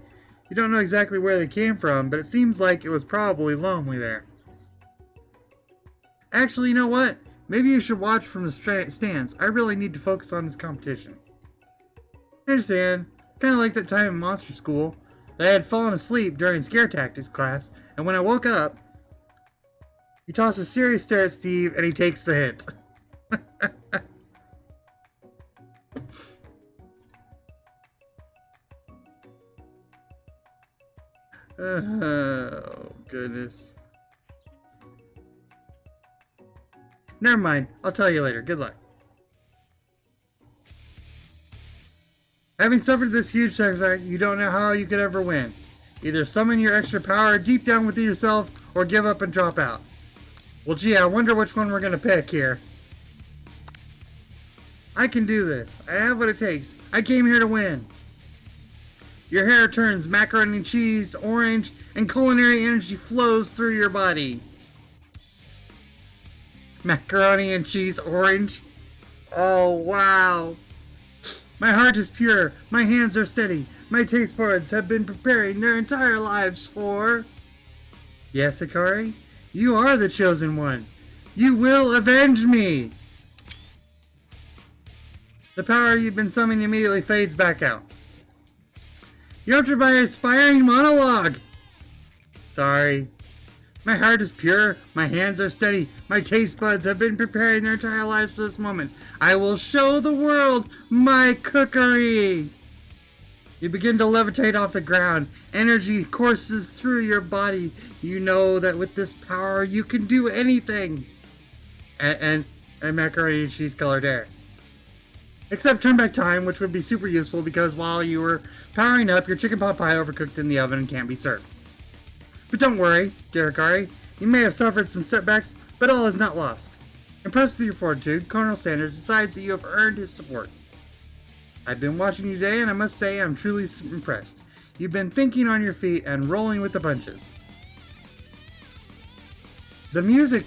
You don't know exactly where they came from, but it seems like it was probably lonely there. Actually, you know what? Maybe you should watch from the stands. I really need to focus on this competition. I understand. Kind of like that time in Monster School that I had fallen asleep during Scare Tactics class, and when I woke up, he tosses a serious stare at Steve, and he takes the hint. Oh, goodness. Never mind. I'll tell you later. Good luck. Having suffered this huge setback, you don't know how you could ever win. Either summon your extra power deep down within yourself, or give up and drop out. Well, gee, I wonder which one we're going to pick here. I can do this. I have what it takes. I came here to win. Your hair turns macaroni and cheese, orange, and culinary energy flows through your body. Macaroni and cheese, orange? Oh, wow. My heart is pure. My hands are steady. My taste buds have been preparing their entire lives for... Yes, Akari? You are the chosen one. You will avenge me. The power you've been summoning immediately fades back out. You're up to my inspiring monologue. Sorry. My heart is pure. My hands are steady. My taste buds have been preparing their entire lives for this moment. I will show the world my cookery. You begin to levitate off the ground. Energy courses through your body. You know that with this power, you can do anything. And macaroni and cheese colored hair. Except turn back time, which would be super useful because while you were powering up, your chicken pot pie overcooked in the oven and can't be served. But don't worry, dear Akari. You may have suffered some setbacks, but all is not lost. Impressed with your fortitude, Colonel Sanders decides that you have earned his support. I've been watching you today, and I must say I'm truly impressed. You've been thinking on your feet and rolling with the punches. The music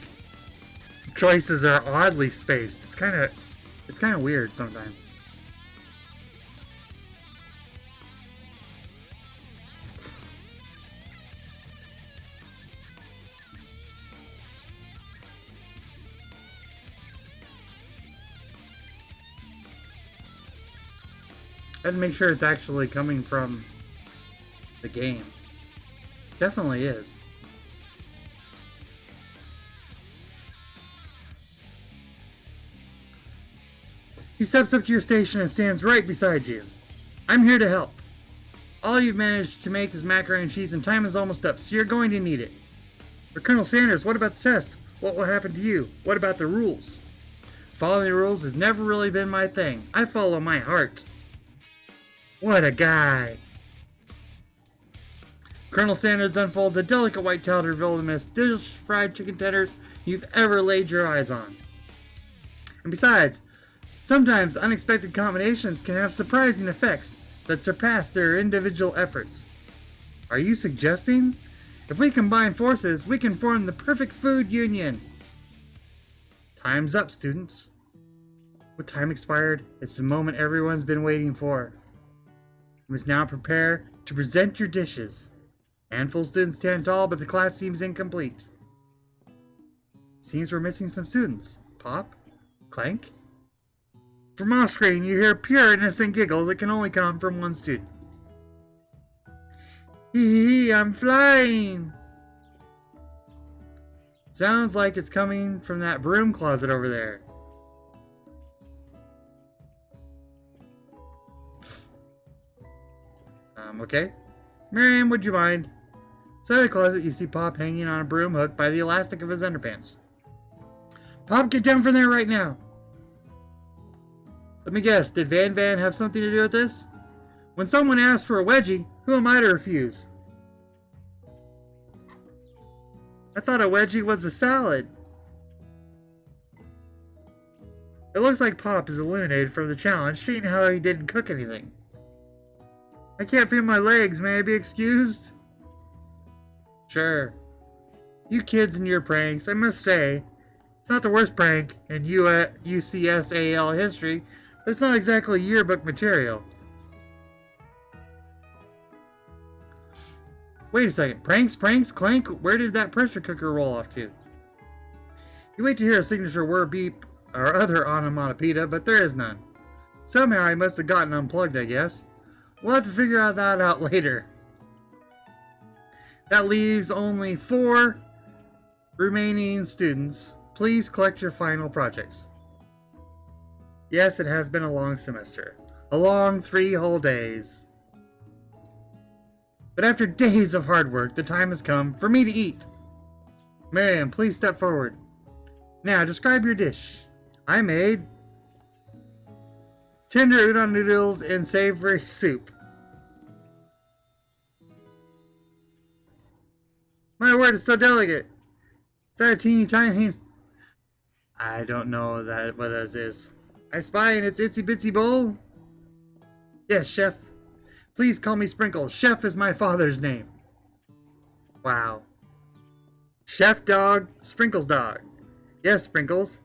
choices are oddly spaced. It's kind of weird sometimes. I had to make sure it's actually coming from the game. Definitely is. He steps up to your station and stands right beside you. I'm here to help. All you've managed to make is macaroni and cheese, and time is almost up, so you're going to need it. But Colonel Sanders, what about the test? what will happen to you? What about the rules? Following the rules has never really been my thing. I follow my heart. What a guy. Colonel Sanders unfolds a delicate white towel to reveal the most delicious fried chicken tenders you've ever laid your eyes on. And besides, sometimes unexpected combinations can have surprising effects that surpass their individual efforts. Are you suggesting? If we combine forces, we can form the perfect food union. Time's up, students. With time expired, it's the moment everyone's been waiting for. You must now prepare to present your dishes. Handful of students stand tall, but the class seems incomplete. Seems we're missing some students. Pop? Clank? From off screen, you hear a pure innocent giggle that can only come from one student. Hee hee, I'm flying! Sounds like it's coming from that broom closet over there. Okay. Miriam, would you mind? Inside the closet, you see Pop hanging on a broom hook by the elastic of his underpants. Pop, get down from there right now! Let me guess, did Van have something to do with this? When someone asks for a wedgie, who am I to refuse? I thought a wedgie was a salad. It looks like Pop is eliminated from the challenge, seeing how he didn't cook anything. I can't feel my legs, may I be excused? Sure. You kids and your pranks, I must say, it's not the worst prank in UCSAL history, but it's not exactly yearbook material. Wait a second, pranks, clank, where did that pressure cooker roll off to? You wait to hear a signature whir beep or other onomatopoeia, but there is none. Somehow I must have gotten unplugged, I guess. We'll have to figure that out later. That leaves only 4 remaining students. Please collect your final projects. Yes, it has been a long semester. A long 3 whole days. But after days of hard work, the time has come for me to eat. Miriam, please step forward. Now, describe your dish. I made tender udon noodles and savory soup. My word, it's so delicate. Is that a teeny tiny? I don't know what that is. I spy in its itsy bitsy bowl. Yes, chef. Please call me Sprinkles. Chef is my father's name. Wow. Chef dog, Sprinkles dog. Yes, Sprinkles.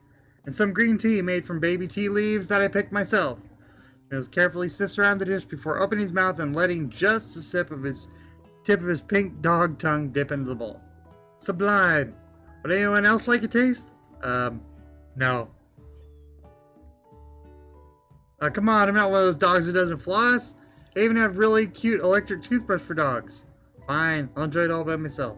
And some green tea made from baby tea leaves that I picked myself. It was carefully sniffs around the dish before opening his mouth and letting just a sip of his tip of his pink dog tongue dip into the bowl. Sublime. Would anyone else like a taste? No. Come on, I'm not one of those dogs who doesn't floss. They even have really cute electric toothbrush for dogs. Fine, I'll enjoy it all by myself.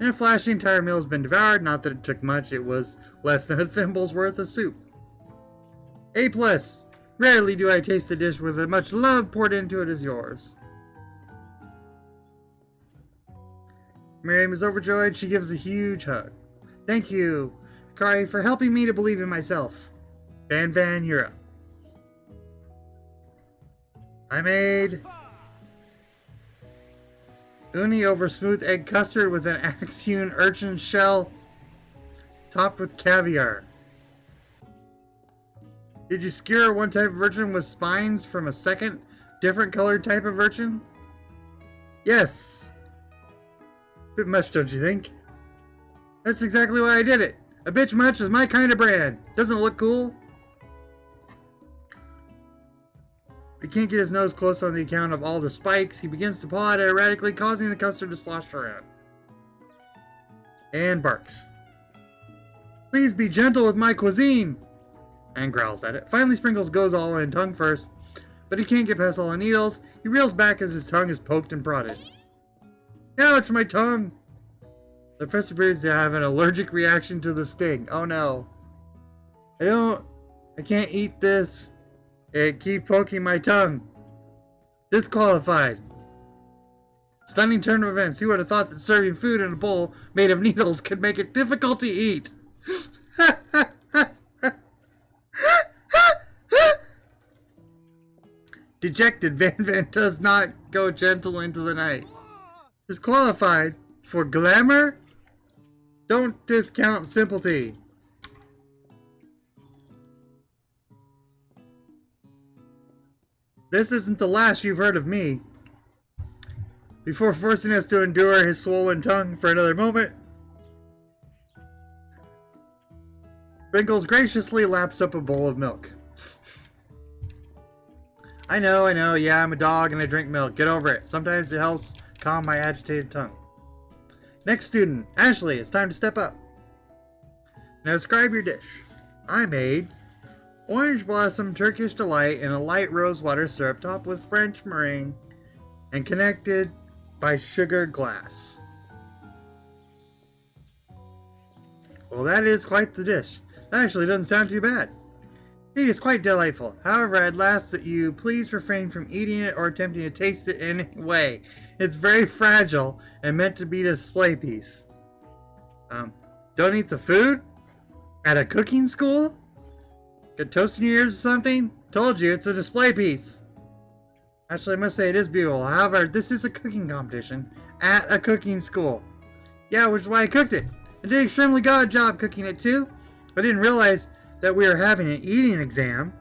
In a flash, the entire meal has been devoured. Not that it took much, it was less than a thimble's worth of soup. A+. Rarely do I taste a dish with as much love poured into it as yours. Miriam is overjoyed. She gives a huge hug. Thank you, Kari, for helping me to believe in myself. Van, you're up. I made uni over smooth egg custard with an axe-hewn urchin shell topped with caviar. Did you skewer one type of urchin with spines from a second, different colored type of urchin? Yes. Bit much, don't you think? That's exactly why I did it. A bitch much is my kind of brand. Doesn't it look cool? He can't get his nose close on the account of all the spikes. He begins to paw at it erratically, causing the custard to slosh around. And barks. Please be gentle with my cuisine! And growls at it. Finally, Sprinkles goes all in, tongue first. But he can't get past all the needles. He reels back as his tongue is poked and prodded. Ouch, my tongue! The professor appears to have an allergic reaction to the sting. Oh no. I can't eat this. It keeps poking my tongue. Disqualified. Stunning turn of events. Who would have thought that serving food in a bowl made of needles could make it difficult to eat? Dejected, Van Van does not go gentle into the night. Disqualified for glamour? Don't discount sympathy. This isn't the last you've heard of me. Before forcing us to endure his swollen tongue for another moment, Sprinkles graciously laps up a bowl of milk. I know, yeah, I'm a dog and I drink milk. Get over it. Sometimes it helps calm my agitated tongue. Next student, Ashley, it's time to step up. Now describe your dish. I made orange blossom Turkish delight in a light rose water syrup topped with French meringue and connected by sugar glass. Well, that is quite the dish. That actually doesn't sound too bad. It is quite delightful. However, I'd ask that you please refrain from eating it or attempting to taste it in any way. It's very fragile and meant to be a display piece. Don't eat the food? At a cooking school? Got toast in your ears or something? Told you, it's a display piece. Actually, I must say it is beautiful. However, this is a cooking competition at a cooking school. Yeah, which is why I cooked it. I did an extremely good job cooking it too. I didn't realize that we were having an eating exam.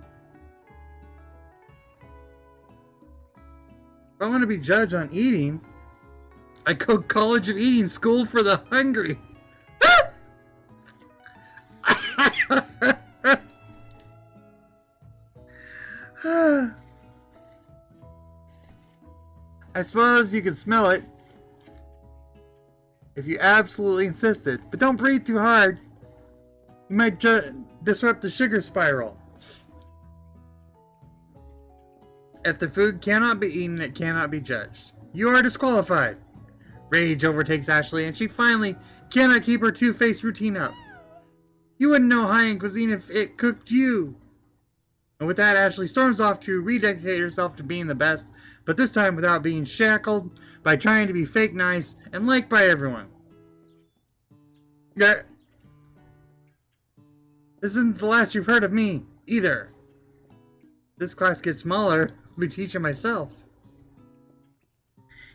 If I want to be judged on eating, I go College of Eating School for the Hungry. I suppose you could smell it if you absolutely insisted, but don't breathe too hard. You might disrupt the sugar spiral. If the food cannot be eaten, it cannot be judged. You are disqualified. Rage overtakes Ashley, and she finally cannot keep her two-faced routine up. You wouldn't know high-end cuisine if it cooked you. And with that, Ashley storms off to rededicate herself to being the best, but this time without being shackled by trying to be fake nice and liked by everyone. Yeah. This isn't the last you've heard of me, either. This class gets smaller, I'll be teaching myself.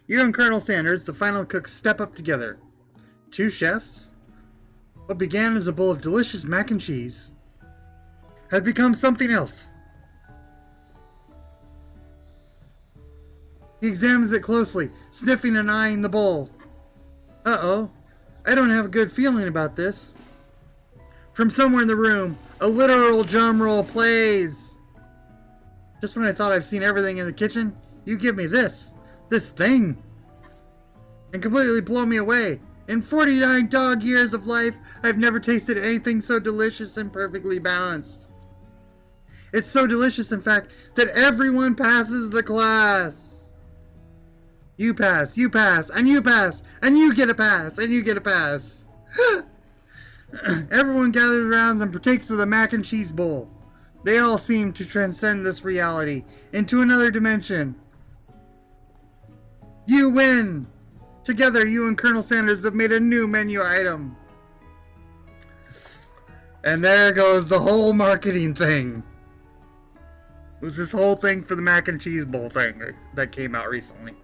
You and Colonel Sanders, the final cooks, step up together. Two chefs. What began as a bowl of delicious mac and cheese had become something else. He examines it closely, sniffing and eyeing the bowl. Uh-oh, I don't have a good feeling about this. From somewhere in the room, a literal drum roll plays. Just when I thought I've seen everything in the kitchen, you give me this thing, and completely blow me away. In 49 dog years of life, I've never tasted anything so delicious and perfectly balanced. It's so delicious, in fact, that everyone passes the class. You pass, and you pass, and you get a pass, and you get a pass. Everyone gathers around and partakes of the mac and cheese bowl. They all seem to transcend this reality into another dimension. You win! Together, you and Colonel Sanders have made a new menu item. And there goes the whole marketing thing. It was this whole thing for the mac and cheese bowl thing that came out recently.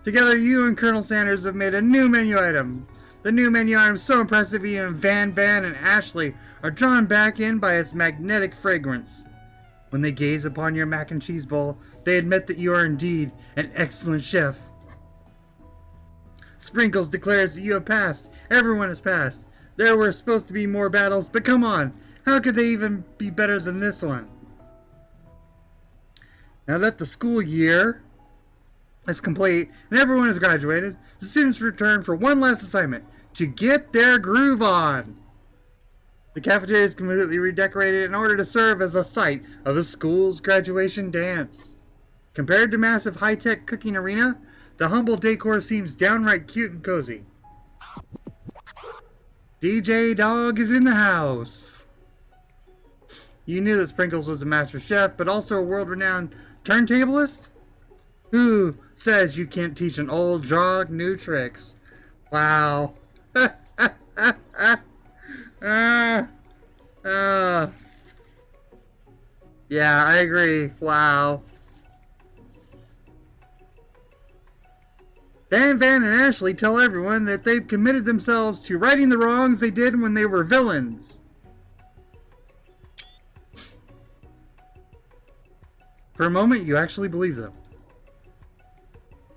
Together, you and Colonel Sanders have made a new menu item. The new menu item is so impressive, even Van Van and Ashley are drawn back in by its magnetic fragrance. When they gaze upon your mac and cheese bowl, they admit that you are indeed an excellent chef. Sprinkles declares that you have passed. Everyone has passed. There were supposed to be more battles, but come on, how could they even be better than this one? Now that the school year is complete and everyone has graduated, the students return for one last assignment, to get their groove on. The cafeteria is completely redecorated in order to serve as a site of the school's graduation dance. Compared to massive high-tech cooking arena, the humble decor seems downright cute and cozy. DJ Dog is in the house. You knew that Sprinkles was a master chef, but also a world-renowned turntablist? Who says you can't teach an old dog new tricks? Wow. uh, uh, yeah, I agree. Wow. Dan, Van, and Ashley tell everyone that they've committed themselves to righting the wrongs they did when they were villains. For a moment, you actually believe them.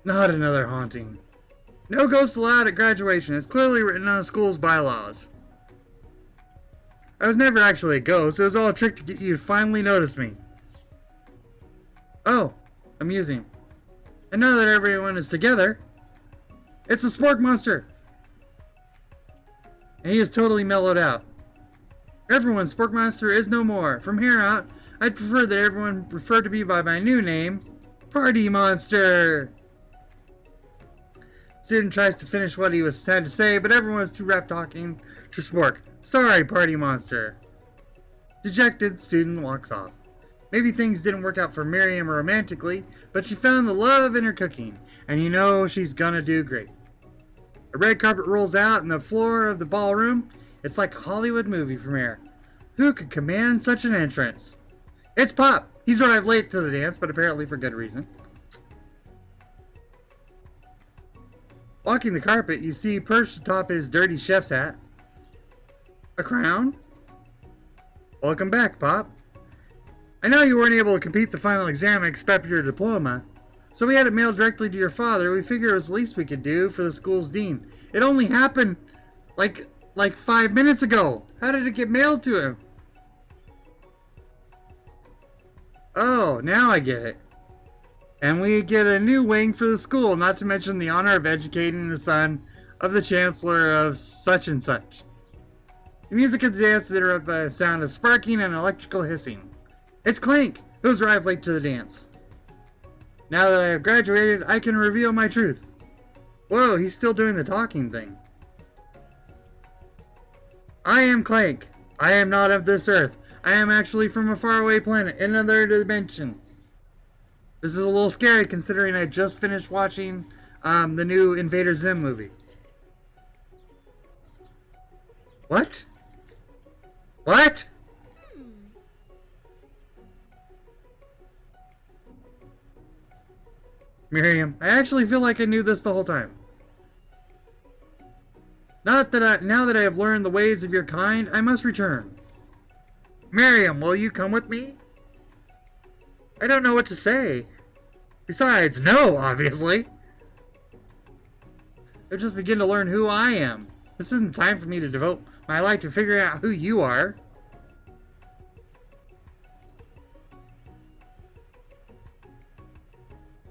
Not another haunting. No ghosts allowed at graduation. It's clearly written on the school's bylaws. I was never actually a ghost. It was all a trick to get you to finally notice me. Oh, amusing. And now that everyone is together, it's a spork monster. And he is totally mellowed out. Everyone, Spork Monster is no more. From here out, I'd prefer that everyone refer to me by my new name, Party Monster. Student tries to finish what he was trying to say, but everyone was too wrapped talking to Spork. Sorry, Party Monster. Dejected, student walks off. Maybe things didn't work out for Miriam romantically, but she found the love in her cooking, and you know she's gonna do great. A red carpet rolls out on the floor of the ballroom. It's like a Hollywood movie premiere. Who could command such an entrance? It's Pop. He's arrived late to the dance, but apparently for good reason. Walking the carpet, you see perched atop his dirty chef's hat. A crown? Welcome back, Pop. I know you weren't able to complete the final exam and expect your diploma, so we had it mailed directly to your father. We figured it was the least we could do for the school's dean. It only happened like 5 minutes ago. How did it get mailed to him? Oh, now I get it. And we get a new wing for the school, not to mention the honor of educating the son of the chancellor of such and such. The music of the dance is interrupted by a sound of sparking and electrical hissing. It's Clank, who's arrived late to the dance. Now that I have graduated, I can reveal my truth. Whoa, he's still doing the talking thing. I am Clank. I am not of this earth. I am actually from a faraway planet in another dimension. This is a little scary considering I just finished watching the new Invader Zim movie. What? What? Miriam, I actually feel like I knew this the whole time. Now that I have learned the ways of your kind, I must return. Miriam, will you come with me? I don't know what to say. Besides, no, obviously. I'll just begin to learn who I am. This isn't time for me to devote my life to figuring out who you are.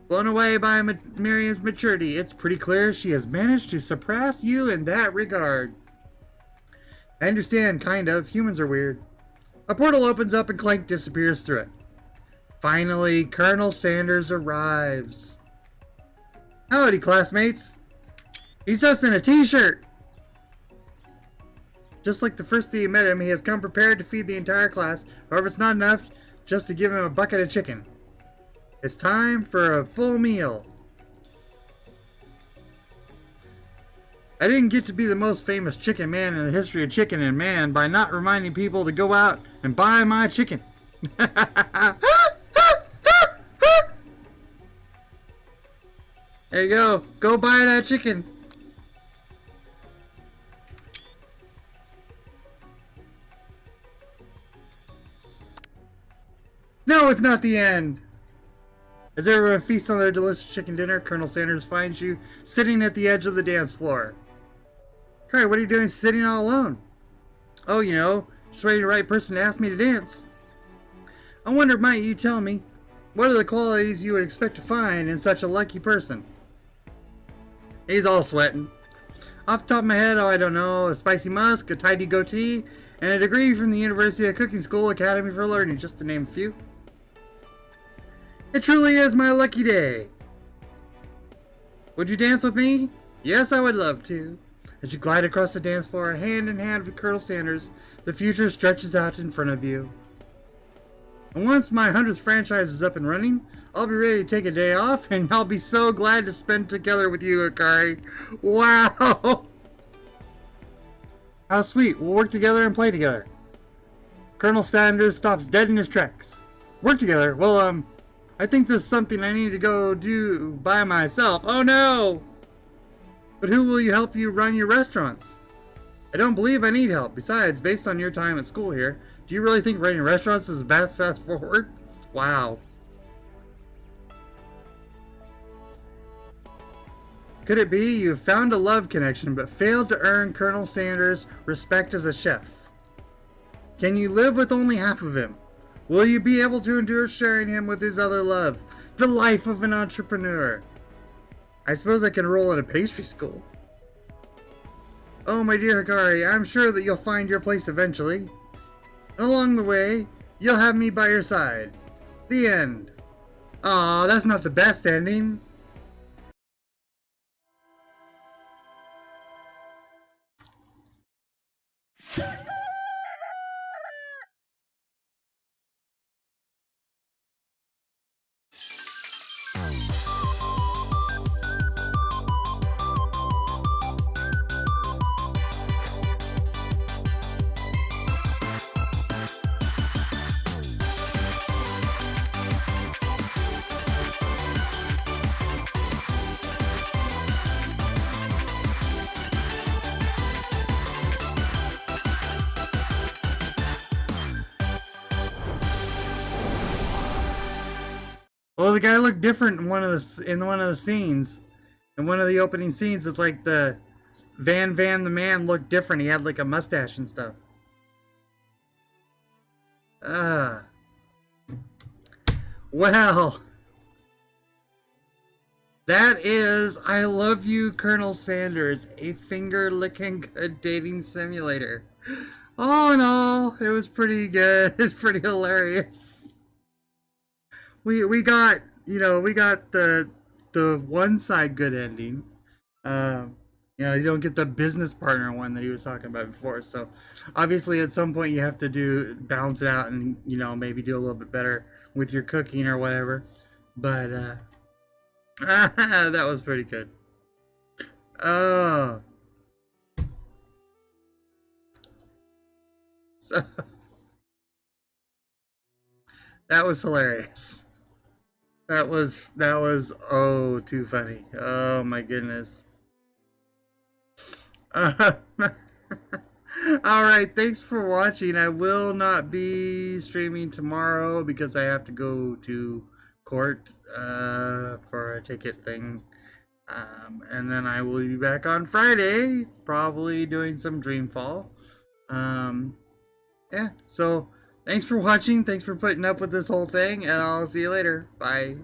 Blown away by Miriam's maturity, it's pretty clear she has managed to surpass you in that regard. I understand, kind of. Humans are weird. A portal opens up and Clank disappears through it. Finally, Colonel Sanders arrives. Howdy, classmates. He's just in a t-shirt. Just like the first day you met him, he has come prepared to feed the entire class. However, it's not enough just to give him a bucket of chicken. It's time for a full meal. I didn't get to be the most famous chicken man in the history of chicken and man by not reminding people to go out and buy my chicken. There you go. Go buy that chicken. No, it's not the end. As everyone feasts on their delicious chicken dinner, Colonel Sanders finds you sitting at the edge of the dance floor. Hey, what are you doing sitting all alone? Oh, you know, just waiting the right person to ask me to dance. I wonder, might you tell me, what are the qualities you would expect to find in such a lucky person? He's all sweating. Off the top of my head, oh, I don't know, a spicy musk, a tidy goatee, and a degree from the University of Cooking School Academy for Learning, just to name a few. It truly is my lucky day. Would you dance with me? Yes, I would love to. As you glide across the dance floor, hand in hand with Colonel Sanders, the future stretches out in front of you. And once my 100th franchise is up and running, I'll be ready to take a day off, and I'll be so glad to spend together with you, Akari. Wow! How sweet. We'll work together and play together. Colonel Sanders stops dead in his tracks. Work together? Well, I think this is something I need to go do by myself. Oh no! But who will you help you run your restaurants? I don't believe I need help. Besides, based on your time at school here, do you really think running restaurants is a fast forward? Wow. Could it be you've found a love connection but failed to earn Colonel Sanders' respect as a chef? Can you live with only half of him? Will you be able to endure sharing him with his other love? The life of an entrepreneur. I suppose I can roll at a pastry school. Oh, my dear Hikari, I'm sure that you'll find your place eventually. And along the way, you'll have me by your side. The end. Aw, that's not the best ending. Well, the guy looked different in one of the scenes. In one of the opening scenes, it's like the Van the man looked different. He had like a mustache and stuff. Well, that is I Love You, Colonel Sanders, a finger-licking good dating simulator. All in all, it was pretty good. It's pretty hilarious. We got the one side good ending. You don't get the business partner one that he was talking about before. So obviously at some point you have to balance it out and maybe do a little bit better with your cooking or whatever. But that was pretty good. Oh. So that was hilarious. That was oh too funny. Oh my goodness. Alright, thanks for watching. I will not be streaming tomorrow because I have to go to court for a ticket thing. And then I will be back on Friday, probably doing some Dreamfall. Yeah, so thanks for watching. Thanks for putting up with this whole thing, and I'll see you later. Bye.